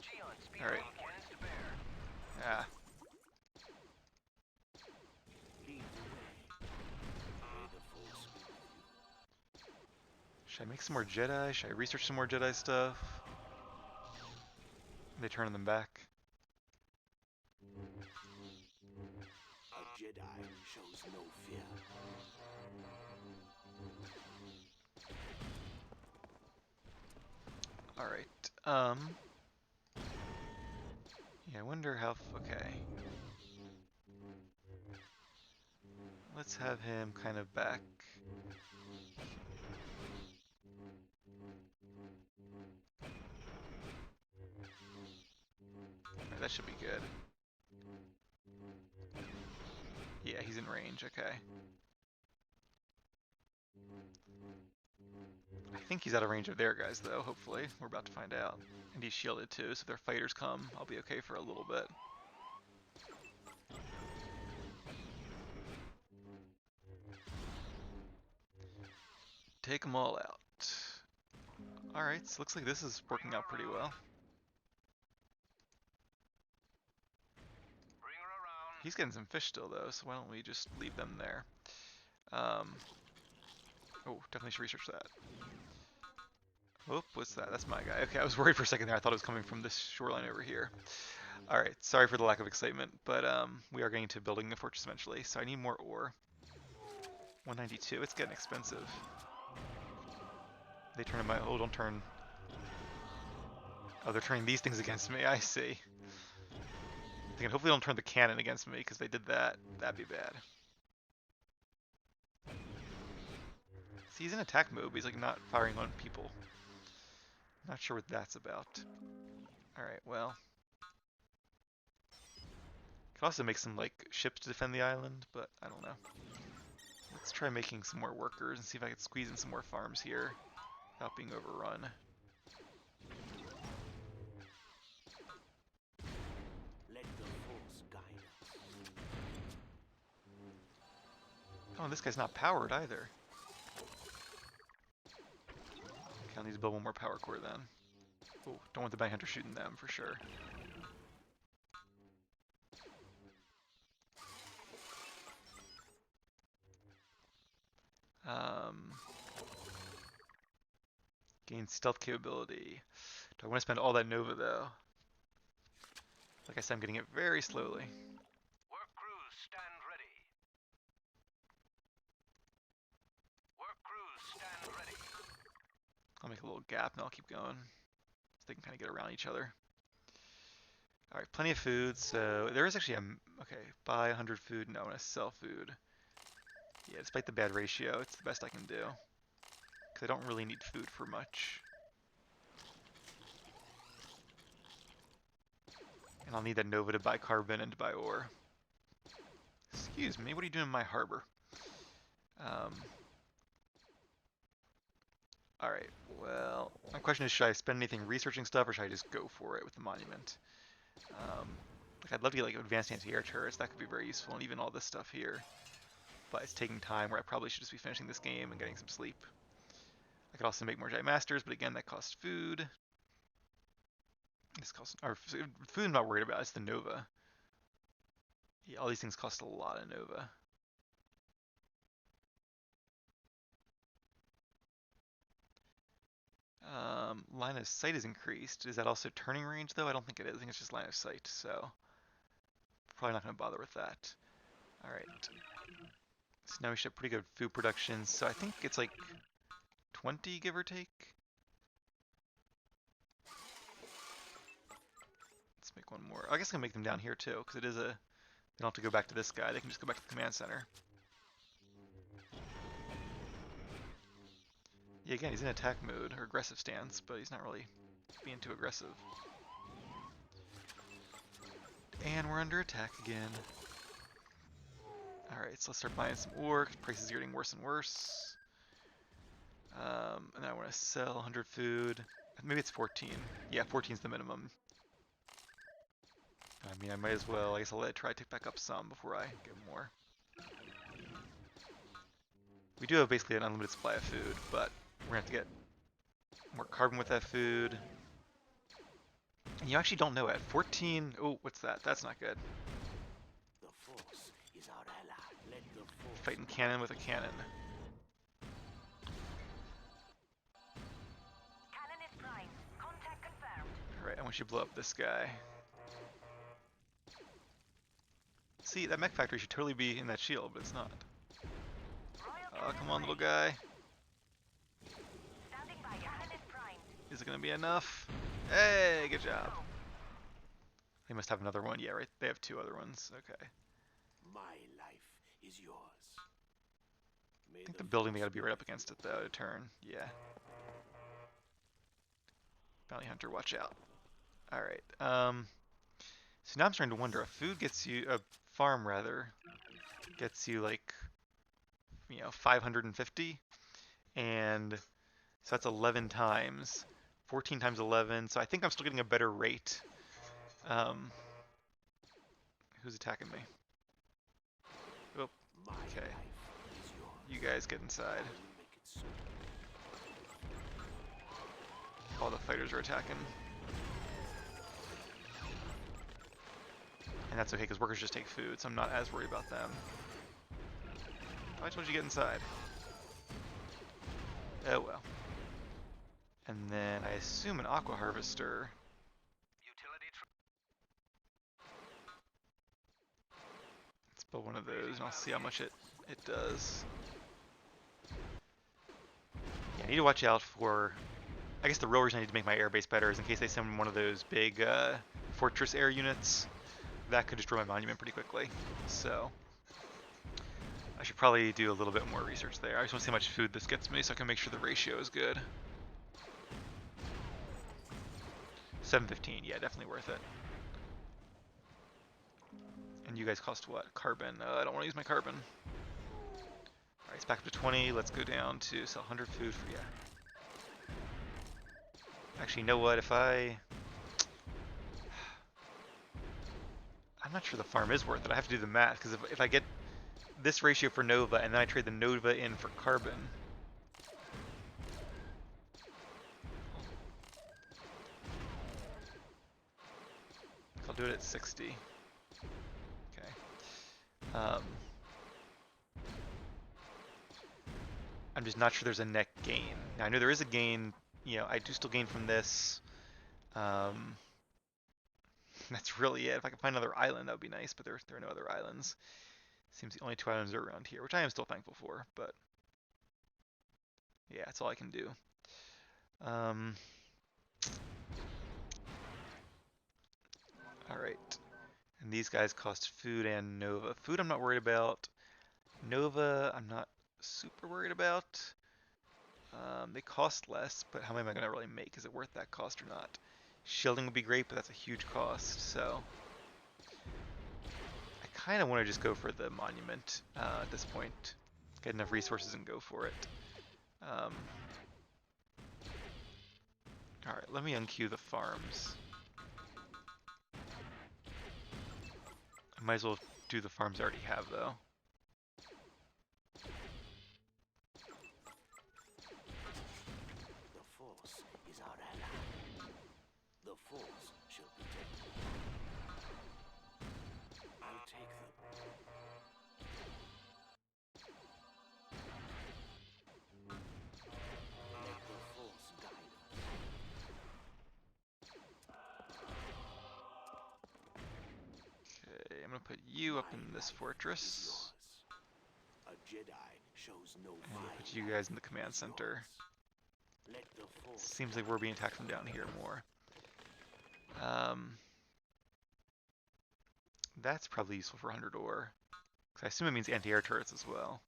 Geon, speeder. All right. Cannons to bear. Ah, Lead the way. Should I make some more Jedi? Should I research some more Jedi stuff? Are they turning them back? A Jedi shows no fear. Alright, yeah, I wonder how, okay. Let's have him kind of back. Alright, that should be good. Yeah, he's in range, okay. I think he's out of range of their guys, though, hopefully. We're about to find out. And he's shielded, too, so if their fighters come, I'll be okay for a little bit. Take them all out. Alright, so looks like this is working out pretty well. Bring her around. He's getting some fish still, though, so why don't we just leave them there? Oh, definitely should research that. Oh, what's that? That's my guy. Okay, I was worried for a second there. I thought it was coming from this shoreline over here. Alright, sorry for the lack of excitement, but we are getting to building a fortress eventually, so I need more ore. 192, it's getting expensive. They turn my, oh, don't turn. Oh, they're turning these things against me, I see. Thinking hopefully they don't turn the cannon against me, because they did that, that'd be bad. See, he's in attack mode, but he's like not firing on people. Not sure what that's about. Alright, well. Could also make some like ships to defend the island, but I don't know. Let's try making some more workers and see if I can squeeze in some more farms here without being overrun. Let the Force guide us. Oh, and this guy's not powered either. Okay, I'll need to build one more power core then. Oh, don't want the bounty hunter shooting them for sure. Gain stealth capability. Do I want to spend all that Nova though? Like I said, I'm getting it very slowly. Work crews, stand ready. Work crews, stand ready. I'll make a little gap and I'll keep going. So they can kind of get around each other. Alright, plenty of food. So there is actually a... Okay, buy 100 food. No, I'm going to sell food. Yeah, despite the bad ratio, it's the best I can do. Because I don't really need food for much. And I'll need that Nova to buy carbon and to buy ore. Excuse me, what are you doing in my harbor? Alright, well, my question is, should I spend anything researching stuff, or should I just go for it with the monument? Like I'd love to get like advanced anti-air turrets, that could be very useful, and even all this stuff here. But it's taking time where I probably should just be finishing this game and getting some sleep. I could also make more Jedi Masters, but again, that costs food. This costs, or food I'm not worried about, it's the Nova. Yeah, all these things cost a lot of Nova. Line of sight is increased. Is that also turning range though? I don't think it is. I think it's just line of sight, so probably not going to bother with that. Alright. So now we should have pretty good food production. So I think it's like 20, give or take. Let's make one more. I guess I can make them down here too, because it is a... They don't have to go back to this guy. They can just go back to the command center. Yeah, again, he's in attack mode, or aggressive stance, but he's not really being too aggressive. And we're under attack again. Alright, so let's start buying some ore, because prices are getting worse and worse. And then I want to sell 100 food. Maybe it's 14. Yeah, 14 is the minimum. I mean, I might as well, I guess I'll let it try to pick back up some before I get more. We do have basically an unlimited supply of food, but we're going to have to get more carbon with that food. And you actually don't know at 14... Oh, what's that? That's not good. The Force is our ally. Let the Force Fighting cannon with a cannon. once you blow up this guy. See, that mech factory should totally be in that shield, but it's not. Oh, come on, little guy. Standing by. Your highness primed. Is it gonna be enough? Hey, good job. They must have another one. Yeah, right. They have 2 other ones. Okay. My life is yours. I think the building they gotta be right up against it though to turn. Yeah. Bounty hunter, watch out. All right. So now I'm starting to wonder if food gets you a farm rather gets you like 550, and so that's 11 times, 14 times 11. So I think I'm still getting a better rate. Who's attacking me? Oh, okay. You guys get inside. All the fighters are attacking. And that's okay, because workers just take food, so I'm not as worried about them. I told you to get inside. Oh well. And then I assume an aqua harvester. Let's build one of those, and I'll see how much it does. Yeah, I need to watch out for... I guess the real reason I need to make my airbase better is in case they send one of those big fortress air units. That could destroy my monument pretty quickly. So I should probably do a little bit more research there. I just want to see how much food this gets me so I can make sure the ratio is good. 715, yeah, definitely worth it. And you guys cost what? Carbon. I don't want to use my carbon. Alright, it's back up to 20. Let's go down to sell 100 food for you. Actually, you know what? I'm not sure the farm is worth it. I have to do the math, because if I get this ratio for Nova, and then I trade the Nova in for carbon. I'll do it at 60. Okay. I'm just not sure there's a net gain. Now, I know there is a gain. I do still gain from this. That's really it. If I can find another island, that would be nice, but there are no other islands. Seems the only 2 islands are around here, which I am still thankful for, but yeah, that's all I can do. Alright. And these guys cost food and Nova. Food I'm not worried about. Nova I'm not super worried about. They cost less, but how many am I going to really make? Is it worth that cost or not? Shielding would be great, but that's a huge cost, so... I kind of want to just go for the monument at this point. Get enough resources and go for it. Alright, let me unqueue the farms. I might as well do the farms I already have, though. The Force is our ally. The Force shall protect them. I'll take them. Let the Force guide us. Okay, I'm gonna put you up in this fortress. A Jedi shows no And we'll put you guys in the command center. Seems like we're being attacked from down here more. That's probably useful for 100 ore. Because I assume it means anti-air turrets as well.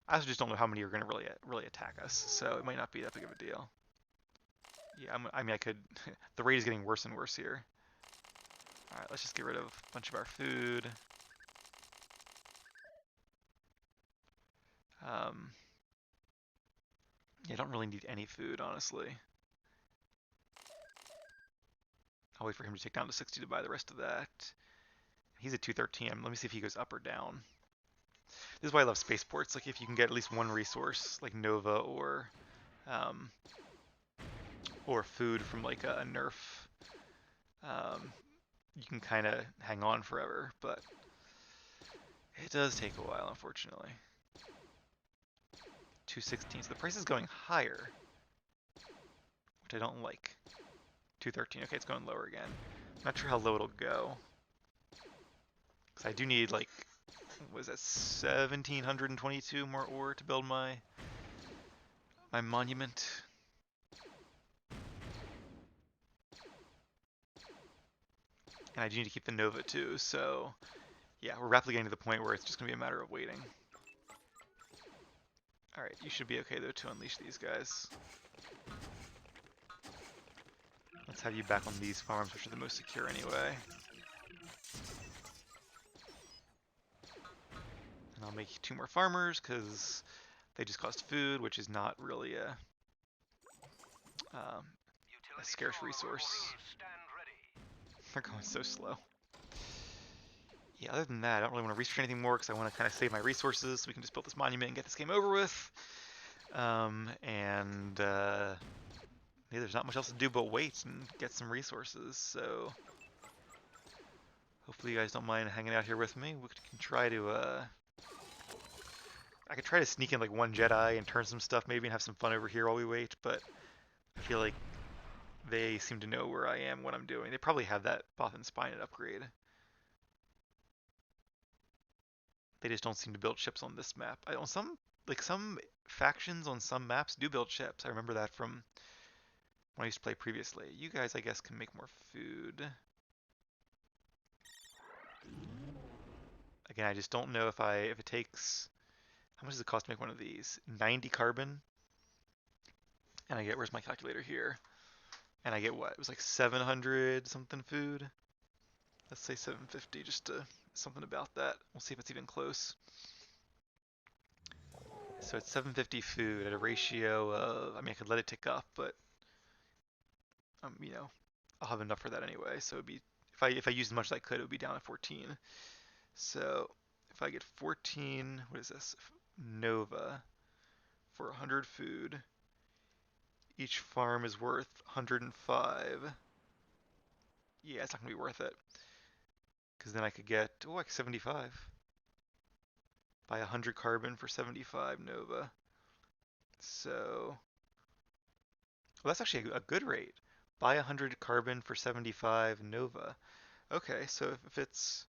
I also just don't know how many are going to really attack us, so it might not be that big of a deal. Yeah, I mean, I could... the rate is getting worse and worse here. Alright, let's just get rid of a bunch of our food. Yeah, I don't really need any food, honestly. I'll wait for him to take down to 60 to buy the rest of that. He's at 213. Let me see if he goes up or down. This is why I love spaceports. Like, if you can get at least one resource, like Nova or food from like a nerf, you can kind of hang on forever. But it does take a while, unfortunately. 216. So the price is going higher, which I don't like. 213. Okay, it's going lower again. Not sure how low it'll go. Because I do need, like, what was that, 1,722 more ore to build my monument. And I do need to keep the Nova too, so yeah, we're rapidly getting to the point where it's just going to be a matter of waiting. Alright, you should be okay though to unleash these guys. Let's have you back on these farms, which are the most secure anyway. And I'll make 2 more farmers, because they just cost food, which is not really a scarce resource. They're going so slow. Yeah, other than that, I don't really want to research anything more, because I want to kind of save my resources so we can just build this monument and get this game over with. Yeah, there's not much else to do but wait and get some resources, so hopefully you guys don't mind hanging out here with me. We can try to, I could try to sneak in like 1 Jedi and turn some stuff maybe and have some fun over here while we wait, but I feel like they seem to know where I am, what I'm doing. They probably have that Bothan Spine upgrade. They just don't seem to build ships on this map. On some factions on some maps do build ships. I remember that from when I used to play previously. You guys, I guess, can make more food. Again, I just don't know if it takes, how much does it cost to make one of these? 90 carbon. And I get, where's my calculator here? And I get what? It was like 700 something food. Let's say 750, just to something about that. We'll see if it's even close. So it's 750 food at a ratio of, I mean, I could let it tick up, but you know, I'll have enough for that anyway. So it'd be, if I used as much as I could, it would be down at 14. So if I get 14, what is this? Nova for 100 food. Each farm is worth 105. Yeah, it's not gonna be worth it. Because then I could get, oh, like 75. Buy 100 carbon for 75 Nova. So, well, that's actually a good rate. Buy 100 carbon for 75 Nova. Okay, so if it's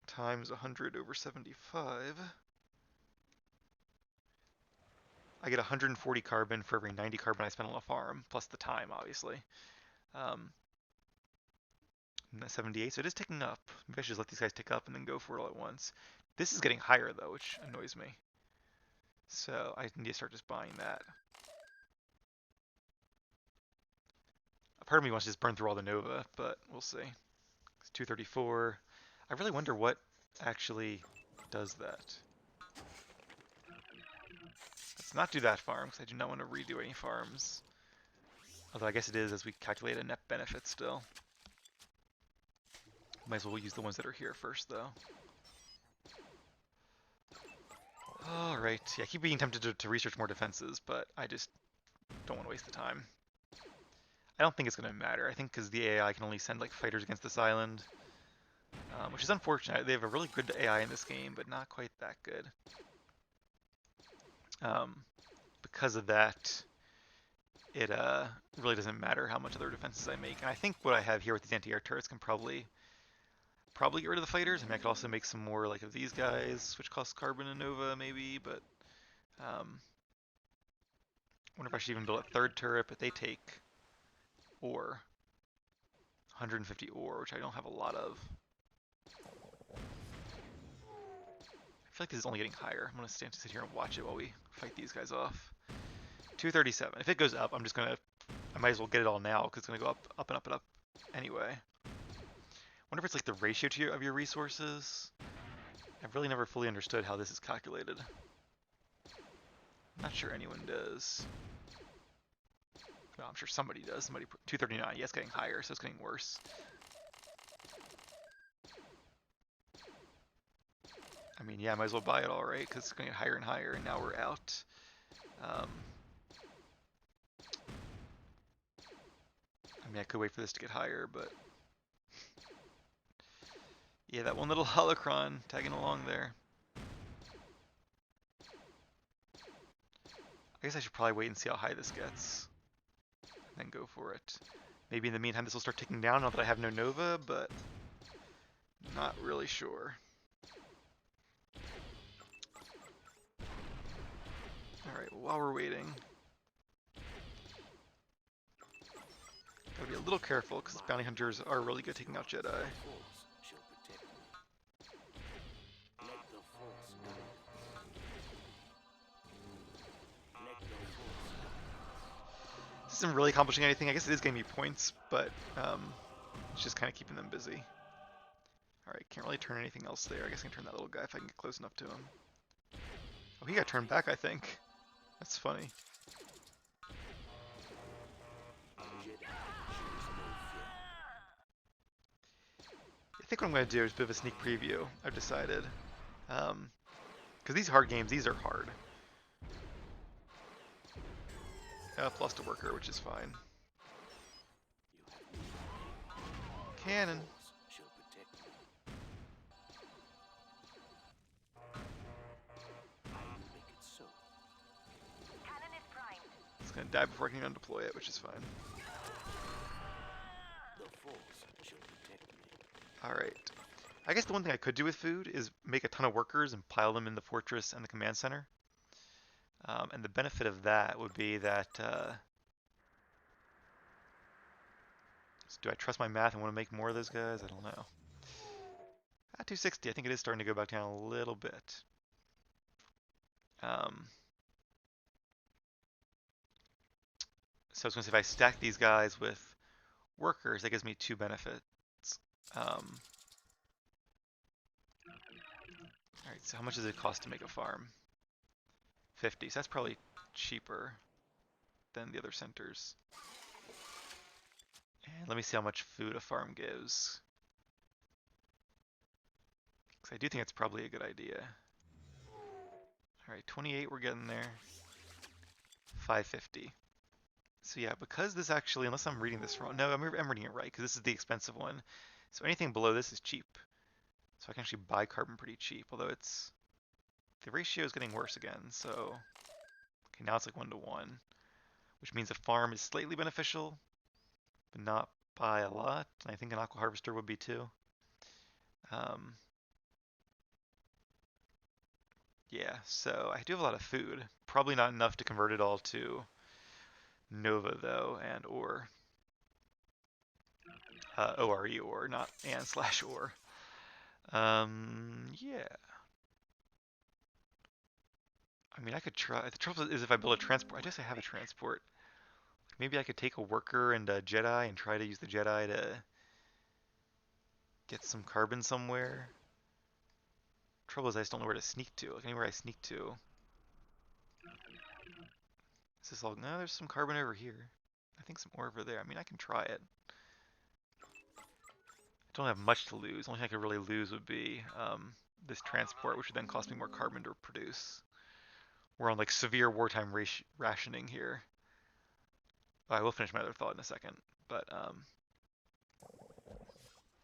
times 100 over 75, I get 140 carbon for every 90 carbon I spend on a farm, plus the time, obviously. 78, so it is ticking up. Maybe I should just let these guys tick up and then go for it all at once. This is getting higher, though, which annoys me. So I need to start just buying that. A part of me wants to just burn through all the Nova, but we'll see. It's 234. I really wonder what actually does that. Let's not do that farm, because I do not want to redo any farms. Although I guess it is as we calculate a net benefit still. Might as well use the ones that are here first, though. Alright, yeah, I keep being tempted to research more defenses, but I just don't want to waste the time. I don't think it's going to matter. I think because the AI can only send like fighters against this island, which is unfortunate. They have a really good AI in this game, but not quite that good. Because of that, it really doesn't matter how much other defenses I make. And I think what I have here with these anti-air turrets can probably get rid of the fighters. I mean, I could also make some more like of these guys, which cost carbon and Nova maybe, but wonder if I should even build a 3rd turret, but they take ore. 150 ore, which I don't have a lot of. I feel like this is only getting higher. I'm gonna sit here and watch it while we fight these guys off. 237. If it goes up, I might as well get it all now, because it's gonna go up, up and up and up anyway. Wonder if it's like the ratio of your resources. I've really never fully understood how this is calculated. Not sure anyone does. Well, I'm sure somebody does. 239. Yeah, it's getting higher, so it's getting worse. I mean, yeah, I might as well buy it all, right? Because it's going to get higher and higher, and now we're out. I mean, I could wait for this to get higher, but... Yeah, that one little holocron tagging along there. I guess I should probably wait and see how high this gets. And then go for it. Maybe in the meantime this will start ticking down now that I have no Nova, but not really sure. Alright, well, while we're waiting, gotta be a little careful because bounty hunters are really good taking out Jedi. The Force shall protect me. Let the Force guide me. Let the Force guide This isn't really accomplishing anything. I guess it is getting me points, but it's just kind of keeping them busy. Alright, can't really turn anything else there. I guess I can turn that little guy if I can get close enough to him. Oh, he got turned back, I think. That's funny. me. Jedi shows no fear. I think what I'm going to do is a bit of a sneak preview, I've decided. Because these hard games, these are hard. I've lost a worker, which is fine. You have need of me. Cannon. Force shall protect me. I will make it so. Cannon is primed. It's going to die before I can even deploy it, which is fine. The Force shall protect me. Alright. I guess the one thing I could do with food is make a ton of workers and pile them in the fortress and the command center. And the benefit of that would be that... do I trust my math and want to make more of those guys? I don't know. At 260, I think it is starting to go back down a little bit. So I was going to say, if I stack these guys with workers, that gives me two benefits. Alright, so how much does it cost to make a farm? 50, so that's probably cheaper than the other centers. And let me see how much food a farm gives. Because I do think it's probably a good idea. Alright, 28, we're getting there. 550. So yeah, because this actually, unless I'm reading this wrong, no, I'm reading it right, because this is the expensive one. So anything below this is cheap. So I can actually buy carbon pretty cheap, although it's, the ratio is getting worse again, so, okay, now it's like 1 to 1, which means a farm is slightly beneficial, but not by a lot, and I think an aqua harvester would be too. Yeah, so I do have a lot of food, probably not enough to convert it all to Nova though, and or. ORE or, not and slash or. Yeah. I mean, I could try. The trouble is if I build a transport, I guess I have a transport. Maybe I could take a worker and a Jedi and try to use the Jedi to get some carbon somewhere. Trouble is I just don't know where to sneak to. Like anywhere I sneak to. Is this all? No, there's some carbon over here. I think some ore over there. I mean, I can try it. I don't have much to lose. The only thing I could really lose would be this transport, which would then cost me more carbon to produce. We're on like severe wartime rationing here. I will finish my other thought in a second, but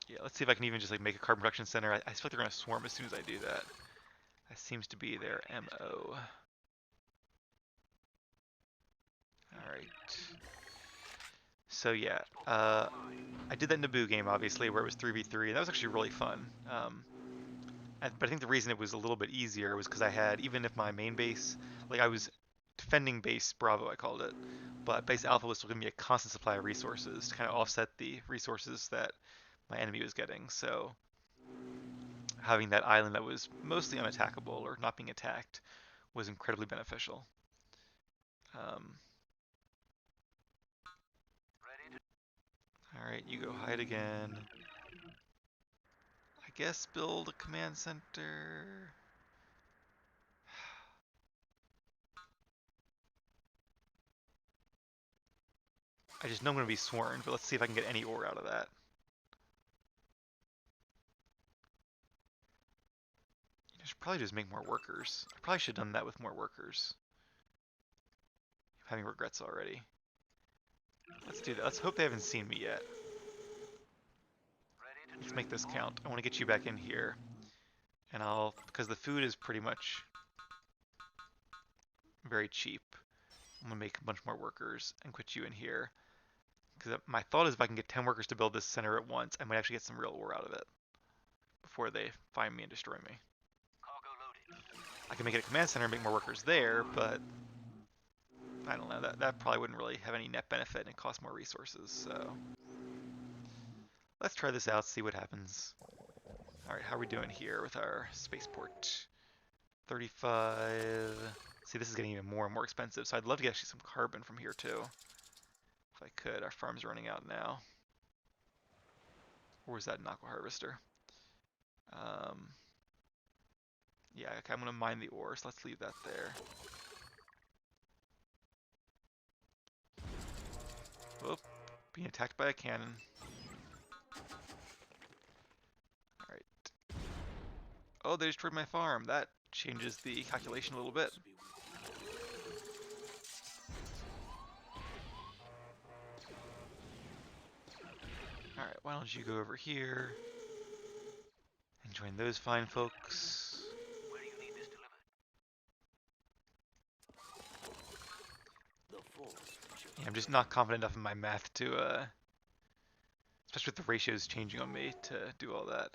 yeah, let's see if I can even just like make a carbon production center. I feel like they're gonna swarm as soon as I do that. That seems to be their MO. All right. So yeah, I did that Naboo game obviously where it was 3v3. That was actually really fun. But I think the reason it was a little bit easier was because I had, even if my main base, like I was defending base Bravo, I called it, but base Alpha was still giving me a constant supply of resources to kind of offset the resources that my enemy was getting. So having that island that was mostly unattackable or not being attacked was incredibly beneficial. All right, you go hide again. I guess build a command center. I just know I'm going to be sworn, but let's see if I can get any ore out of that. I should probably just make more workers. I probably should have done that with more workers. I'm having regrets already. Let's do that. Let's hope they haven't seen me yet. Let's make this count. I want to get you back in here. And because the food is pretty much very cheap, I'm going to make a bunch more workers and put you in here. Because my thought is if I can get 10 workers to build this center at once, I might actually get some real ore out of it before they find me and destroy me. Cargo loaded. I can make it a command center and make more workers there, but I don't know. That probably wouldn't really have any net benefit, and it costs more resources. So let's try this out, see what happens. All right, how are we doing here with our spaceport? 35. See, this is getting even more and more expensive, so I'd love to get actually some carbon from here too. If I could. Our farm's running out now. Or is that an aqua harvester? Yeah, okay, I'm going to mine the ore, so let's leave that there. Whoop, being attacked by a cannon. Alright. Oh, they destroyed my farm. That changes the calculation a little bit. Alright, why don't you go over here and join those fine folks. Where do you need this delivered? The force shall Yeah, I'm just not confident enough in my math to, especially with the ratios changing on me, to do all that.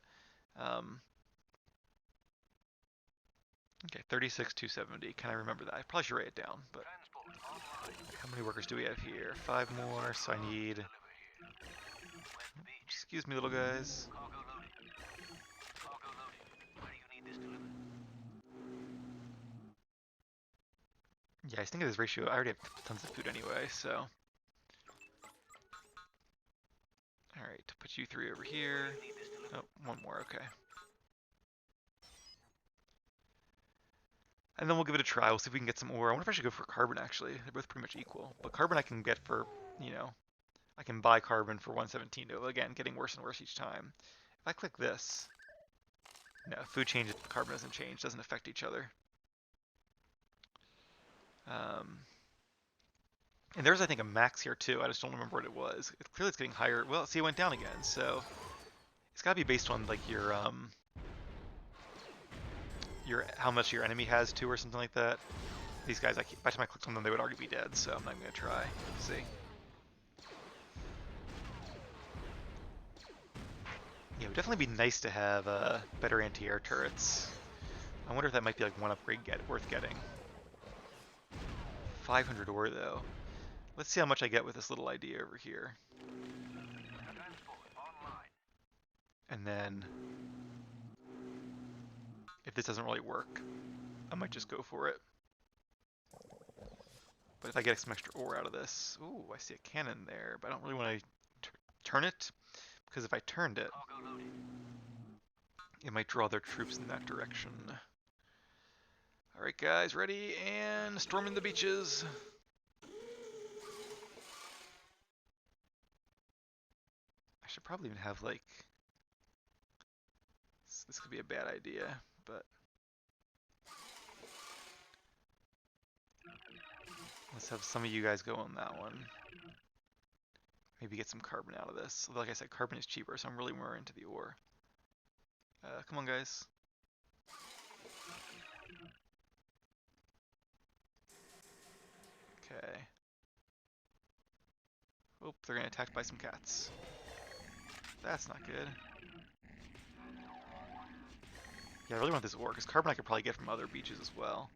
Okay, 36, 270. Can I remember that? I probably should write it down, but Transport online. how many workers do we have here? 5 more, so I need... Deliver here. Where's the beach? Excuse me, little guys. Cargo loaded. Cargo loaded. Where do you need this delivered? Yeah, I think of this ratio. I already have tons of food anyway, so... Alright, to put you 3 over here. Where do you need this delivered? Oh, 1 more, okay. And then we'll give it a try. We'll see if we can get some ore. I wonder if I should go for carbon, actually. They're both pretty much equal. But carbon I can get for, you know, I can buy carbon for 117. Again, getting worse and worse each time. If I click this, no, food changes, but carbon doesn't change. Doesn't affect each other. And there's, I think, a max here, too. I just don't remember what it was. Clearly it's getting higher. Well, see, it went down again. So it's got to be based on, like, your how much your enemy has too, or something like that. These guys, by the time I clicked on them, they would already be dead, so I'm not even gonna try. Let's see. Yeah, it would definitely be nice to have better anti-air turrets. I wonder if that might be like one upgrade worth getting. 500 ore though. Let's see how much I get with this little idea over here. Transport online. And then, if this doesn't really work, I might just go for it. But if I get some extra ore out of this... Ooh, I see a cannon there, but I don't really want to turn it, because if I turned it, Cargo loaded. it might draw their troops in that direction. Alright guys, ready, and storming the beaches! I should probably even have, like... This could be a bad idea, but... Let's have some of you guys go on that one. Maybe get some carbon out of this. Like I said, carbon is cheaper, so I'm really more into the ore. Come on, guys. Okay. Oh, they're getting attacked by some cats. That's not good. Yeah, I really want this ore, because carbon I could probably get from other beaches as well.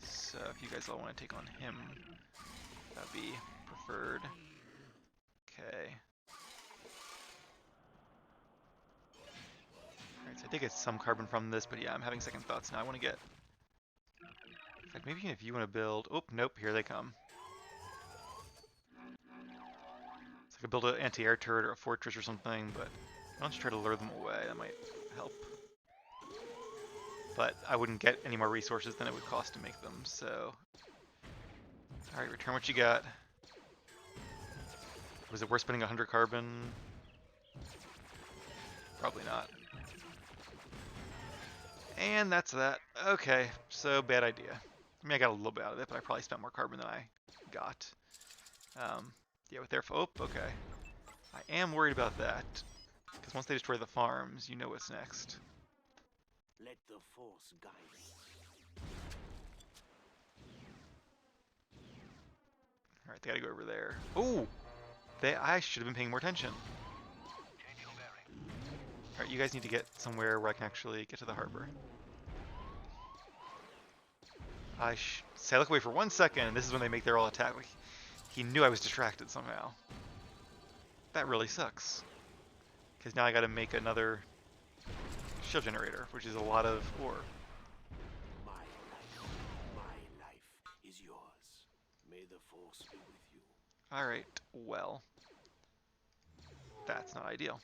So if you guys all want to take on him, that'd be preferred. Okay. Alright, so I did get some carbon from this, but yeah, I'm having second thoughts now. I want to get... In fact, maybe if you want to build... Oh, nope, here they come. So I could build an anti-air turret or a fortress or something, but why don't you try to lure them away? That might help. But I wouldn't get any more resources than it would cost to make them, so... Alright, return what you got. Was it worth spending 100 carbon? Probably not. And that's that. Okay, so bad idea. I mean, I got a little bit out of it, but I probably spent more carbon than I got. Yeah, with their... Oh, okay. I am worried about that. Because once they destroy the farms, you know what's next. let the force guide us. Alright, they gotta go over there. Ooh! I should have been paying more attention. Changing bearing. Alright, you guys need to get somewhere where I can actually get to the harbor. Say I look away for 1 second, and this is when they make their all attack. Like, he knew I was distracted somehow. That really sucks. Because now I gotta make another shield generator, which is a lot of ore. My life is yours. May the force be with you. Alright, well. That's not ideal.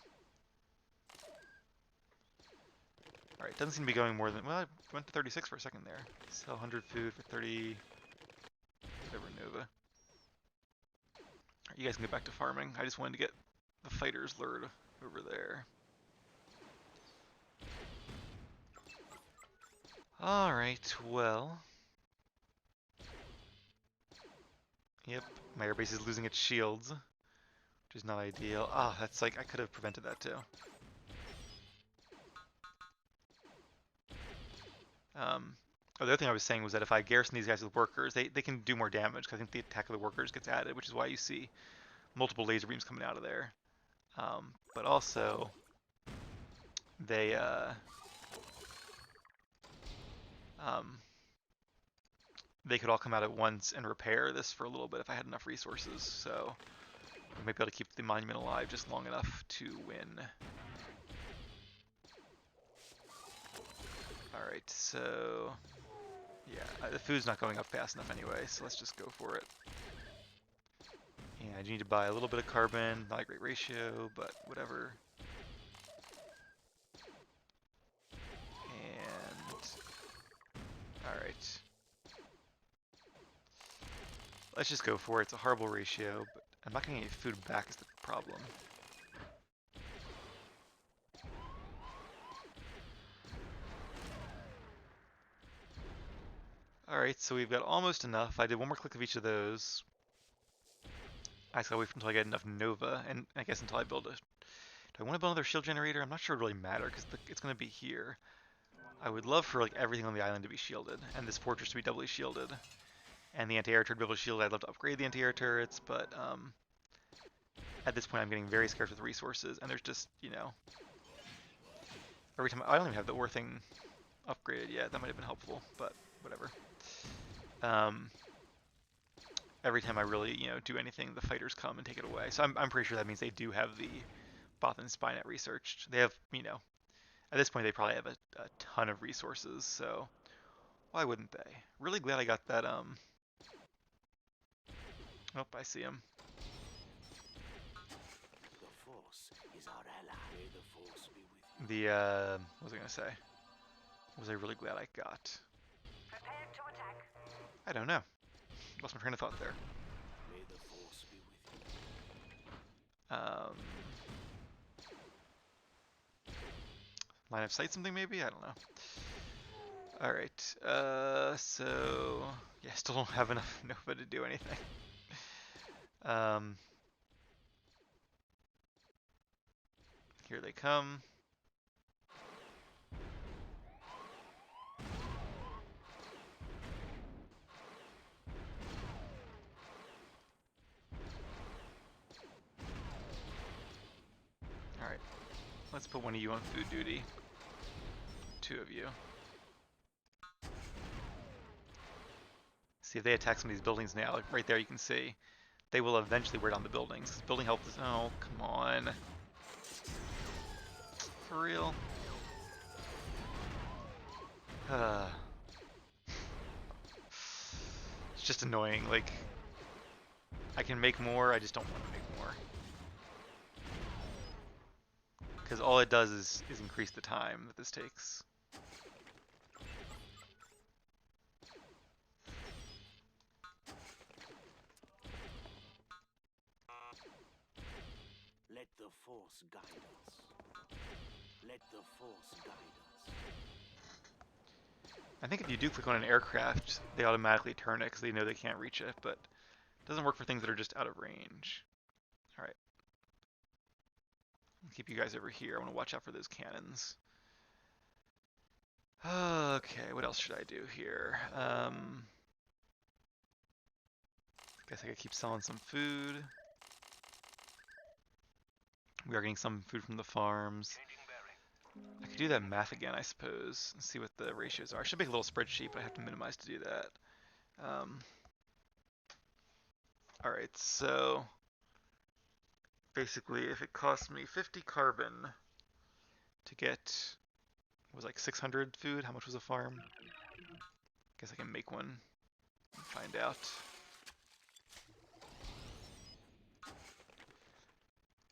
Alright, doesn't seem to be going more than... Well, I went to 36 for a second there. Sell 100 food for 30... Whatever, Nova. Alright, you guys can get back to farming. I just wanted to get the fighters lured over there. Alright, well... Yep, my airbase is losing its shields, which is not ideal. Ah, that's like, I could have prevented that too. The other thing I was saying was that if I garrison these guys with workers, they can do more damage, because I think the attack of the workers gets added, which is why you see multiple laser beams coming out of there. But also, they could all come out at once and repair this for a little bit if I had enough resources, so I might be able to keep the monument alive just long enough to win. Alright, so... Yeah, the food's not going up fast enough anyway, so let's just go for it. Yeah, I need to buy a little bit of carbon, not a great ratio, but whatever. And... Alright. Let's just go for it. It's a horrible ratio, but I'm not getting any food back is the problem. Alright, so we've got almost enough. I did one more click of each of those. I just gotta wait until I get enough Nova, and I guess until I build a... Do I want to build another shield generator? I'm not sure it really matters, because it's going to be here. I would love for like everything on the island to be shielded, and this fortress to be doubly shielded. And the anti-air turret to be able to shield, I'd love to upgrade the anti-air turrets, but at this point I'm getting very scarce with resources, and there's just, you know... Every time... I don't even have the ore thing upgraded yet, that might have been helpful, but whatever. Every time I really, you know, do anything, the fighters come and take it away. So I'm pretty sure that means they do have the Bothan Spynet researched. They have, you know, at this point they probably have a ton of resources, so why wouldn't they? Really glad I got that, Oh, I see him. The force is our ally. May the force be with you. What was I gonna say? What was I really glad I got? Prepare to attack. I don't know. Lost my train of thought there. May the force be with you. Line of sight something maybe? I don't know. Alright, so... Yeah, still don't have enough Nova to do anything. Here they come. Alright, let's put one of you on food duty. 2 of you. See if they attack some of these buildings now. Like right there you can see. They will eventually wear down the buildings. Building health is... Oh, come on. For real? It's just annoying. Like, I can make more, I just don't want to make more. Because all it does is increase the time that this takes. Let the force guide us. Let the force guide us. I think if you do click on an aircraft, they automatically turn it because they know they can't reach it, but it doesn't work for things that are just out of range. Alright. I'll keep you guys over here. I want to watch out for those cannons. Okay, what else should I do here? Guess I could keep selling some food. We are getting some food from the farms. I could do that math again, I suppose, and see what the ratios are. I should make a little spreadsheet, but I have to minimize to do that. All right, so basically, if it costs me 50 carbon to get, was like 600 food, how much was a farm? Guess I can make one and find out.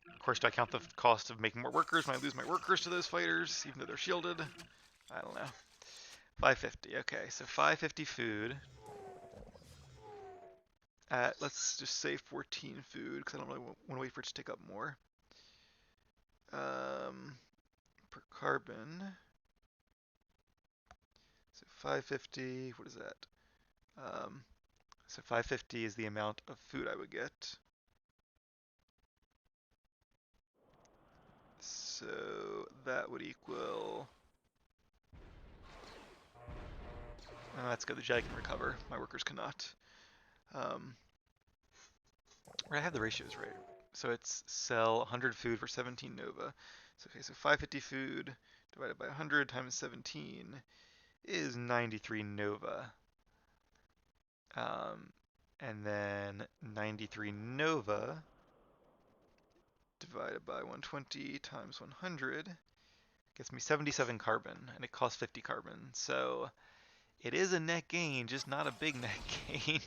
Of course, do I count the cost of making more workers when I lose my workers to those fighters, even though they're shielded? I don't know. 550, okay, so 550 food. Let's just say 14 food, because I don't really want to wait for it to take up more. Per carbon. So 550, what is that? So 550 is the amount of food I would get. So that would equal... Oh, that's good, the Jag can recover. My workers cannot. I have the ratios right. So it's sell 100 food for 17 Nova. So okay, so 550 food divided by 100 times 17 is 93 Nova. And then 93 Nova divided by 120 times 100 gets me 77 carbon, and it costs 50 carbon. So it is a net gain, just not a big net gain.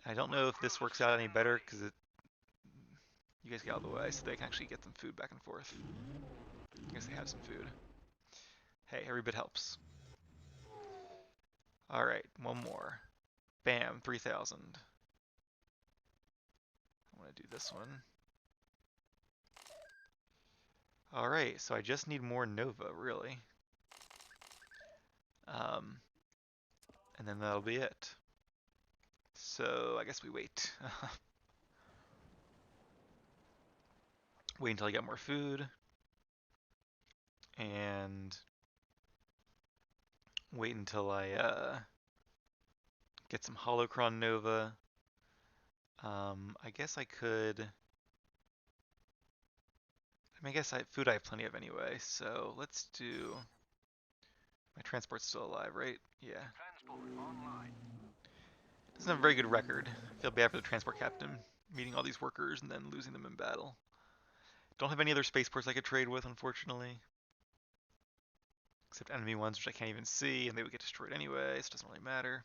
I don't know if this works out any better because you guys get out of the way so they can actually get some food back and forth. I guess they have some food. Hey, every bit helps. Alright, one more. Bam, 3,000. I want to do this one. Alright, so I just need more Nova, really. And then that'll be it. So I guess we wait. Wait until I get more food. And wait until I get some Holocron Nova. I guess I could... I guess food I have plenty of anyway, so let's do... My transport's still alive, right? Yeah. Transport online. Doesn't have a very good record. I feel bad for the transport captain, meeting all these workers and then losing them in battle. Don't have any other spaceports I could trade with, unfortunately. Except enemy ones, which I can't even see, and they would get destroyed anyway, so it doesn't really matter.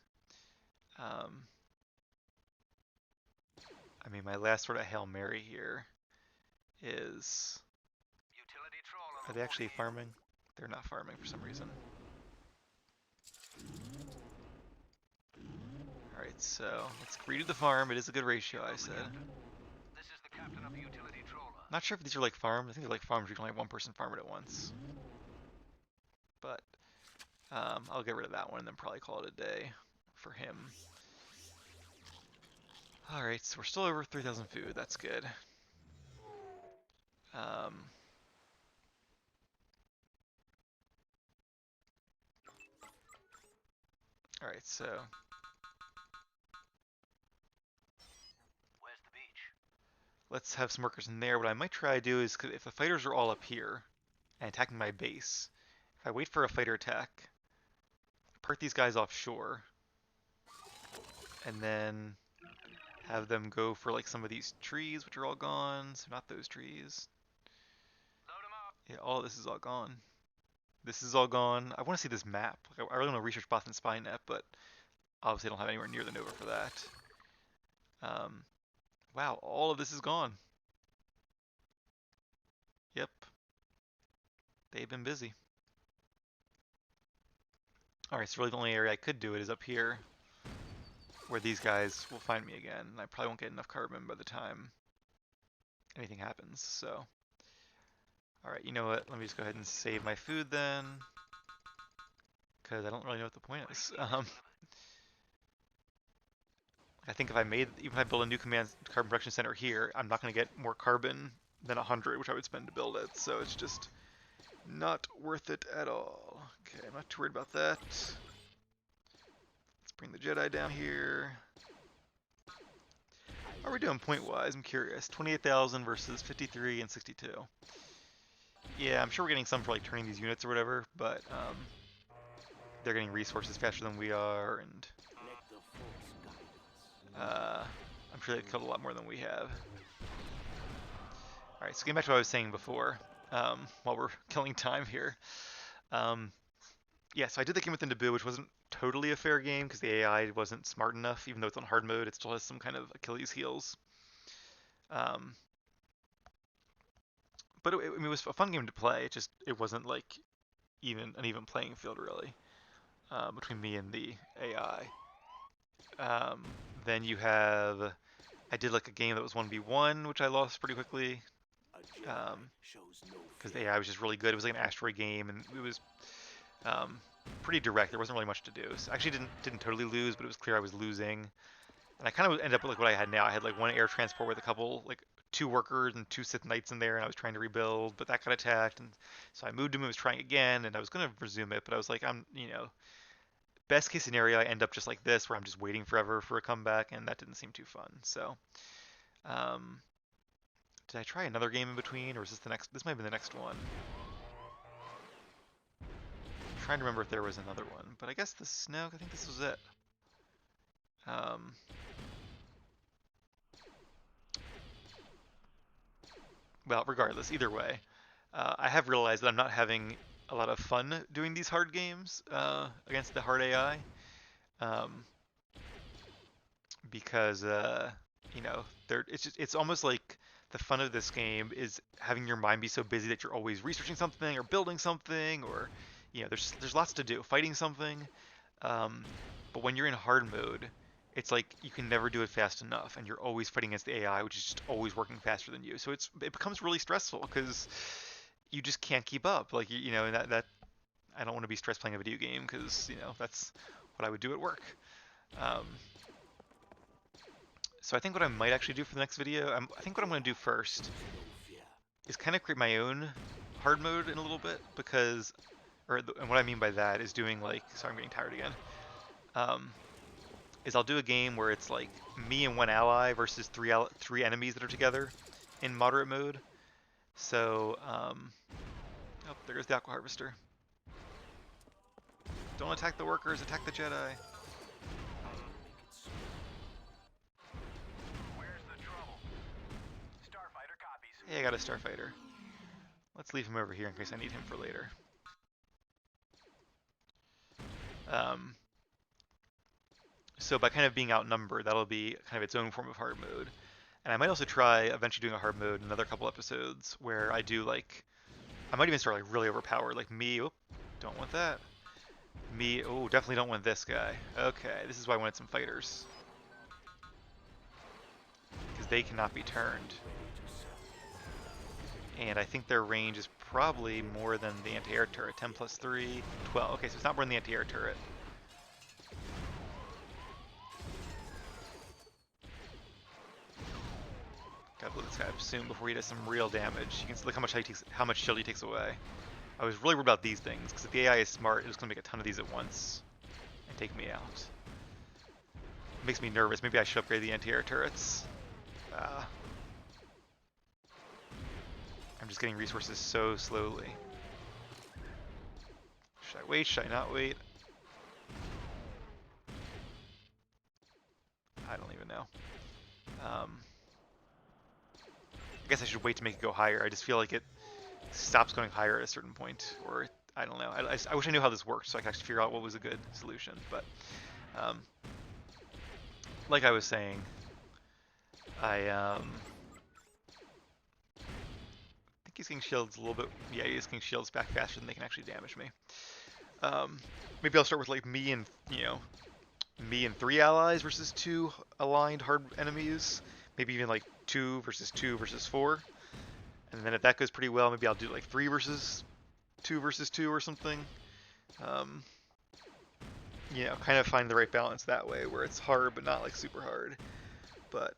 I mean, my last sort of Hail Mary here is... Utility trawler. Are they actually farming? They're not farming for some reason. Alright, so let's redo the farm. It is a good ratio, I said. This is the captain of the utility trawler. Not sure if these are like farms. I think they're like farms where you can only have one person farm it at once. But I'll get rid of that one and then probably call it a day for him. Alright, so we're still over 3,000 food. That's good. Alright, so Where's the beach? let's have some workers in there. What I might try to do is, cause if the fighters are all up here and attacking my base, if I wait for a fighter attack, park these guys offshore, and then have them go for like some of these trees, which are all gone. So not those trees. Load 'em up. Yeah, all this is all gone. This is all gone. I want to see this map. Like, I really want to research Boston Spynet, but obviously I don't have anywhere near the Nova for that. Wow, all of this is gone. Yep. They've been busy. Alright, so really the only area I could do it is up here, where these guys will find me again, and I probably won't get enough carbon by the time anything happens, so... Alright, you know what, let me just go ahead and save my food then, because I don't really know what the point is. I think if I made, even if I build a new carbon production center here, I'm not going to get more carbon than 100, which I would spend to build it, so it's just not worth it at all. Okay, I'm not too worried about that. Let's bring the Jedi down here. How are we doing point-wise? I'm curious. 28,000 versus 53 and 62. Yeah, I'm sure we're getting some for like turning these units or whatever, but they're getting resources faster than we are, and Let the force guide us. I'm sure they've killed a lot more than we have. Alright, so getting back to what I was saying before, while we're killing time here. Yeah, so I did the game with Naboo, which wasn't totally a fair game because the AI wasn't smart enough. Even though it's on hard mode, it still has some kind of Achilles heels. Um, but I mean, it was a fun game to play. It wasn't like even an even playing field really between me and the AI. Then you have I did like a game that was 1v1, which I lost pretty quickly A Jedi shows no because the fear. AI was just really good. It was like an asteroid game, and it was um, pretty direct. There wasn't really much to do. So I actually didn't totally lose, but it was clear I was losing. And I kind of ended up with like what I had now. I had like one air transport with a couple, like 2 workers and 2 Sith Knights in there, and I was trying to rebuild, but that got attacked, and so I moved him and was trying again, and I was going to resume it, but I was like, best case scenario, I end up just like this, where I'm just waiting forever for a comeback, and that didn't seem too fun. So, um, did I try another game in between, or is this the next? This might have been the next one. I'm trying to remember if there was another one, but I guess this. No, I think this was it. Um, well, regardless, either way, I have realized that I'm not having a lot of fun doing these hard games against the hard AI, um, because it's almost like the fun of this game is having your mind be so busy that you're always researching something or building something, or there's lots to do, fighting something. Um, but when you're in hard mode, it's like you can never do it fast enough, and you're always fighting against the AI, which is just always working faster than you. So it becomes really stressful because you just can't keep up. Like and that I don't want to be stressed playing a video game because that's what I would do at work. Um, so I think what I might actually do for the next video, I think what I'm going to do first No fear. is kind of create my own hard mode in a little bit because, and what I mean by that is doing like, sorry, I'm getting tired again. Um, is I'll do a game where it's like me and one ally versus three enemies that are together in moderate mode. So, oh, there goes the Aqua Harvester. Don't attack the workers, attack the Jedi. I will make it so. Where's the trouble? Starfighter copies. Hey, I got a Starfighter. Let's leave him over here in case I need him for later. Um, so by kind of being outnumbered, that'll be kind of its own form of hard mode. And I might also try eventually doing a hard mode in another couple episodes where I do like, I might even start like really overpowered, like me, oh, don't want that. Me, oh, definitely don't want this guy. Okay, this is why I wanted some fighters. Because they cannot be turned. And I think their range is probably more than the anti-air turret. 10 plus 3, 12. Okay, so it's not more than the anti-air turret. Gotta blow this guy up soon before he does some real damage. You can see look how much shield he takes away. I was really worried about these things, because if the AI is smart, it's going to make a ton of these at once and take me out. It makes me nervous. Maybe I should upgrade the anti-air turrets. I'm just getting resources so slowly. Should I wait? Should I not wait? I don't even know. I guess I should wait to make it go higher. I just feel like it stops going higher at a certain point, or I don't know. I wish I knew how this worked so I could actually figure out what was a good solution. But like I was saying, I think he's getting shields a little bit. Yeah, he's getting shields back faster than they can actually damage me. Maybe I'll start with like me and me and 3 allies versus 2 aligned hard enemies. Maybe even like 2 versus 4. And then if that goes pretty well, maybe I'll do like 3 versus 2 or something. Kind of find the right balance that way, where it's hard but not like super hard. But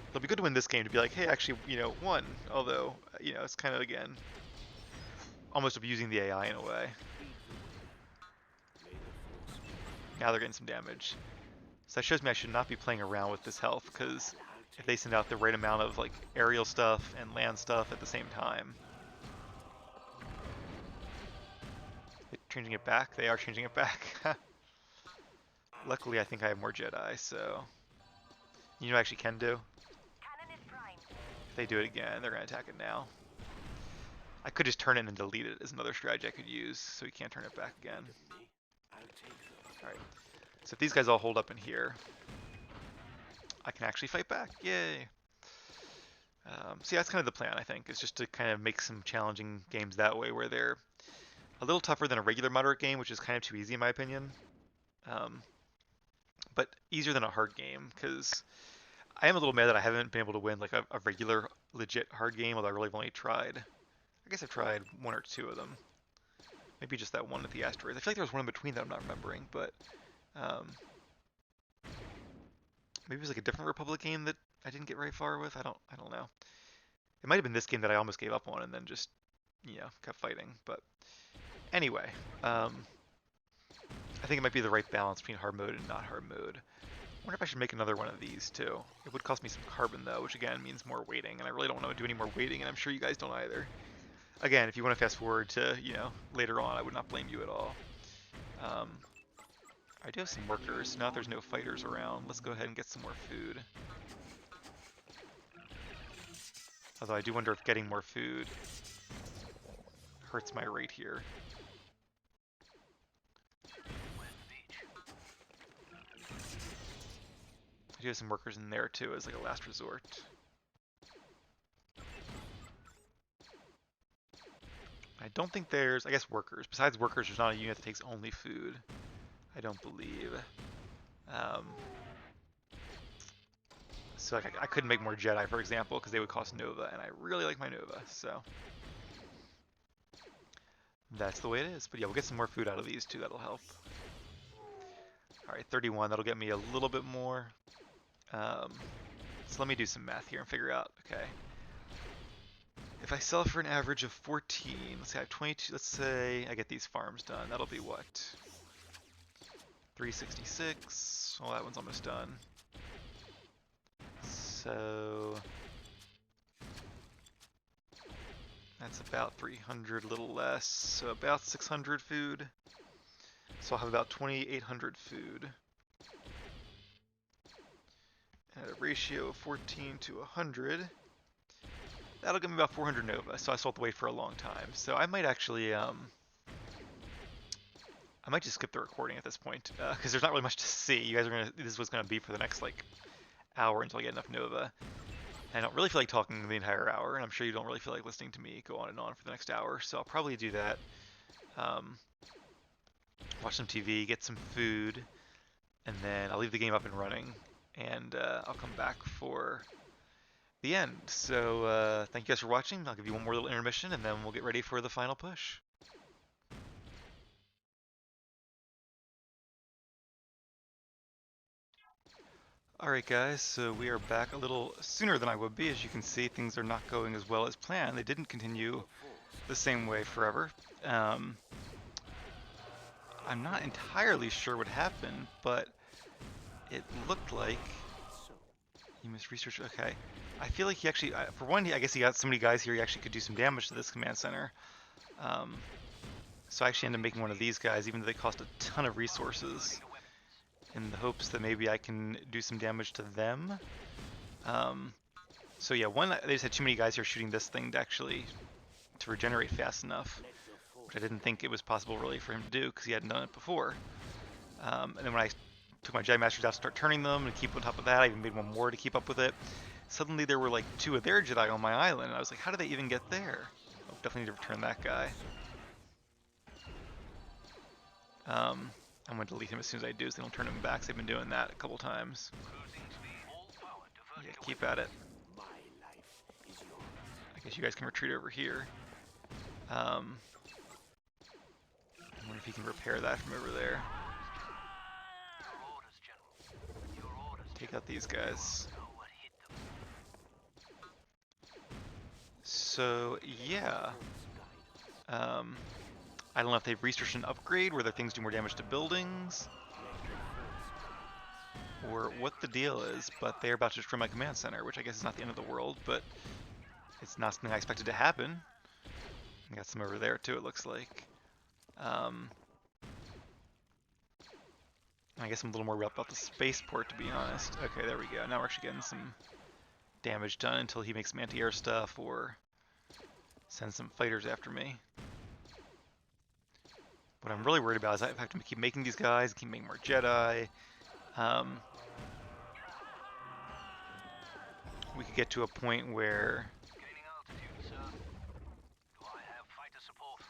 it'll be good to win this game to be like, hey, actually, won. Although, it's kind of again almost abusing the AI in a way. May the force be. Now they're getting some damage. that shows me I should not be playing around with this health, because if they send out the right amount of like aerial stuff and land stuff at the same time. They're changing it back? They are changing it back. Luckily, I think I have more Jedi, so... You know what I actually can do? Cannon is primed. If they do it again, they're going to attack it now. I could just turn it and delete it as another strategy I could use, so you can't turn it back again. Alright, so if these guys all hold up in here, I can actually fight back. Yay! So yeah, that's kind of the plan, I think, is just to kind of make some challenging games that way, where they're a little tougher than a regular moderate game, which is kind of too easy in my opinion. But easier than a hard game, because I am a little mad that I haven't been able to win like a regular, legit hard game, although I really have only tried. I guess I've tried one or two of them. Maybe just that one at the asteroids. I feel like there was one in between that I'm not remembering, but maybe it was like a different Republic game that I didn't get very far with. I don't know. It might have been this game that I almost gave up on and then just, kept fighting. But anyway, I think it might be the right balance between hard mode and not hard mode. I wonder if I should make another one of these too. It would cost me some carbon though, which again means more waiting, and I really don't want to do any more waiting, and I'm sure you guys don't either. Again, if you want to fast forward to, later on, I would not blame you at all. I do have some workers. Now that there's no fighters around, let's go ahead and get some more food. Although I do wonder if getting more food hurts my rate here. I do have some workers in there too as like a last resort. I don't think there's, I guess workers. Besides workers, there's not a unit that takes only food. I don't believe. So like, I couldn't make more Jedi, for example, because they would cost Nova, and I really like my Nova, so. That's the way it is. But yeah, we'll get some more food out of these too, that'll help. Alright, 31, that'll get me a little bit more. So let me do some math here and figure out, okay. If I sell for an average of 14, let's say I have 22, let's say I get these farms done, that'll be what? 366, well that one's almost done. So that's about 300, a little less, so about 600 food. So I'll have about 2,800 food. At a ratio of 14 to 100. That'll give me about 400 Nova, so I still have to wait for a long time. So I might actually, I might just skip the recording at this point, because there's not really much to see. You guys are gonna, this is what's gonna be for the next, like, hour until I get enough Nova. I don't really feel like talking the entire hour, and I'm sure you don't really feel like listening to me go on and on for the next hour, so I'll probably do that. Watch some TV, get some food, and then I'll leave the game up and running, and I'll come back for the end. So thank you guys for watching. I'll give you one more little intermission, and then we'll get ready for the final push. Alright guys, so we are back a little sooner than I would be. As you can see, things are not going as well as planned. They didn't continue the same way forever. I'm not entirely sure what happened, but it looked like he must research. Okay, I feel like he actually, for one, I guess he got so many guys here he actually could do some damage to this command center. So I actually ended up making one of these guys, even though they cost a ton of resources, in the hopes that maybe I can do some damage to them. So yeah, one, they just had too many guys here shooting this thing to regenerate fast enough, which I didn't think it was possible really for him to do because he hadn't done it before. And then when I took my Jedi Masters out to start turning them and keep on top of that, I even made one more to keep up with it. Suddenly there were like 2 of their Jedi on my island, and I was like, how did they even get there? Oh, definitely need to return that guy. I'm going to delete him as soon as I do so they don't turn him back, so they've been doing that a couple times. Yeah, keep at it. I guess you guys can retreat over here. I wonder if he can repair that from over there. Take out these guys. So, yeah. I don't know if they've researched an upgrade where their things do more damage to buildings. or what the deal is, but they're about to destroy my command center, which I guess is not the end of the world, but it's not something I expected to happen. I got some over there too, it looks like. I guess I'm a little more worried about the spaceport, to be honest. Okay, there we go. Now we're actually getting some damage done until he makes some anti-air stuff or sends some fighters after me. What I'm really worried about is I have to keep making these guys, keep making more Jedi. We could get to a point where... Gaining altitude, sir. Do I have fighter support?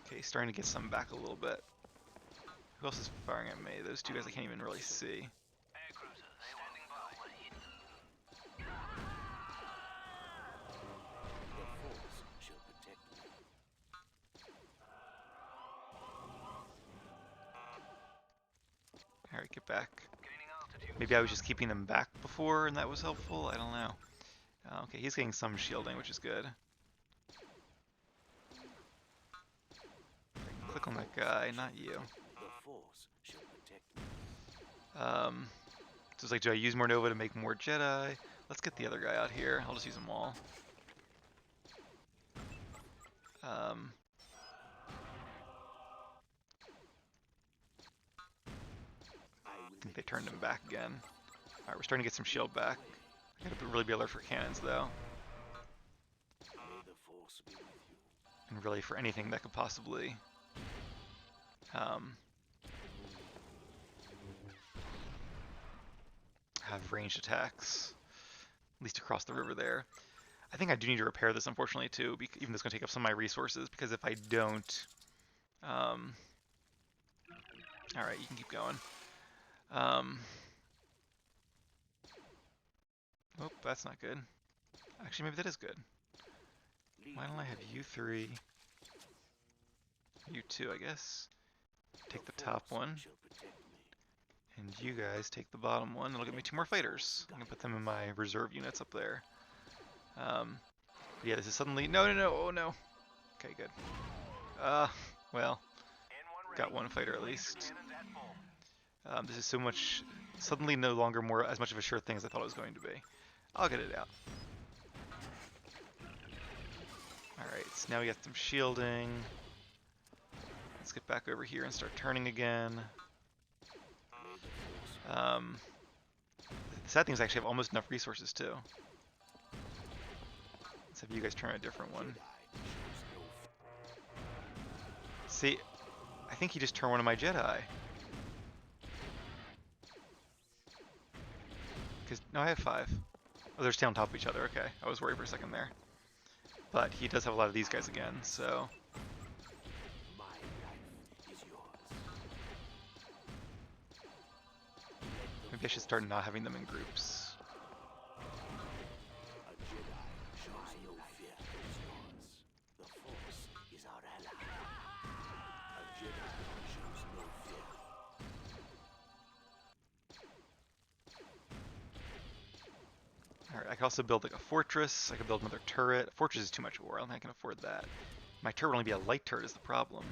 Okay, starting to get some back a little bit. Who else is firing at me? Those two guys I can't even really see. Air cruiser, standing by. The Force shall protect me. Alright, get back. Gaining altitude. Maybe I was just keeping them back before and that was helpful? I don't know. Okay, he's getting some shielding, which is good. Click on that guy, not you. The Force shall protect me. So it's like, do I use more Nova to make more Jedi? Let's get the other guy out here. I'll just use them all. I think they turned him back again. Alright, we're starting to get some shield back. I gotta really be alert for cannons, though. May the Force be with you. And really for anything that could possibly... have ranged attacks. At least across the river there. I think I do need to repair this, unfortunately, too, even though it's going to take up some of my resources, because if I don't... Alright, you can keep going. Oh, that's not good. Actually, maybe that is good. Why don't I have you three? You two, I guess. Take the top one. Shall protect me. And you guys take the bottom one. That'll give me 2 more fighters. I can put them in my reserve units up there. Yeah, this is suddenly... No, oh no. Okay, good. Well, got one fighter at least. This is so much... Suddenly no longer as much of a sure thing as I thought it was going to be. I'll get it out. Alright, so now we got some shielding. Let's get back over here and start turning again. The sad thing is I actually have almost enough resources too. Let's have you guys turn a different one. See, I think he just turned one of my Jedi. No, I have 5. Oh, they're still on top of each other. Okay, I was worried for a second there. But he does have a lot of these guys again, so... My life is yours. Maybe I should start not having them in groups. A Jedi shows no fear is yours. The Force is our ally. A Jedi shows no fear. Alright, I can also build like a fortress. I can build another turret. A fortress is too much war. I don't think I can afford that. My turret will only be a light turret is the problem.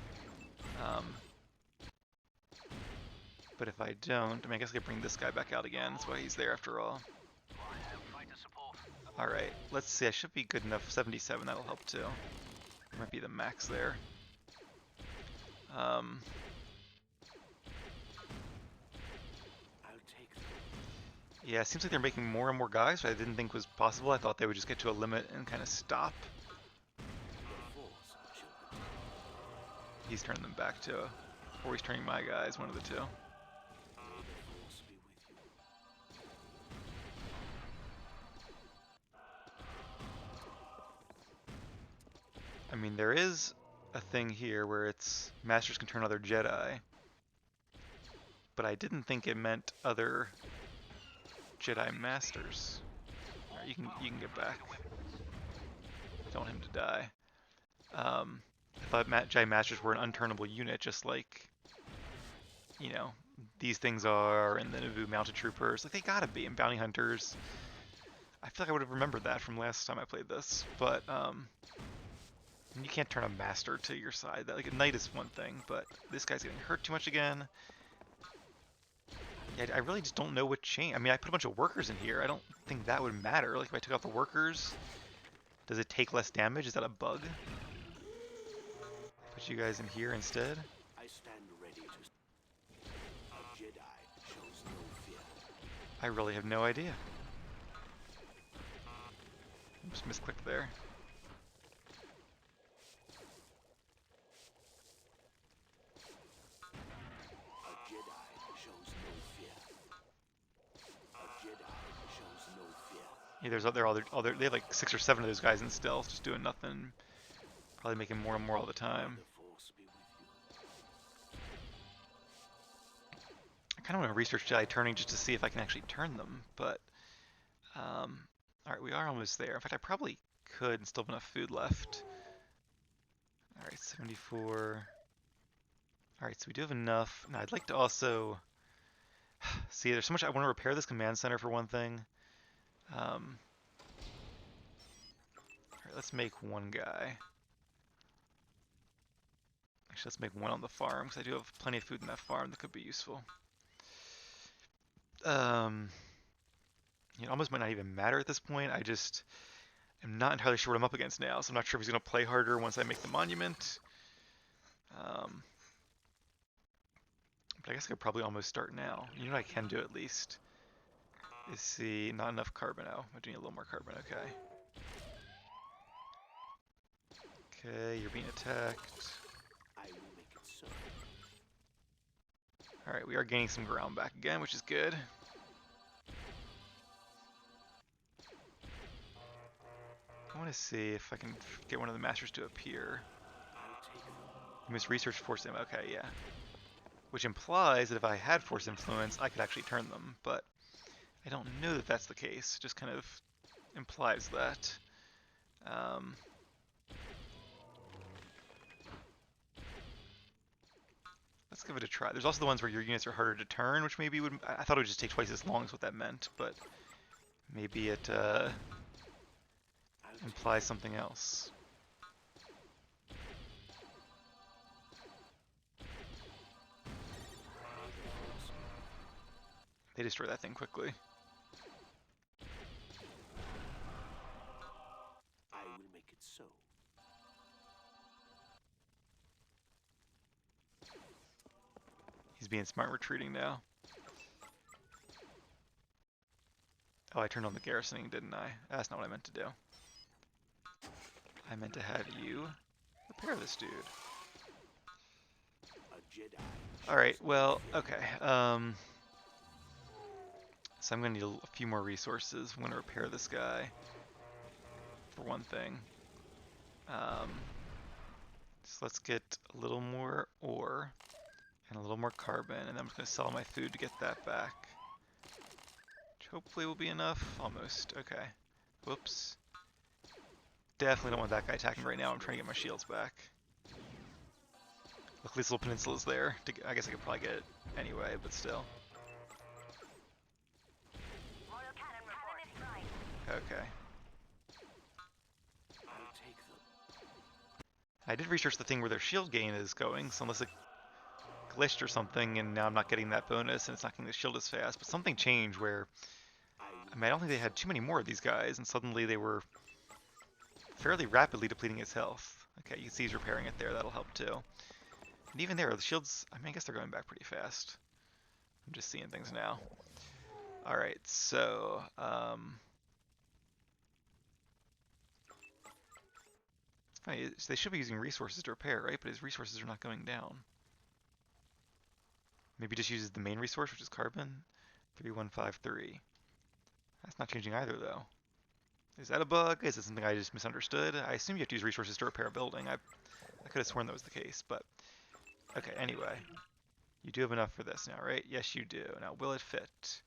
But if I don't, I mean, I guess I could bring this guy back out again. That's why he's there after all. Alright, let's see. I should be good enough. 77, that'll help too. Might be the max there. I'll take them. Yeah, it seems like they're making more and more guys, which I didn't think was possible. I thought they would just get to a limit and kind of stop. The Force shall protect me. He's turning them back too. Or he's turning my guys, one of the two. May the Force be with you. I mean, there is a thing here where it's Masters can turn other Jedi. But I didn't think it meant other Jedi Masters. Alright, you can get back. I don't want him to die. I thought Jedi Masters were an unturnable unit, just like, you know, these things are in the Naboo Mounted Troopers. Like, they gotta be in Bounty Hunters. I feel like I would have remembered that from last time I played this, but, you can't turn a Master to your side. Like, a Knight is one thing, but this guy's getting hurt too much again. Yeah, I really just don't know what change. I mean, I put a bunch of workers in here. I don't think that would matter. Like, if I took out the workers, does it take less damage? Is that a bug? Put you guys in here instead? I stand ready to. A Jedi shows no fear. I really have no idea. Just misclicked there. A Jedi shows no fear. A Jedi shows no fear. Yeah, there's other. They have like 6 or 7 of those guys in stealth, just doing nothing. Probably making more and more all the time. The Force be with you. I kind of want to research Jedi turning just to see if I can actually turn them, but alright, we are almost there. In fact, I probably could and still have enough food left. Alright, 74. Alright, so we do have enough. Now, I'd like to also see, there's so much I want to repair this command center for one thing. Alright, let's make one guy. Actually, let's make one on the farm, because I do have plenty of food in that farm that could be useful. It almost might not even matter at this point. I just am not entirely sure what I'm up against now, so I'm not sure if he's going to play harder once I make the monument. But I guess I could probably almost start now. You know what I can do at least? Is see, not enough carbon. Oh, I do need a little more carbon, okay. Okay, you're being attacked. I will make it so. Alright, we are gaining some ground back again, which is good. I want to see if I can get one of the masters to appear. I'll take them. You must research force them. Okay, yeah. Which implies that if I had force influence, I could actually turn them, but I don't know that that's the case. It just kind of implies that. Let's give it a try. There's also the ones where your units are harder to turn, which maybe would... I thought it would just take twice as long as what that meant, but maybe it implies something else. They destroy that thing quickly. I will make it so. He's being smart retreating now. Oh, I turned on the garrisoning, didn't I? That's not what I meant to do. I meant to have you repair this dude. A Jedi. Alright, well, okay. So I'm going to need a few more resources. I'm going to repair this guy, for one thing. So let's get a little more ore and a little more carbon, and then I'm just going to sell my food to get that back. Which hopefully will be enough. Almost. Okay. Whoops. Definitely don't want that guy attacking right now. I'm trying to get my shields back. Luckily this little peninsula's there. I guess I could probably get it anyway, but still. Royal cannon report. Okay. I'll take them. I did research the thing where their shield gain is going, so unless it glitched or something and now I'm not getting that bonus and it's not getting the shield as fast, but something changed where, I mean, I don't think they had too many more of these guys and suddenly they were fairly rapidly depleting his health. Okay, you can see he's repairing it there, that'll help too. And even there, the shields, I mean, I guess they're going back pretty fast. I'm just seeing things now. Alright, so, it's funny, they should be using resources to repair, right? But his resources are not going down. Maybe just uses the main resource, which is carbon. 3153. That's not changing either, though. Is that a bug? Is it something I just misunderstood? I assume you have to use resources to repair a building. I could have sworn that was the case, but... Okay, anyway. You do have enough for this now, right? Yes, you do. Now, will it fit?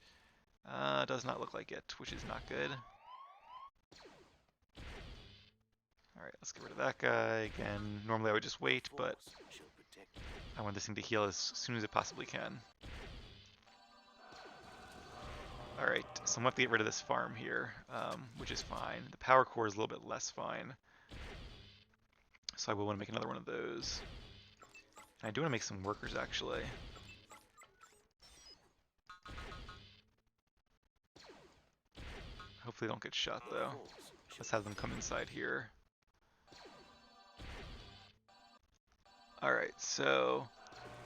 Does not look like it, which is not good. Alright, let's get rid of that guy. Again, normally I would just wait, but Shall protect. I want this thing to heal as soon as it possibly can. Alright, so I'm going to have to get rid of this farm here, which is fine. The power core is a little bit less fine. So I will want to make another one of those. And I do want to make some workers, actually. Hopefully they don't get shot The though. force shall Let's have them come inside here. Alright, so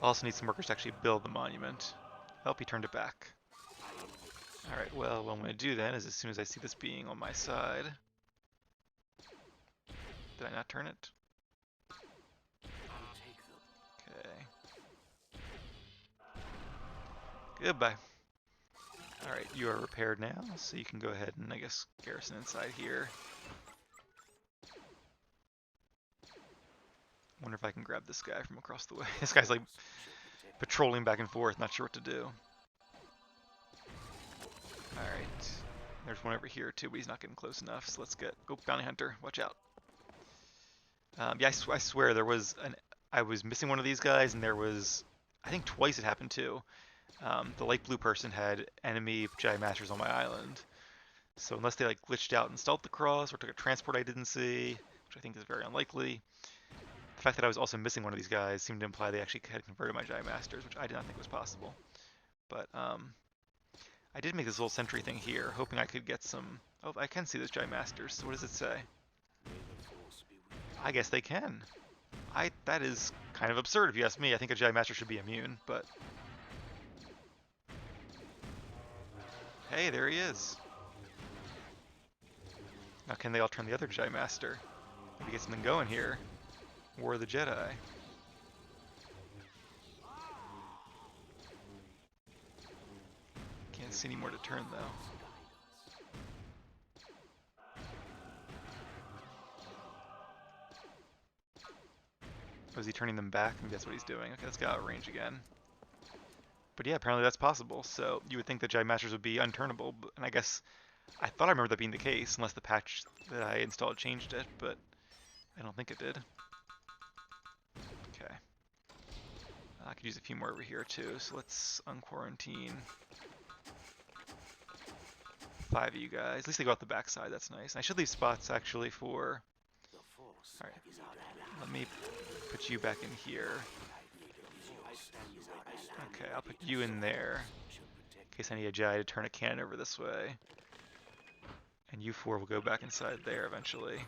also need some workers to actually build the monument. Oh, he turned it back. Alright, well, what I'm going to do then is as soon as I see this being on my side... Did I not turn it? I'll take them. Okay. Goodbye. Alright, you are repaired now, so you can go ahead and, I guess, garrison inside here. Wonder if I can grab this guy from across the way. This guy's like patrolling back and forth, not sure what to do. Alright. There's one over here too, but he's not getting close enough, so let's get... Oh, bounty hunter, watch out. Yeah, I swear there was an... I was missing one of these guys, and there was... I think twice it happened too. The light blue person had enemy Jedi Masters on my island. So unless they like glitched out and installed the cross, or took a transport I didn't see, which I think is very unlikely, the fact that I was also missing one of these guys seemed to imply they actually had converted my Jedi Masters, which I did not think was possible. But I did make this little sentry thing here, hoping I could get some... Oh, I can see those Jedi Masters, so what does it say? I guess they can. That is kind of absurd if you ask me. I think a Jedi Master should be immune, but... Hey, there he is. Now can they all turn the other Jedi Master? Maybe get something going here. War of the Jedi. Can't see any more to turn though. Was he turning them back? Maybe that's what he's doing. Okay, let's get out of range again. But yeah, apparently that's possible. So you would think the Jedi Masters would be unturnable, and I guess I thought I remember that being the case, unless the patch that I installed changed it, but I don't think it did. Okay. I could use a few more over here too, so let's unquarantine 5 of you guys. At least they go out the backside, that's nice. And I should leave spots actually for... Alright, let me put you back in here. Okay, I'll put you in there, in case I need a Jedi to turn a cannon over this way. And you 4 will go back inside there eventually.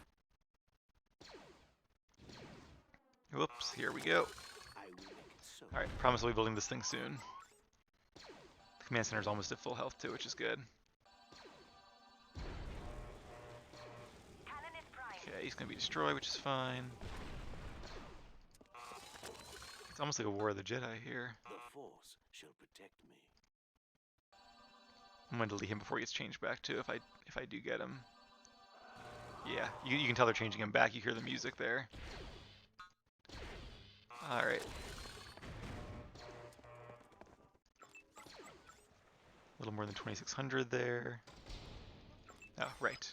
Whoops, here we go. Alright, promise I'll be building this thing soon. The command center's almost at full health too, which is good. Okay, he's gonna be destroyed, which is fine. It's almost like a War of the Jedi here. The Force shall protect me. I'm gonna delete him before he gets changed back too, if I do get him. Yeah, you can tell they're changing him back. You hear the music there. All right. A little more than 2,600 there. Oh, right.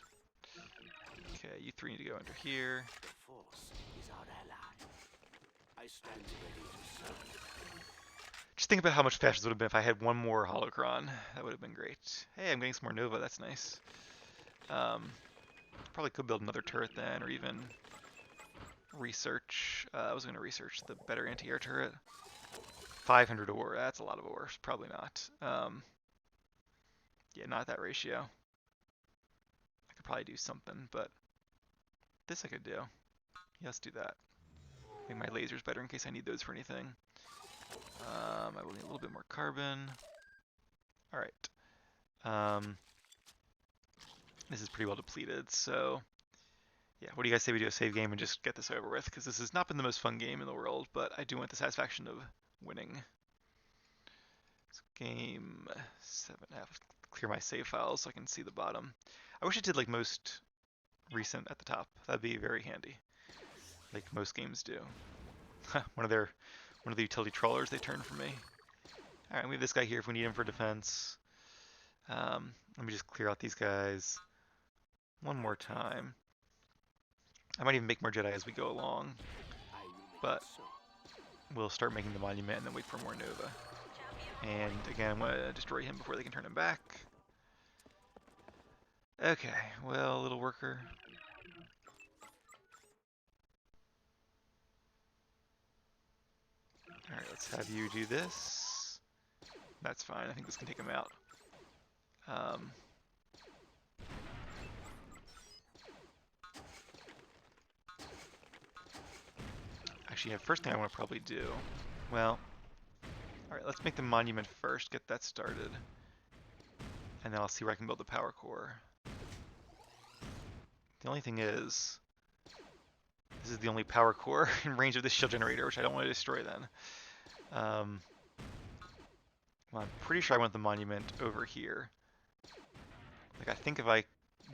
Okay, you 3 need to go under here. The Force is our ally. I stand ready to serve. Just think about how much faster this would have been if I had one more holocron. That would have been great. Hey, I'm getting some more Nova. That's nice. Probably could build another turret then, or even research. I was going to research the better anti-air turret. 500 ore. That's a lot of ore. Probably not. Yeah, not that ratio. I could probably do something, but this I could do. Yeah, let's do that. Make my lasers better in case I need those for anything. I will need a little bit more carbon. Alright. This is pretty well depleted, so... Yeah, what do you guys say we do a save game and just get this over with? Because this has not been the most fun game in the world, but I do want the satisfaction of winning. So game 7. I have to clear my save files so I can see the bottom. I wish it did like most recent at the top. That'd be very handy. Like most games do. one of the utility trawlers they turned for me. Alright, we have this guy here if we need him for defense. Let me just clear out these guys one more time. I might even make more Jedi as we go along, but we'll start making the monument and then wait for more Nova. And again, I'm going to destroy him before they can turn him back. Okay, well, little worker. Alright, let's have you do this. That's fine, I think this can take him out. Actually, yeah, first thing I want to probably do, well, alright, let's make the monument first, get that started. And then I'll see where I can build the power core. The only thing is, this is the only power core in range of this shield generator, which I don't want to destroy then. Well, I'm pretty sure I want the monument over here. Like, I think if I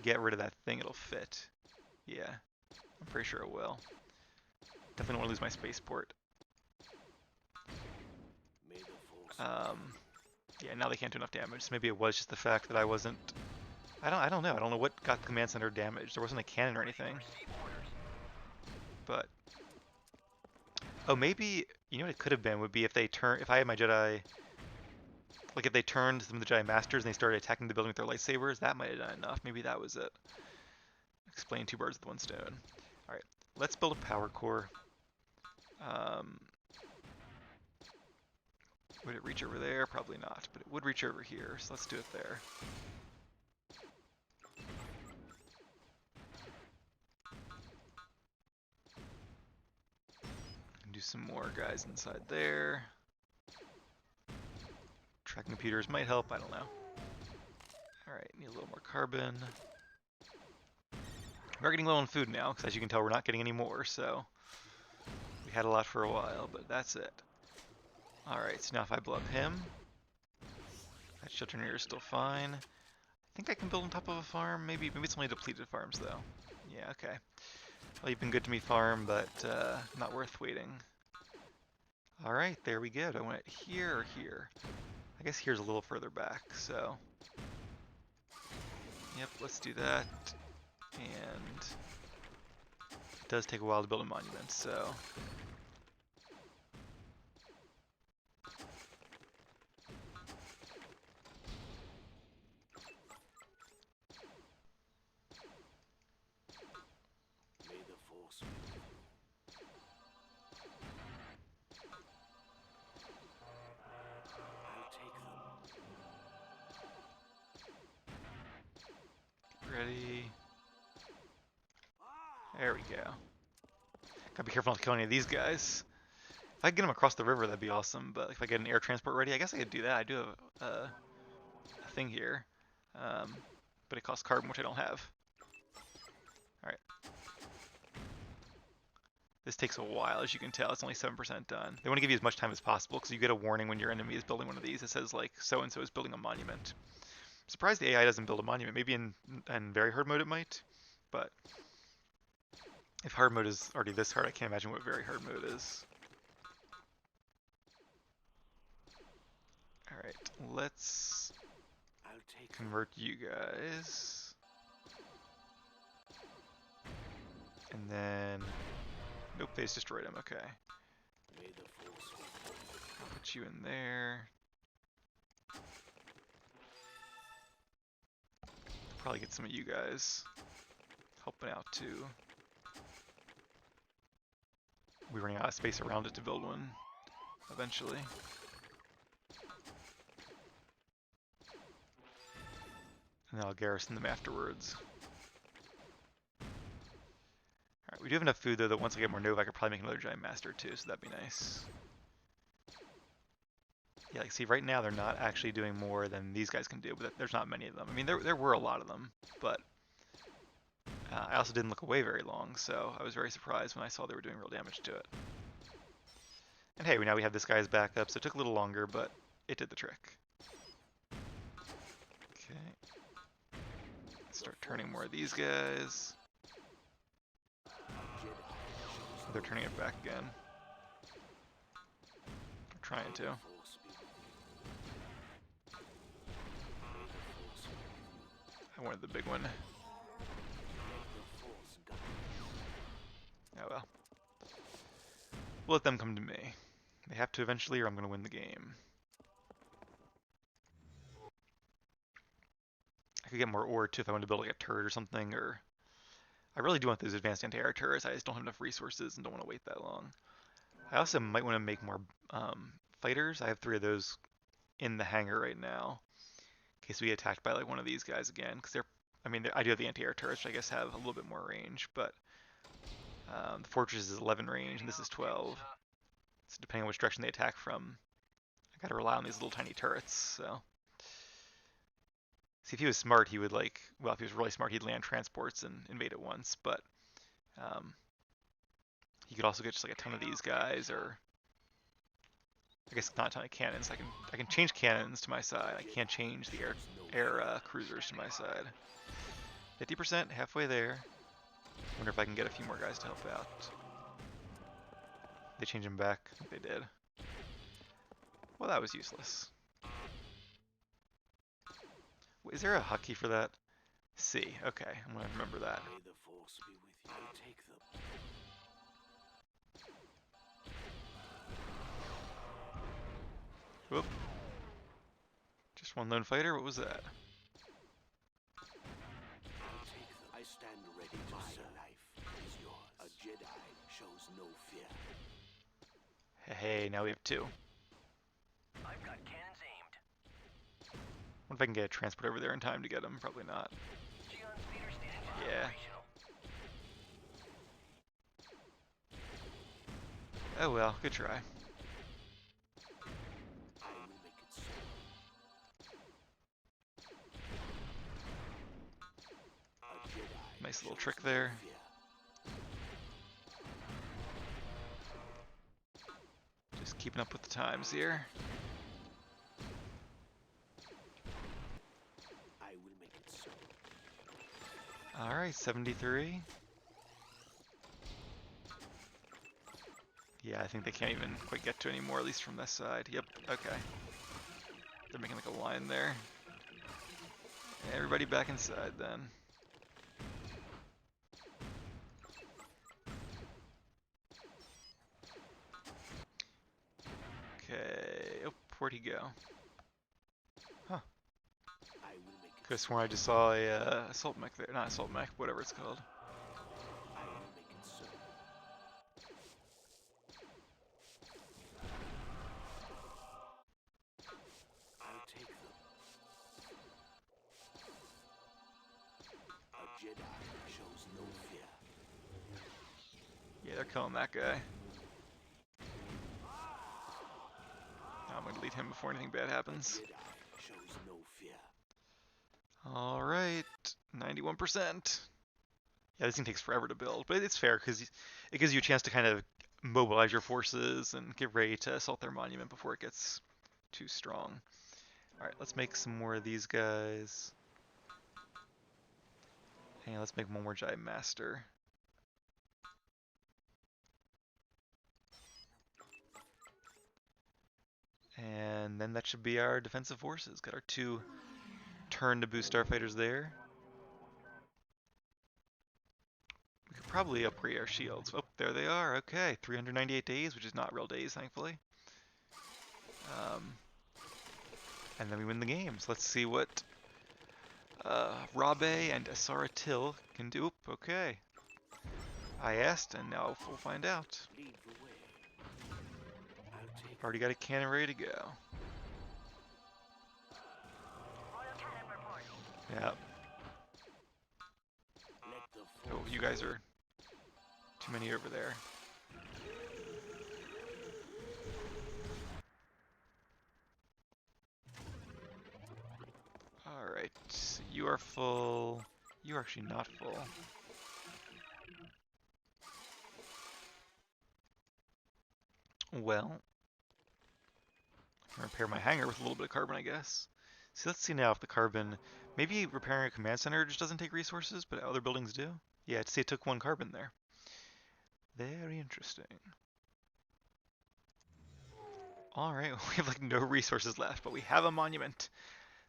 get rid of that thing, it'll fit. Yeah, I'm pretty sure it will. Definitely don't want to lose my spaceport. Yeah, now they can't do enough damage. So maybe it was just the fact that I wasn't... I don't know. I don't know what got the command center damaged. There wasn't a cannon or anything. But... Oh, maybe... You know what it could have been would be if they turn... If I had my Jedi... Like, if they turned some of the Jedi Masters and they started attacking the building with their lightsabers, that might have done enough. Maybe that was it. Explain two birds with one stone. Alright, let's build a power core. Would it reach over there? Probably not, but it would reach over here, so let's do it there. And do some more guys inside there. Tracking computers might help, I don't know. Alright, need a little more carbon. We're getting low on food now, because as you can tell we're not getting any more, so... We had a lot for a while, but that's it. Alright, so now if I blow up him... That shield generator is still fine. I think I can build on top of a farm, maybe it's only depleted farms though. Yeah, okay. Well, you've been good to me, farm, but not worth waiting. Alright, there we go. Do I want it here or here? I guess here's a little further back, so... Yep, let's do that. And... It does take a while to build a monument, so... Ready. There we go. Gotta be careful not to kill any of these guys. If I could get them across the river, that'd be awesome, but if I get an air transport ready, I guess I could do that. I do have a thing here. But it costs carbon, which I don't have. Alright. This takes a while, as you can tell. It's only 7% done. They want to give you as much time as possible, because you get a warning when your enemy is building one of these. It says, like, so-and-so is building a monument. I'm surprised the AI doesn't build a monument. Maybe in very hard mode it might, but if hard mode is already this hard, I can't imagine what very hard mode is. Alright, let's convert you guys. And then... Nope, they just destroyed him, okay. I'll put you in there. Probably get some of you guys helping out too. We're running out of space around it to build one eventually. And then I'll garrison them afterwards. Alright, we do have enough food though that once I get more Nova I could probably make another giant master too, so that'd be nice. Yeah, like see right now they're not actually doing more than these guys can do, but there's not many of them. I mean there were a lot of them, but I also didn't look away very long, so I was very surprised when I saw they were doing real damage to it. And hey, now we have this guy's backup, so it took a little longer, but it did the trick. Okay. Start turning more of these guys. They're turning it back again. They're trying to. I wanted the big one. Oh well. We'll let them come to me. They have to eventually or I'm going to win the game. I could get more ore too if I wanted to build like a turret or something, or... I really do want those advanced anti-air turrets, I just don't have enough resources and don't want to wait that long. I also might want to make more fighters. I have 3 of those in the hangar right now, in case we get attacked by like one of these guys again, because they're... I mean, I do have the anti-air turrets, which I guess have a little bit more range, but... The fortress is 11 range, and this is 12. So depending on which direction they attack from, I gotta rely on these little tiny turrets. So, see, if he was smart, he would well, if he was really smart, he'd land transports and invade at once. But um, he could also get just like a ton of these guys, or I guess not a ton of cannons. I can change cannons to my side. I can't change the air cruisers to my side. 50%, halfway there. Wonder if I can get a few more guys to help out. They change them back? I think they did. Well, that was useless. Is there a hotkey for that? C. Okay, I'm gonna remember that. May the force be with you. I'll take them. Whoop. Just one lone fighter? What was that? I'll take them. I stand ready to serve. My life is yours. A Jedi shows no fear. Hey, now we have two. I've got cannons aimed. What if I can get a transport over there in time to get them? Probably not. Geon speeder standing by. Yeah. Operational. Oh well, good try. I will make it so. A Jedi Nice little shows trick no there. fear. Just keeping up with the times here. I will make it so. Alright, 73. Yeah, I think they can't even quite get to any more, at least from this side. Yep, okay. They're making like a line there. Everybody back inside then. Okay, oh, where'd he go? Huh. I will make it Could've sworn I just saw a assault mech there. Not assault mech, whatever it's called. I will make it so. I'll take them. A Jedi shows no fear. Yeah, they're killing that guy. I'm gonna delete him before anything bad happens. Jedi shows no fear. Alright, 91%. Yeah, this thing takes forever to build, but it's fair because it gives you a chance to kind of mobilize your forces and get ready to assault their monument before it gets too strong. Alright, let's make some more of these guys. And let's make one more Jedi Master. And then that should be our defensive forces. Got our 2 turn to boost starfighters there. We could probably upgrade our shields. Oh, there they are. Okay, 398 days, which is not real days, thankfully. And then we win the game. So let's see what Rabe and Asara Till can do. Oop, okay. I asked, and now we'll find out. Lead the way. I'll take Already got a cannon ready to go. Royal cannon report. Yeah. let the Oh, force you guys are too many over there. Alright, you are full. You are actually not full. Well, I can repair my hangar with a little bit of carbon, I guess. See, let's see now if the carbon... Maybe repairing a command center just doesn't take resources, but other buildings do? Yeah, see, it took 1 carbon there. Very interesting. Alright, we have like no resources left, but we have a monument.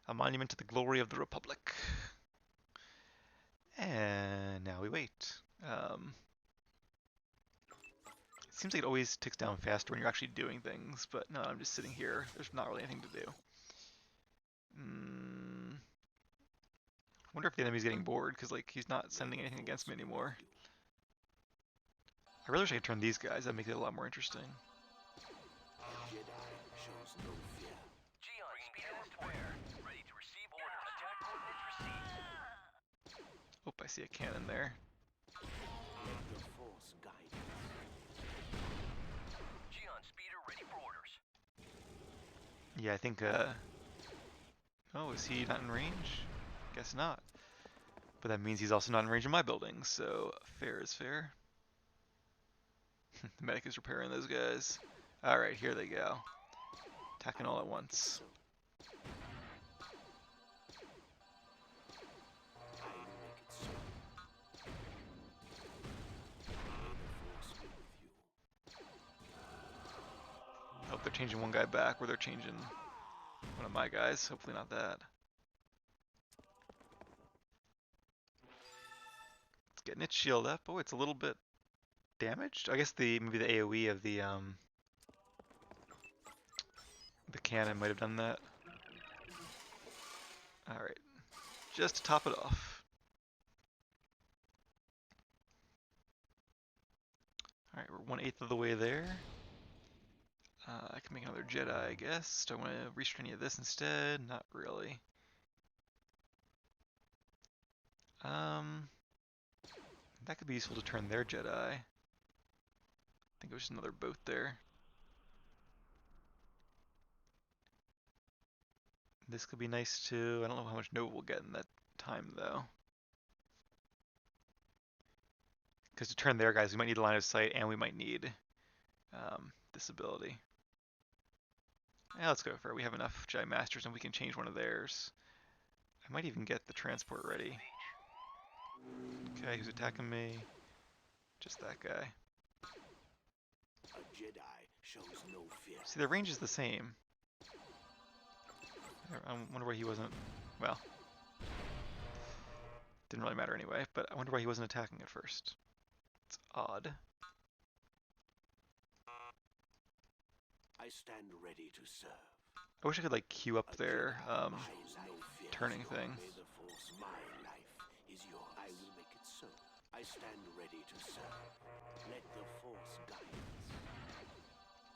A monument to the glory of the Republic. And now we wait. It seems like it always ticks down faster when you're actually doing things, but no, I'm just sitting here. There's not really anything to do. Wonder if the enemy's getting bored, because like he's not sending anything against me anymore. I really wish I could turn these guys. That'd make it a lot more interesting. Jedi shows no fear. Geon speeder to bear. Ready to receive orders. Attack coordinates received. Oh, I see a cannon there. Let the force guide Yeah, I think, oh, is he not in range? Guess not. But that means he's also not in range of my building, so fair is fair. The medic is repairing those guys. Alright, here they go. Attacking all at once. So, I will make it so. May the force be with you. Hope they're changing one guy back, or they're changing one of my guys. Hopefully not that. It's getting its shield up. Oh, it's a little bit damaged. I guess maybe the AoE of the cannon might have done that. Alright. Just to top it off. Alright, we're 1/8 of the way there. I can make another Jedi, I guess. Do I want to restore any of this instead? Not really. That could be useful to turn their Jedi. I think it was just another boat there. This could be nice too. I don't know how much Nova we'll get in that time though. Because to turn their guys, we might need a line of sight and we might need this ability. Yeah, let's go for it. We have enough Jedi Masters and we can change one of theirs. I might even get the transport ready. Okay, who's attacking me? Just that guy. A Jedi shows no fear. See, the range is the same. I wonder why he wasn't... Well, didn't really matter anyway, but I wonder why he wasn't attacking at first. It's odd. I stand ready to serve. I wish I could like queue up A their Jedi knows no fear. turning thing. May the force, my life is yours. I will make it so. I stand ready to serve. Let the force guide us.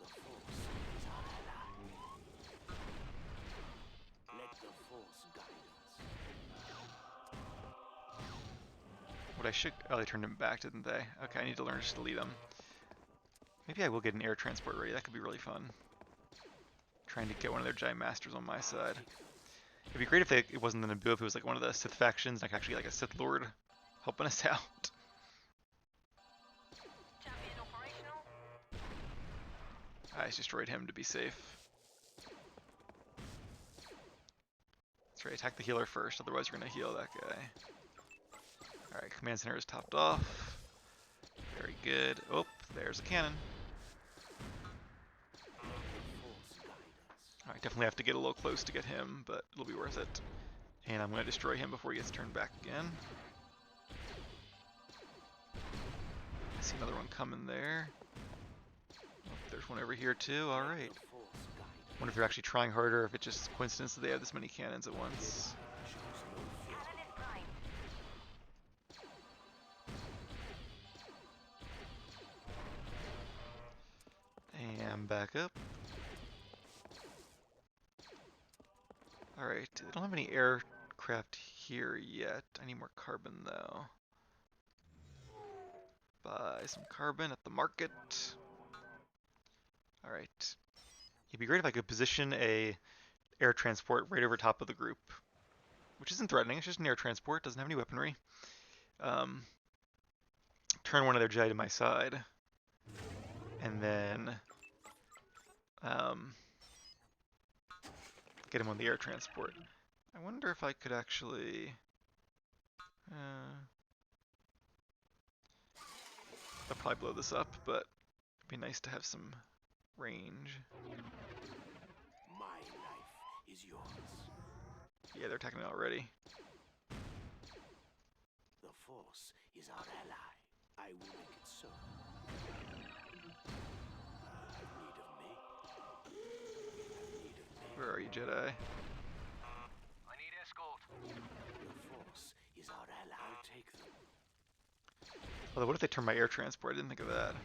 The force is our ally. Let the force guide us. What I should... Oh, they turned him back, didn't they? Okay, I need to learn just to lead him. Maybe I will get an air transport ready. That could be really fun. Trying to get one of their Jedi Masters on my side. It'd be great if it wasn't the Naboo, if it was like one of the Sith factions, and I could actually get like a Sith Lord helping us out. Champion operational. I just destroyed him to be safe. That's right, attack the healer first, otherwise you're going to heal that guy. Alright, command center is topped off. Very good. Oh, there's a cannon. Alright, definitely have to get a little close to get him, but it'll be worth it. And I'm going to destroy him before he gets turned back again. I see another one coming there. Oh, there's one over here too, alright. Wonder if they're actually trying harder, or if it's just coincidence that they have this many cannons at once. Cannon is primed. And back up. Alright, they don't have any aircraft here yet. I need more carbon though. Buy some carbon at the market. Alright. It'd be great if I could position a air transport right over top of the group. Which isn't threatening, it's just an air transport, doesn't have any weaponry. Turn one of their Jedi to my side. And then get him on the air transport. I wonder if I could actually... I'll probably blow this up, but it'd be nice to have some range. My life is yours. Yeah, they're attacking it already. The force is our ally. I will make it so. Have need of me. Have need of me. Where are you, Jedi? I need escort. The force is our ally. I'll take them. Although, what if they turn my air transport? I didn't think of that.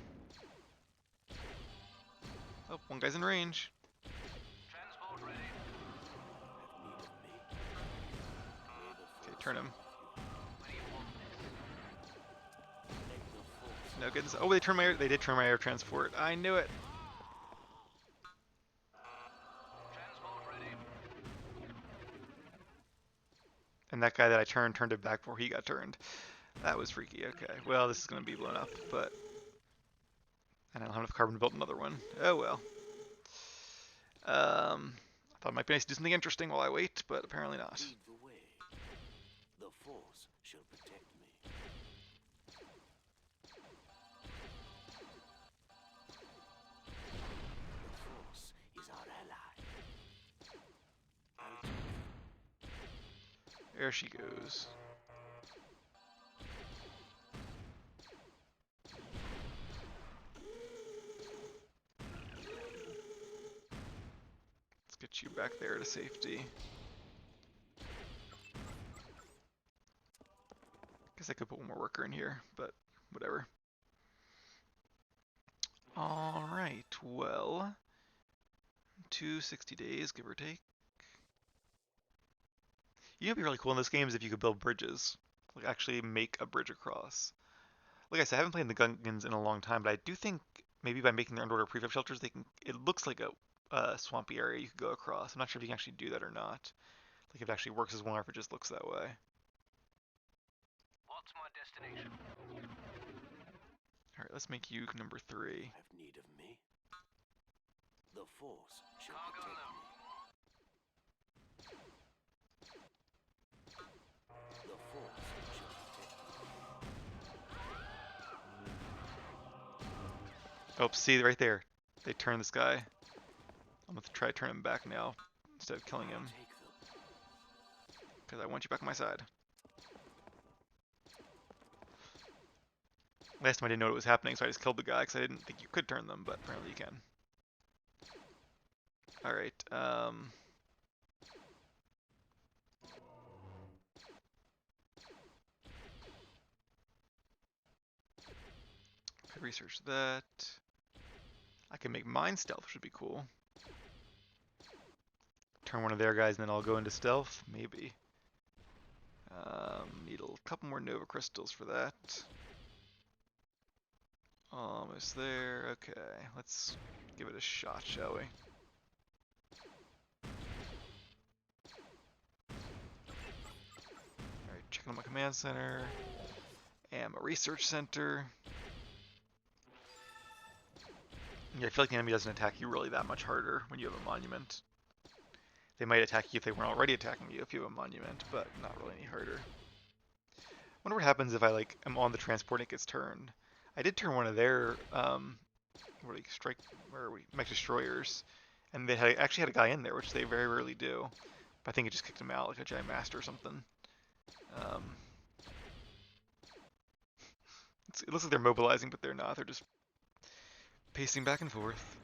Oh, one guy's in range. Transport ready. Have need of me. May the Okay, force turn him. Where do you want this? let the force No goodness. Oh, they did turn my air transport. I knew it. Transport And that guy that I turned it back before he got turned. That was freaky. Okay, well, this is going to be blown up, but... And I don't have enough carbon to build another one. Oh well. I thought it might be nice to do something interesting while I wait, but apparently not. Lead the way. The Force shall protect me. The Force is our ally. I'll take There she goes. Let's get you back there to safety. Guess I could put one more worker in here, but whatever. Alright, well... 260 days, give or take. You know what'd be really cool in this game is if you could build bridges. Like, actually make a bridge across. Like I said, I haven't played the Gungans in a long time, but I do think maybe by making their underwater prefab shelters, they can. It looks like a swampy area you could go across. I'm not sure if you can actually do that or not. Like if it actually works as one, or if it just looks that way. What's my destination? All right, let's make you number 3. have need of me. The Force shall Cargo protect low. me. The Force shall protect me. Oh, see right there. They turned this guy. I'm gonna try to turn him back now instead of killing him Take them. because I want you back on my side. Last time I didn't know what was happening, so I just killed the guy because I didn't think you could turn them, but apparently you can. Alright, could research that. I can make mine stealth, which would be cool. Turn one of their guys and then I'll go into stealth? Maybe. Need a couple more Nova Crystals for that. Almost there. Okay, let's give it a shot, shall we? Alright, checking on my command center. And my research center. Yeah, I feel like the enemy doesn't attack you really that much harder when you have a monument. They might attack you if they weren't already attacking you if you have a monument, but not really any harder. Wonder what happens if I like am on the transport and it gets turned. I did turn one of their mech destroyers, and they actually had a guy in there, which they very rarely do. But I think it just kicked him out, like a giant master or something. It looks like they're mobilizing, but they're not. They're just pacing back and forth.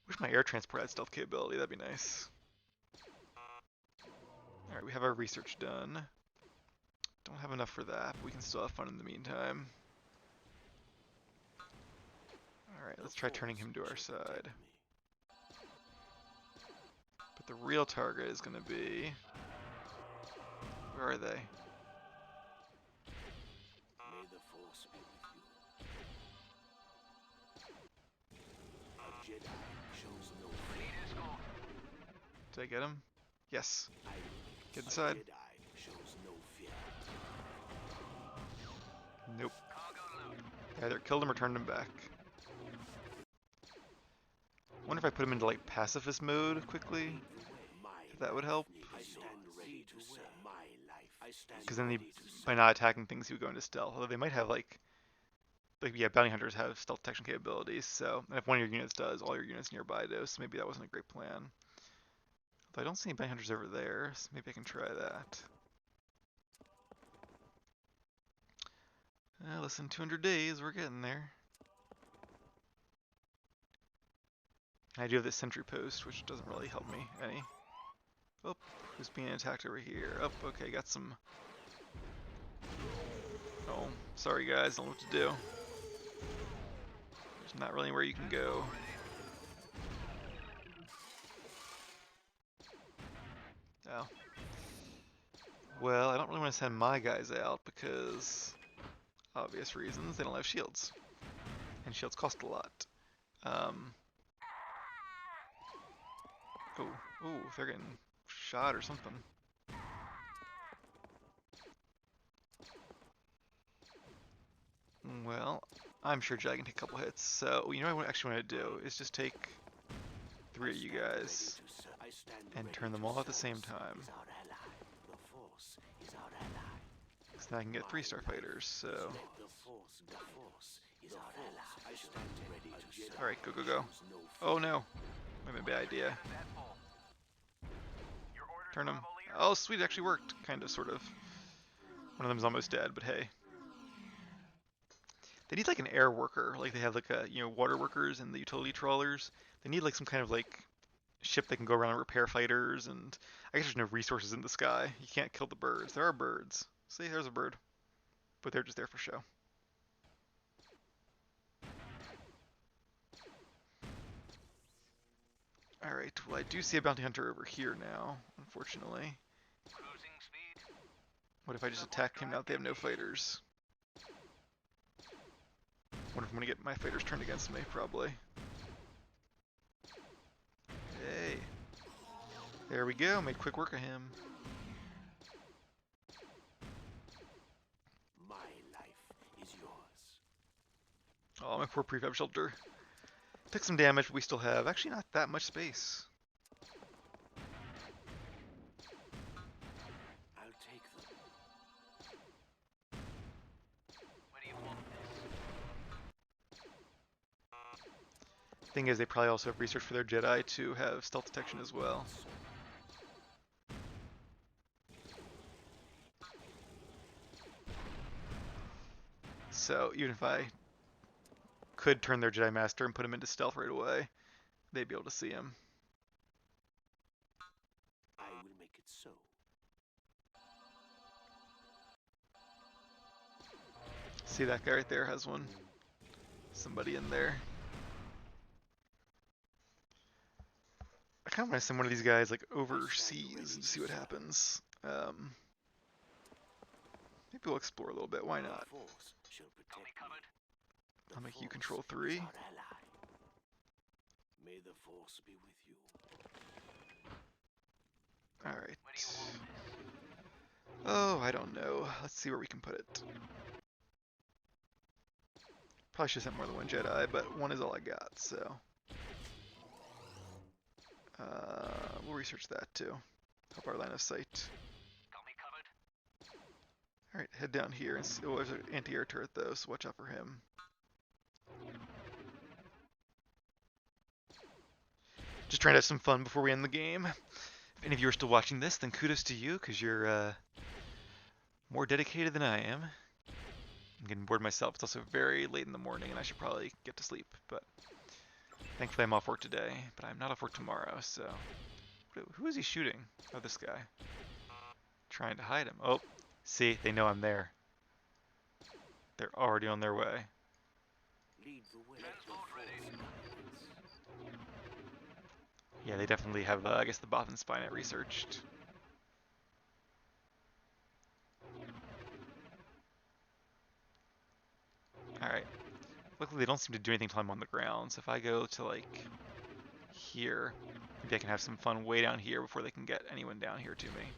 Wish my air transport had stealth capability. That'd be nice. Alright, we have our research done. Don't have enough for that, but we can still have fun in the meantime. Alright, let's try turning him to our side. But the real target is going to be... Where are they? May the Force be with you. A Jedi shows no fear. Did I get him? Yes. I will make Get a inside. Jedi shows no fear. Nope. Either killed him or turned him back. Wonder if I put him into like pacifist mode quickly, if that would help. I stand ready to serve my life. I stand Because then ready to serve. by not attacking things, he would go into stealth. Although they might have like yeah, bounty hunters have stealth detection capabilities. So, and if one of your units does, all your units nearby do. So maybe that wasn't a great plan. Although I don't see any bounty hunters over there, so maybe I can try that. Less than 200 days, we're getting there. I do have this sentry post, which doesn't really help me any. Oh, who's being attacked over here? Oh, okay, got some... Oh, sorry guys, don't know what to do. There's not really anywhere you can go. Oh. Well, I don't really want to send my guys out because... obvious reasons, they don't have shields. And shields cost a lot. Oh, oh, they're getting shot or something. Well, I'm sure Jedi can take a couple hits. So, you know what I actually want to do is just take 3 of you guys and turn them all at the same time. So now I can get 3 starfighters, so... Alright, go, go, go. Oh no, might be a bad idea. Turn them. Oh, sweet, it actually worked. Kind of, sort of. One of them's almost dead, but hey. They need like an air worker, like they have like a, water workers and the utility trawlers. They need like some kind of like ship that can go around and repair fighters, and I guess there's no resources in the sky. You can't kill the birds. There are birds. See, there's a bird. But they're just there for show. Alright, well I do see a bounty hunter over here now, unfortunately. Cruising speed. What if I just attack him now that they have no fighters? Wonder if I'm gonna get my fighters turned against me, probably. Hey. There we go, made quick work of him. My life is yours. Oh, my poor prefab shelter. Took some damage, but we still have actually not that much space. I'll take them. Where do you want this? Thing is, they probably also have research for their Jedi to have stealth detection as well. So even if I could turn their Jedi Master and put him into stealth right away, they'd be able to see him. I will make it so. See that guy right there has one. Somebody in there. I kind of want to send one of these guys like overseas and see what happens. Maybe we'll explore a little bit. Why not? Got me covered. I'll make you control 3. May the force be with you. Alright. Where do you want this? Oh, I don't know. Let's see where we can put it. Probably should have sent more than 1 Jedi, but 1 is all I got, so. We'll research that too. Help our line of sight. Got me covered. Alright, head down here and see. Oh, there's an anti-air turret though, so watch out for him. Just trying to have some fun before we end the game. If any of you are still watching this, then kudos to you, because you're more dedicated than I am. I'm getting bored myself. It's also very late in the morning, and I should probably get to sleep. But thankfully, I'm off work today. But I'm not off work tomorrow, so... Who is he shooting? Oh, this guy. Trying to hide him. Oh, see, they know I'm there. They're already on their way. Lead the way. Transport ready. Yeah, they definitely have, I guess, the Bothan Spynet researched. Alright. Luckily, they don't seem to do anything until I'm on the ground, so if I go to, like, here, maybe I can have some fun way down here before they can get anyone down here to me.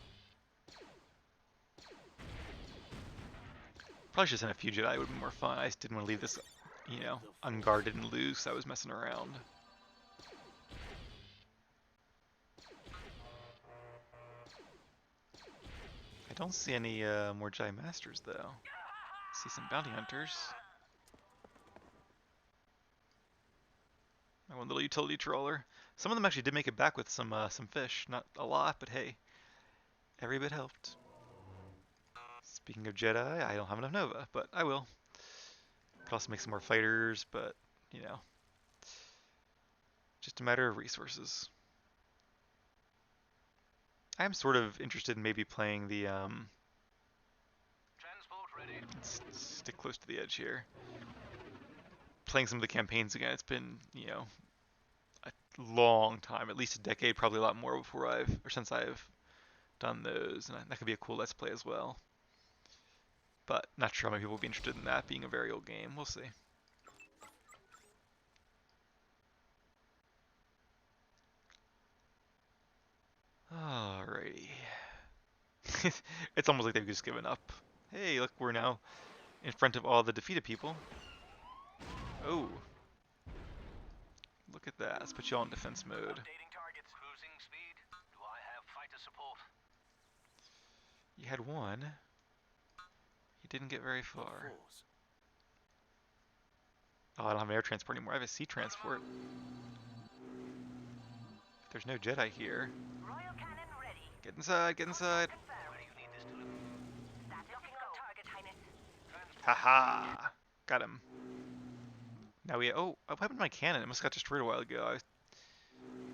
Probably should send a few Jedi, it would be more fun. I just didn't want to leave this, unguarded and loose. I was messing around. I don't see any more Jedi Masters, though. I see some bounty hunters. My one little utility trawler. Some of them actually did make it back with some fish. Not a lot, but hey, every bit helped. Speaking of Jedi, I don't have enough Nova, but I will. Could also make some more fighters, but just a matter of resources. I am sort of interested in maybe playing the Transport ready. let's stick close to the edge here. Playing some of the campaigns again. It's been, a long time, at least a decade, probably a lot more since I've done those, and that could be a cool Let's Play as well. But not sure how many people will be interested in that being a very old game. We'll see. Alrighty. It's almost like they've just given up. Hey, look, we're now in front of all the defeated people. Oh, look at that. Let's put you all in defense mode. Updating targets. Cruising speed. Do I have fighter support? You had one. You didn't get very The far. force. Oh, I don't have an air transport anymore. I have a sea transport. There's no Jedi here. Royal cannon ready. Get inside, get inside. Confirmed. Where do you need this to look? That's looking on target, Highness. Haha! Got him. Now oh, what happened to my cannon? It must have got destroyed a while ago. I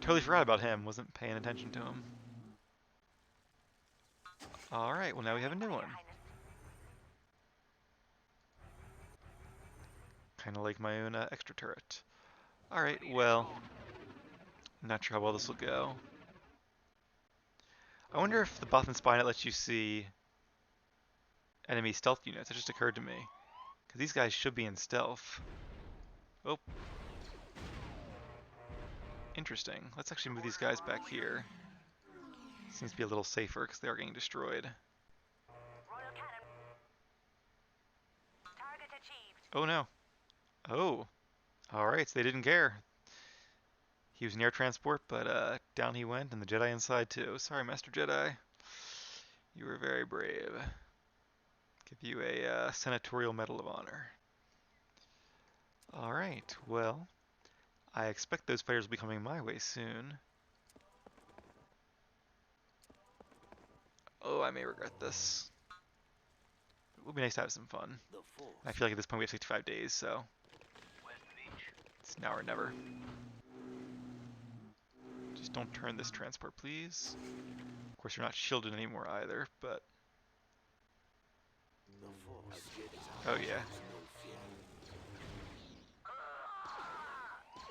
totally forgot about him. Wasn't paying attention to him. Alright, well now we have a new one. Highness. Kind of like my own extra turret. Alright, well, not sure how well this will go. I wonder if the buff and Spynet lets you see enemy stealth units. It just occurred to me. Because these guys should be in stealth. Oh. Interesting. Let's actually move these guys back here. Seems to be a little safer because they are getting destroyed. Royal cannon. Target achieved. Oh no. Oh. Alright, so they didn't care. He was in air transport, but down he went, and the Jedi inside too. Sorry, Master Jedi. You were very brave. Give you a Senatorial Medal of Honor. Alright, well, I expect those fighters will be coming my way soon. Oh, I may regret this. It would be nice to have some fun. The force. I feel like at this point we have 65 days, so Where's the beach? it's now or never. Just don't turn this transport, please. Of course, you're not shielded anymore either, but... The force. A Jedi Oh yeah. knows no fear.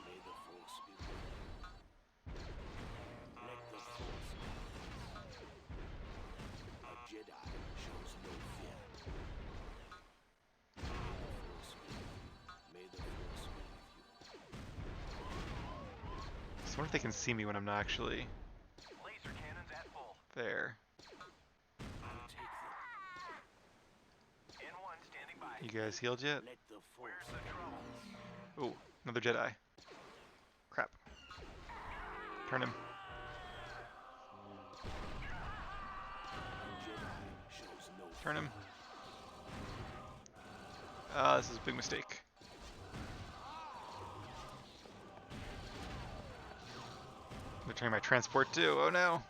May the force be with you. Let the force guide us. A Jedi shows no fear. May the force be with you. So I wonder if they can see me when I'm not actually Laser cannons at full. there. I'll take them. N1 standing by. You guys healed yet? Let the force Where's the trouble? Oh, another Jedi. Crap. Turn him. A Jedi shows no Turn him. This is a big mistake. They're turning my transport too. Oh no.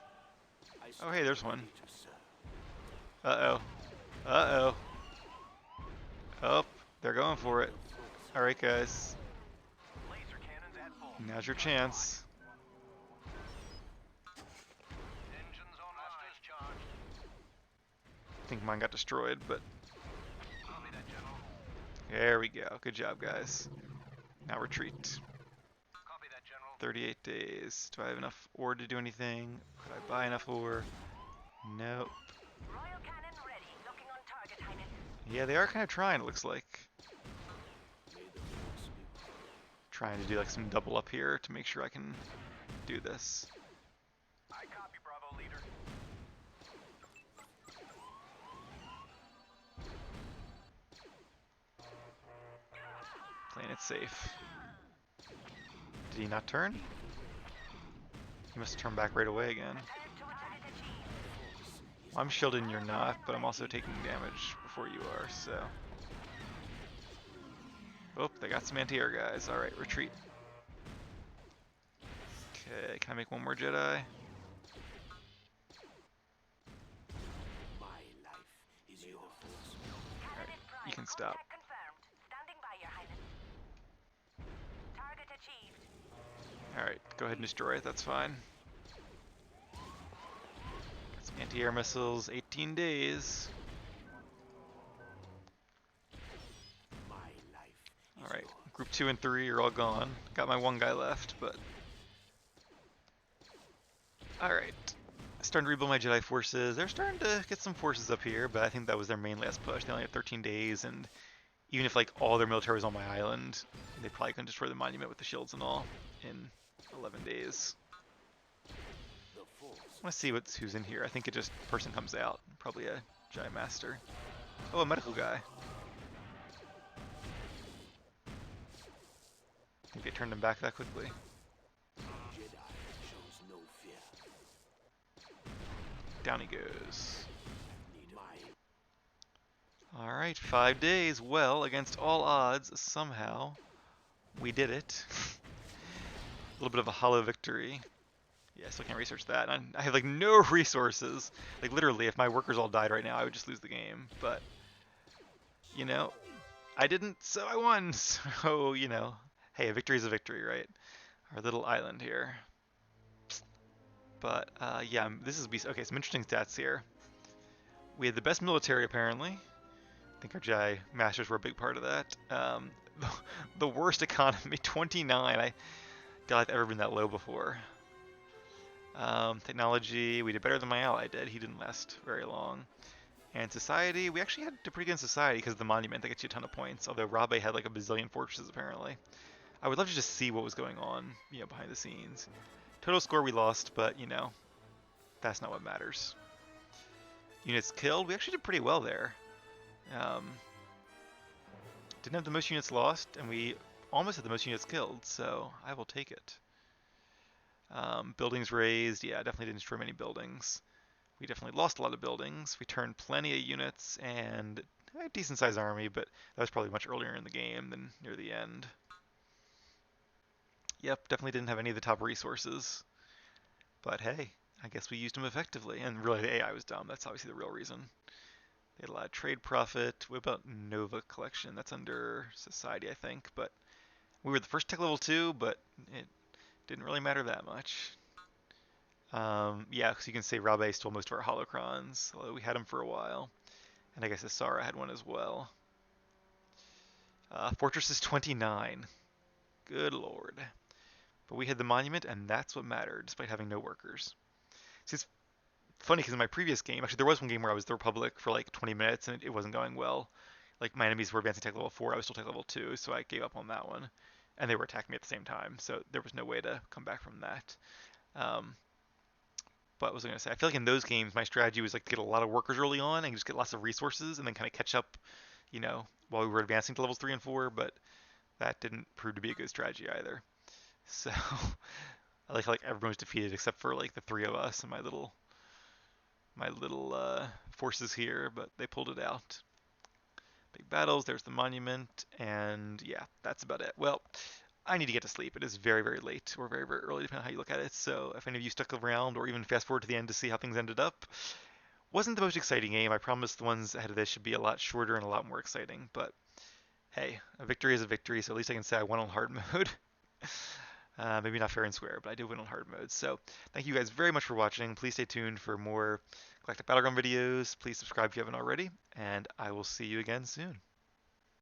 I Oh hey, there's one. stand ready to serve. Uh-oh. Uh-oh. Oh, they're going for it. Alright guys. Laser cannons at full. Now's your chance. Engines online. Masters charged. I think mine got destroyed, but Copy that, General. there we go. Good job, guys. Now retreat. Copy that, General. 38 days. Do I have enough ore to do anything? Could I buy enough ore? Nope. Royal cannon ready. Looking on target, Highness. Yeah, they are kind of trying, it looks like. May the force be with you. Trying to do like some double up here to make sure I can do this. I copy, Bravo leader. Playing it safe. Did he not turn? He must have turned back right away again. Lieutenant to target achieved. Well, I'm shielded and you're not, but I'm also taking damage before you are, so... Oh, they got some anti-air guys. Alright, retreat. Okay, can I make one more Jedi? My life is your force. Alright, Candidate prime. you can stop. Contact confirmed. Standing by, Your Highness. Target achieved. Alright, go ahead and destroy it, that's fine. Got some anti-air missiles, 18 days. My life is Alright, yours. group 2 and 3 are all gone. Got my one guy left, but... Alright. Starting to rebuild my Jedi forces. They're starting to get some forces up here, but I think that was their main last push. They only had 13 days, and even if like all their military was on my island, they probably couldn't destroy the monument with the shields and all in 11 days. The force I want to see who's in here. I think it just person comes out. Probably a giant master. Oh, a medical guy. I think they turned him back that quickly. Jedi shows no fear. Down he goes. Need my Alright, 5 days. Well, against all odds, somehow, we did it. A little bit of a hollow victory. Yeah, I still can't research that. I have like no resources. Like literally, if my workers all died right now, I would just lose the game. But, you know, I didn't, so I won. So, you know, hey, a victory is a victory, right? Our little island here. But, yeah, this is, okay, some interesting stats here. We had the best military, apparently. I think our Jedi Masters were a big part of that. The worst economy, 29. I doubt I've ever been that low before. Technology, we did better than my ally did. He didn't last very long. And society, we actually had a pretty good society because of the monument that gets you a ton of points. Although Rabe had like a bazillion fortresses apparently. I would love to just see what was going on, you know, behind the scenes. Total score we lost, but you know, that's not what matters. Units killed, we actually did pretty well there. Didn't have the most units lost, and we almost had the most units killed, so I will take it. Buildings raised, yeah, definitely didn't destroy many buildings. We definitely lost a lot of buildings. We turned plenty of units and a decent sized army, but that was probably much earlier in the game than near the end. Yep, definitely didn't have any of the top resources. But hey, I guess we used them effectively. And really, the AI was dumb. That's obviously the real reason. They had a lot of trade profit. What about Nova Collection? That's under Society, I think. But we were the first tech level 2, but it didn't really matter that much. Yeah, because you can say Rabe stole most of our holocrons, although we had him for a while. And I guess Asara had one as well. Fortress is 29. Good lord. But we had the monument, and that's what mattered, despite having no workers. See, it's funny, because in my previous game, actually there was one game where I was the Republic for like 20 minutes, and it wasn't going well. Like, my enemies were advancing tech level 4, I was still tech level 2, so I gave up on that one. And they were attacking me at the same time, so there was no way to come back from that. But what was I going to say? I feel like in those games, my strategy was like to get a lot of workers early on and just get lots of resources and then kind of catch up, you know, while we were advancing to levels 3 and 4, but that didn't prove to be a good strategy either. So I like everyone was defeated except for like the 3 of us and my little forces here, but they pulled it out. Big battles, there's the monument, and yeah, that's about it. Well, I need to get to sleep. It is very, very late, or very, very early, depending on how you look at it. So if any of you stuck around, or even fast forward to the end to see how things ended up, wasn't the most exciting game. I promise the ones ahead of this should be a lot shorter and a lot more exciting. But hey, a victory is a victory, so at least I can say I won on hard mode. Maybe not fair and square, but I did win on hard mode. So thank you guys very much for watching. Please stay tuned for more Galactic Battleground videos. Please subscribe if you haven't already, and I will see you again soon.